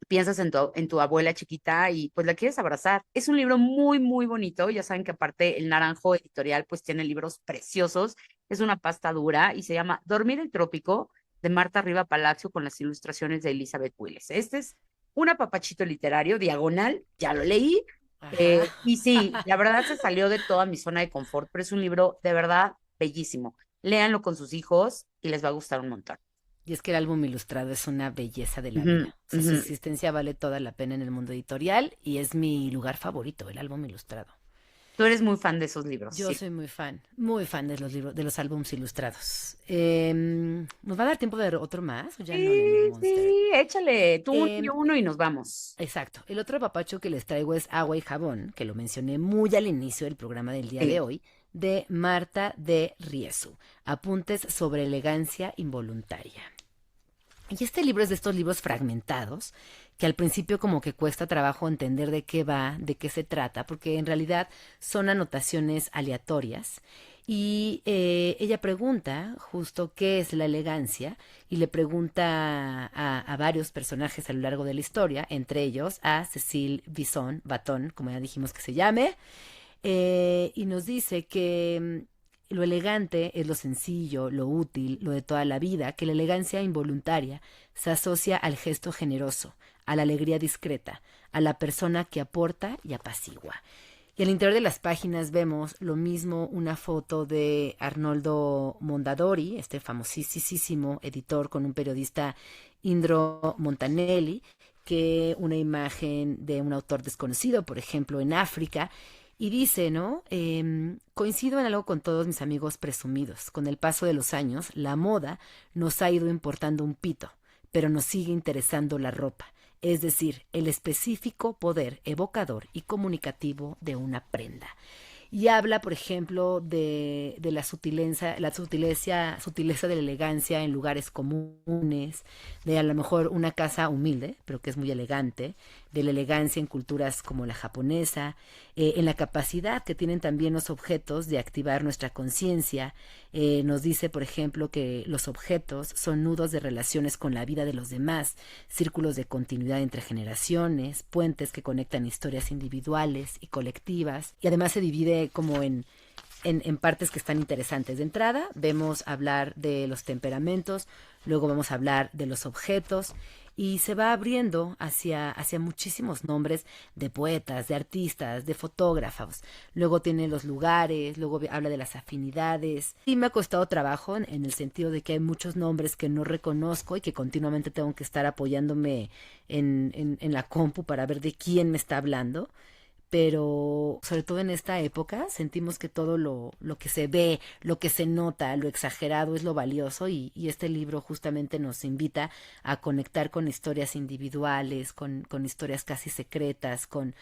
piensas en tu abuela chiquita y pues la quieres abrazar. Es un libro muy, muy bonito. Ya saben que aparte el Naranjo Editorial pues tiene libros preciosos. Es una pasta dura y se llama Dormir el Trópico de Marta Riva Palacio con las ilustraciones de Elizabeth Willis. Este es un apapachito literario, diagonal, ya lo leí. Ajá. Y sí, la verdad se salió de toda mi zona de confort, pero es un libro de verdad bellísimo. Léanlo con sus hijos y les va a gustar un montón. Y es que el álbum ilustrado es una belleza de la Ujú, vida. O sea, su ujú. existencia vale toda la pena en el mundo editorial y es mi lugar favorito, el álbum ilustrado. Tú eres muy fan de esos libros, Yo sí. soy muy fan de los libros, de los álbums ilustrados. ¿Nos va a dar tiempo de ver otro más o ya no, Nena Sí, Monster? sí, échale, tú y Em, uno y nos vamos. exacto. El otro papacho que les traigo es Agua y Jabón, que lo mencioné muy al inicio del programa del día de Sí. hoy, de Marta de Riesu. Apuntes sobre elegancia involuntaria. Y este libro es de estos libros fragmentados, que al principio como que cuesta trabajo entender de qué va, de qué se trata, porque en realidad son anotaciones aleatorias. Y ella pregunta justo qué es la elegancia y le pregunta a varios personajes a lo largo de la historia, entre ellos a Cecil Batón, como ya dijimos que se llame, y nos dice que lo elegante es lo sencillo, lo útil, lo de toda la vida, que la elegancia involuntaria se asocia al gesto generoso, a la alegría discreta, a la persona que aporta y apacigua. Y al interior de las páginas vemos lo mismo una foto de Arnoldo Mondadori, este famosísimo editor con un periodista Indro Montanelli, que una imagen de un autor desconocido, por ejemplo, en África, y dice, ¿no? Coincido en algo con todos mis amigos presumidos. Con el paso de los años, la moda nos ha ido importando un pito, pero nos sigue interesando la ropa, es decir, el específico poder evocador y comunicativo de una prenda. Y habla, por ejemplo, de sutileza de la elegancia en lugares comunes, de a lo mejor una casa humilde, pero que es muy elegante, de la elegancia en culturas como la japonesa, en la capacidad que tienen también los objetos de activar nuestra conciencia. Nos dice, por ejemplo, que los objetos son nudos de relaciones con la vida de los demás, círculos de continuidad entre generaciones, puentes que conectan historias individuales y colectivas, y además se divide como en partes que están interesantes. De entrada, vemos hablar de los temperamentos, luego vamos a hablar de los objetos y se va abriendo hacia muchísimos nombres de poetas, de artistas, de fotógrafos. Luego tiene los lugares, luego habla de las afinidades. Y me ha costado trabajo en el sentido de que hay muchos nombres que no reconozco y que continuamente tengo que estar apoyándome en la compu para ver de quién me está hablando, pero sobre todo en esta época sentimos que todo lo que se ve, lo que se nota, lo exagerado es lo valioso y este libro justamente nos invita a conectar con historias individuales, con historias casi secretas, con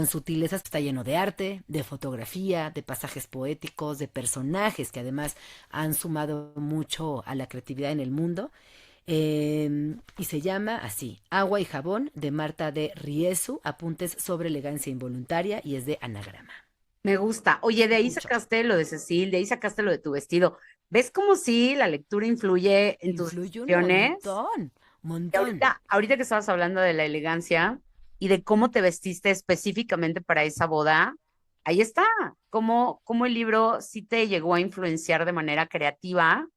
sutilezas. Está lleno de arte, de fotografía, de pasajes poéticos, de personajes que además han sumado mucho a la creatividad en el mundo. Y se llama así, Agua y Jabón, de Marta de Riesu, apuntes sobre elegancia involuntaria, y es de Anagrama. Me gusta. Oye, de ahí Mucho. sacaste lo de Cecil, de ahí sacaste lo de tu vestido. ¿Ves cómo sí la lectura influye en tus Influye decisiones? un Y montón. ahorita que estabas hablando de la elegancia y de cómo te vestiste específicamente para esa boda, ahí está. Cómo el libro sí te llegó a influenciar de manera creativa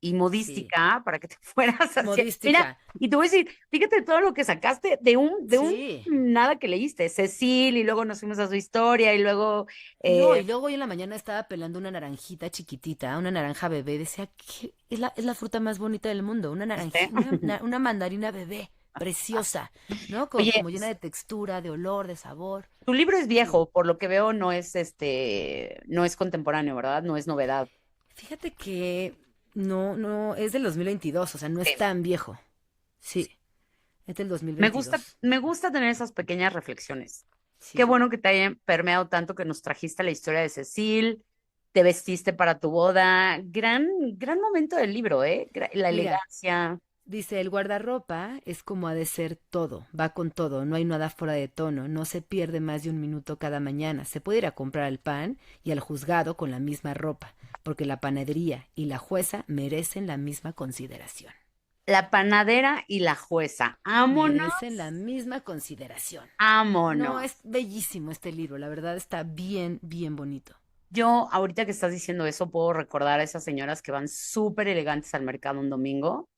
y Sí, modística para que te fueras hacia. Mira, modística. y te voy a decir, fíjate todo lo que sacaste de un Sí. nada que leíste. Cecil, y luego nos fuimos a su historia, y luego No, y eh, luego hoy en la mañana estaba pelando una naranjita chiquitita, una naranja bebé. Decía que es la fruta más bonita del mundo, una ¿viste? una mandarina bebé, preciosa, ¿no? Oye, Como llena de textura, de olor, de sabor. tu libro es Sí. viejo, por lo que veo no es contemporáneo, ¿verdad? No es novedad. Fíjate que no, es del 2022, o sea, no es Sí. tan viejo. Sí, es del Me gusta, 2022. me gusta tener esas pequeñas reflexiones. Qué Sí, bueno que te hayan permeado tanto que nos trajiste la historia de Cecil, te vestiste para tu boda. Gran momento del libro, ¿eh? La mira, elegancia. dice, el guardarropa es como ha de ser todo, va con todo, no hay nada fuera de tono, no se pierde más de un minuto cada mañana, se puede ir a comprar el pan y al juzgado con la misma ropa, porque la panadería y la jueza merecen la misma consideración. La panadera y la jueza. Merecen la Ámonos, misma consideración. No, es ámonos. bellísimo este libro, la verdad está bien, bien bonito. Yo, ahorita que estás diciendo eso, puedo recordar a esas señoras que van súper elegantes al mercado un domingo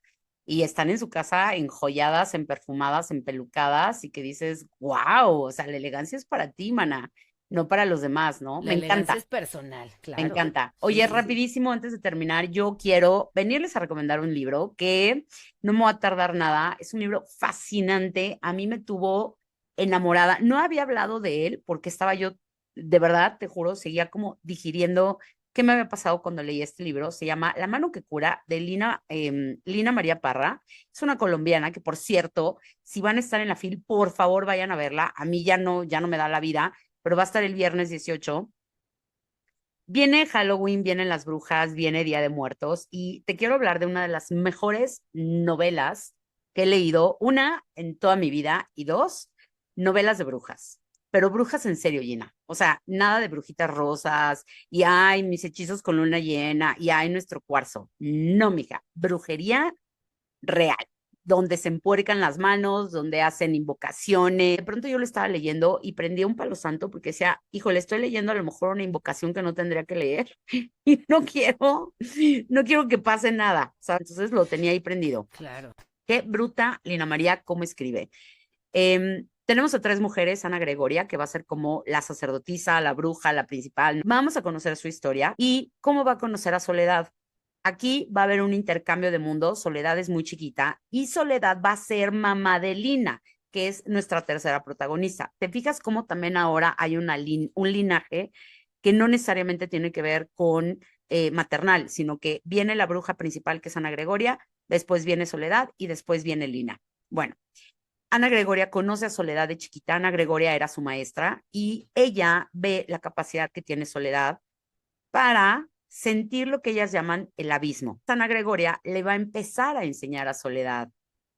y están en su casa enjolladas, emperfumadas, empelucadas y que dices, wow, o sea, la elegancia es para ti, mana, no para los demás, ¿no? La Me elegancia encanta. es personal, Me claro. encanta. Sí, Oye, sí, sí. rapidísimo, antes de terminar, yo quiero venirles a recomendar un libro que no me va a tardar nada. Es un libro fascinante. A mí me tuvo enamorada. No había hablado de él porque estaba yo, de verdad, te juro, seguía como digiriendo qué me había pasado cuando leí este libro. Se llama La mano que cura, de Lina María Parra. Es una colombiana que, por cierto, si van a estar en la fil, por favor vayan a verla. A mí ya no me da la vida, pero va a estar el viernes 18. Viene Halloween, vienen las brujas, viene Día de Muertos y te quiero hablar de una de las mejores novelas que he leído, una en toda mi vida y dos, novelas de brujas, pero brujas en serio, Gina. O sea, nada de brujitas rosas y ay, mis hechizos con luna llena y ay, nuestro cuarzo. No, mija, brujería real, donde se empuercan las manos, donde hacen invocaciones. De pronto yo lo estaba leyendo y prendía un palo santo porque decía, híjole, estoy leyendo a lo mejor una invocación que no tendría que leer y no quiero que pase nada. O sea, entonces lo tenía ahí prendido. Claro. Qué bruta Lina María, cómo escribe. Tenemos a tres mujeres, Ana Gregoria, que va a ser como la sacerdotisa, la bruja, la principal. Vamos a conocer su historia y cómo va a conocer a Soledad. Aquí va a haber un intercambio de mundos. Soledad es muy chiquita y Soledad va a ser mamá de Lina, que es nuestra tercera protagonista. ¿Te fijas cómo también ahora hay un linaje que no necesariamente tiene que ver con maternal, sino que viene la bruja principal, que es Ana Gregoria, después viene Soledad y después viene Lina? Bueno, Ana Gregoria conoce a Soledad de chiquita. Ana Gregoria era su maestra y ella ve la capacidad que tiene Soledad para sentir lo que ellas llaman el abismo. Ana Gregoria le va a empezar a enseñar a Soledad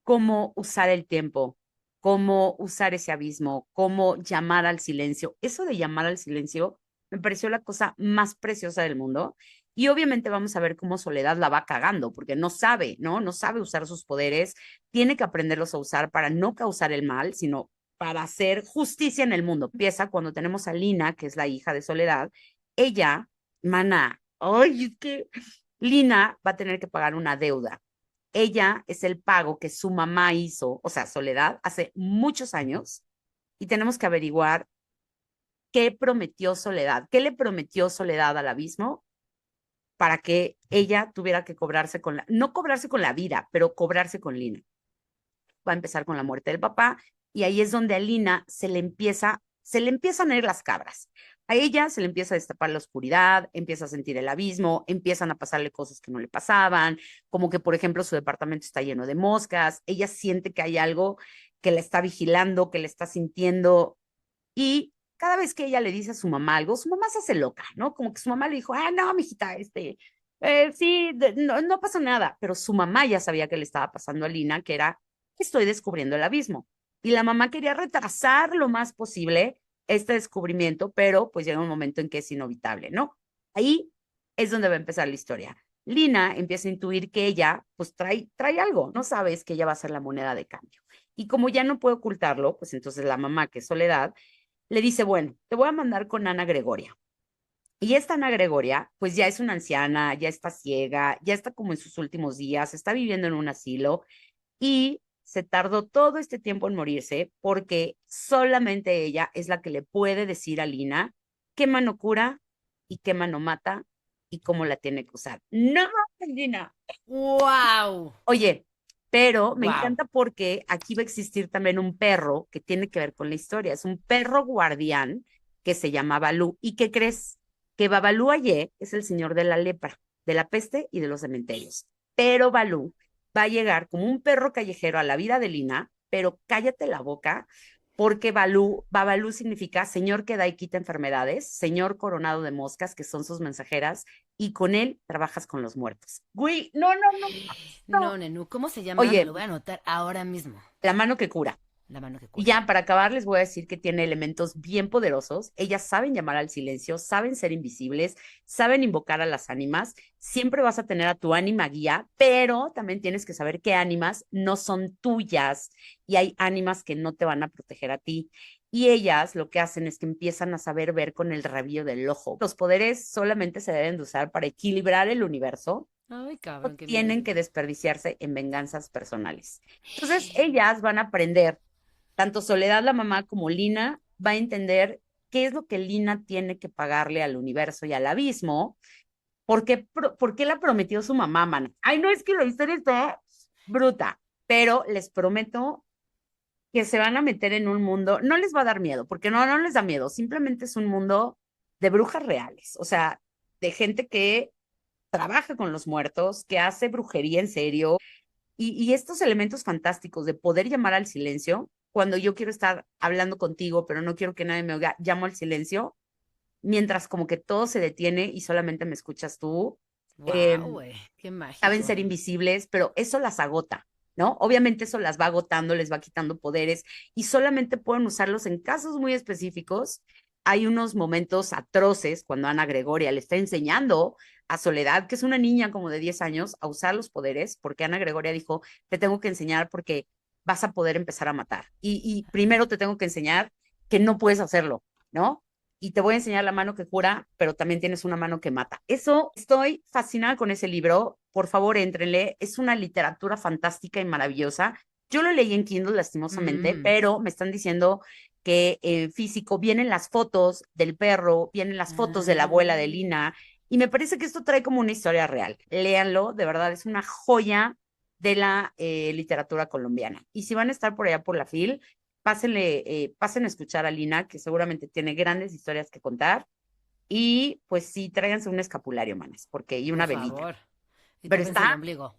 cómo usar el tiempo, cómo usar ese abismo, cómo llamar al silencio. Eso de llamar al silencio me pareció la cosa más preciosa del mundo. Y obviamente vamos a ver cómo Soledad la va cagando, porque no sabe, ¿no? No sabe usar sus poderes, tiene que aprenderlos a usar para no causar el mal, sino para hacer justicia en el mundo. Empieza cuando tenemos a Lina, que es la hija de Soledad. Ella, mana, ay, es que Lina va a tener que pagar una deuda. Ella es el pago que su mamá hizo, o sea, Soledad, hace muchos años, y tenemos que averiguar qué prometió Soledad, qué le prometió Soledad al abismo para que ella tuviera que cobrarse no cobrarse con la vida, pero cobrarse con Lina. Va a empezar con la muerte del papá, y ahí es donde a Lina se le empiezan a ir las cabras. A ella se le empieza a destapar la oscuridad, empieza a sentir el abismo, empiezan a pasarle cosas que no le pasaban, como que, por ejemplo, su departamento está lleno de moscas, ella siente que hay algo que la está vigilando, que la está sintiendo, y cada vez que ella le dice a su mamá algo, su mamá se hace loca, ¿no? Como que su mamá le dijo, ah, no, mijita, sí, no pasa nada, pero su mamá ya sabía que le estaba pasando a Lina, que era, estoy descubriendo el abismo. Y la mamá quería retrasar lo más posible este descubrimiento, pero pues llega un momento en que es inevitable, ¿no? Ahí es donde va a empezar la historia. Lina empieza a intuir que ella, pues trae algo, no sabes que ella va a ser la moneda de cambio. Y como ya no puede ocultarlo, pues entonces la mamá, que es Soledad, le dice, bueno, te voy a mandar con Ana Gregoria. Y esta Ana Gregoria, pues ya es una anciana, ya está ciega, ya está como en sus últimos días, está viviendo en un asilo y se tardó todo este tiempo en morirse porque solamente ella es la que le puede decir a Lina qué mano cura y qué mano mata y cómo la tiene que usar. No, Lina. ¡Wow! Oye, pero me ¡Wow! encanta porque aquí va a existir también un perro que tiene que ver con la historia. Es un perro guardián que se llama Balú. ¿Y qué crees? Que Babalú Ayé es el señor de la lepra, de la peste y de los cementerios. Pero Balú va a llegar como un perro callejero a la vida de Lina, pero cállate la boca, porque Babalú significa señor que da y quita enfermedades, señor coronado de moscas, que son sus mensajeras, y con él trabajas con los muertos. Güey, no, no, no, No, no. Nenú, ¿cómo se llama? Me lo Oye, voy a anotar ahora mismo. la mano que cura. La mano que Y cura. ya para acabar les voy a decir que tiene elementos bien poderosos. Ellas saben llamar al silencio, saben ser invisibles, saben invocar a las ánimas. Siempre vas a tener a tu ánima guía, pero también tienes que saber qué ánimas no son tuyas y hay ánimas que no te van a proteger a ti. Y ellas lo que hacen es que empiezan a saber ver con el rabillo del ojo. Los poderes solamente se deben de usar para equilibrar el universo, Ay, no cabrón, qué miedo. tienen que desperdiciarse en venganzas personales. Entonces, ellas van a aprender, tanto Soledad la mamá como Lina va a entender qué es lo que Lina tiene que pagarle al universo y al abismo, por qué la prometió su mamá, man. Ay, no, es que la historia está bruta, pero les prometo que se van a meter en un mundo, no les va a dar miedo, porque no les da miedo, simplemente es un mundo de brujas reales, o sea, de gente que trabaja con los muertos, que hace brujería en serio, y estos elementos fantásticos de poder llamar al silencio, cuando yo quiero estar hablando contigo, pero no quiero que nadie me oiga, llamo al silencio, mientras como que todo se detiene y solamente me escuchas tú. Wow, Eh, güey, qué saben mágico. ser invisibles, pero eso las agota, ¿no? Obviamente eso las va agotando, les va quitando poderes y solamente pueden usarlos en casos muy específicos. Hay unos momentos atroces cuando Ana Gregoria le está enseñando a Soledad, que es una niña como de 10 años, a usar los poderes, porque Ana Gregoria dijo, te tengo que enseñar porque vas a poder empezar a matar. Y primero te tengo que enseñar que no puedes hacerlo, ¿no? Y te voy a enseñar la mano que cura, pero también tienes una mano que mata. Eso, estoy fascinada con ese libro. Por favor, éntrenle. Es una literatura fantástica y maravillosa. Yo lo leí en Kindle, lastimosamente, Mm. pero me están diciendo que físico vienen las fotos del perro, vienen las fotos de la abuela de Ah, Lina, y me parece que esto trae como una historia real. Léanlo, de verdad, es una joya de la literatura colombiana. Y si van a estar por allá por la FIL, pasen a escuchar a Lina, que seguramente tiene grandes historias que contar. Y pues sí, tráiganse un escapulario, manes, porque y por una velita. favor. Y Pero tápense el está, ombligo.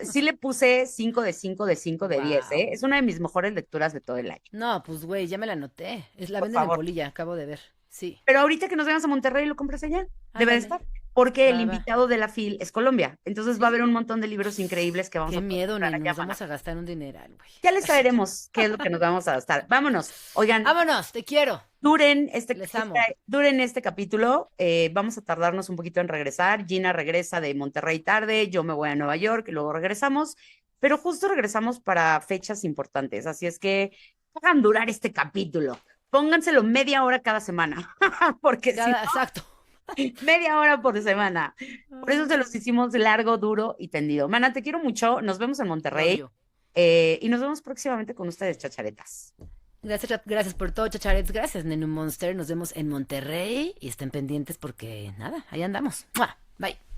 sí le puse 5 de 5 de 5 de 10, ¿eh? Wow. Es una de mis mejores lecturas de todo el año, No, pues güey, ya me la anoté. Es la por venden en favor. Polilla, acabo de ver. Sí. Pero ahorita que nos vayamos a Monterrey, lo compras allá. Debe de Ándale. estar. Porque el Va, va. invitado de la FIL es Colombia. Entonces va a Sí. haber un montón de libros increíbles que vamos Qué a poder miedo, comprar ni allá, nos mana. vamos a gastar un dineral, güey. Ya les traeremos qué es lo que nos vamos a gastar. Vámonos. Oigan, Vámonos, te quiero. Les amo. Duren este capítulo. Vamos a tardarnos un poquito en regresar. Gina regresa de Monterrey tarde, yo me voy a Nueva York y luego regresamos. Pero justo regresamos para fechas importantes. Así es que hagan durar este capítulo. Pónganselo media hora cada semana, porque si Cada, no, exacto. media hora por semana. Por eso se los Ay, hicimos largo, duro y tendido. Mana, te quiero mucho. Nos vemos en love Monterrey you. y nos vemos próximamente con ustedes, chacharetas. Gracias por todo, Chacharets. Gracias, Nenu Monster. Nos vemos en Monterrey y estén pendientes porque nada, ahí andamos. ¡Mua! Bye.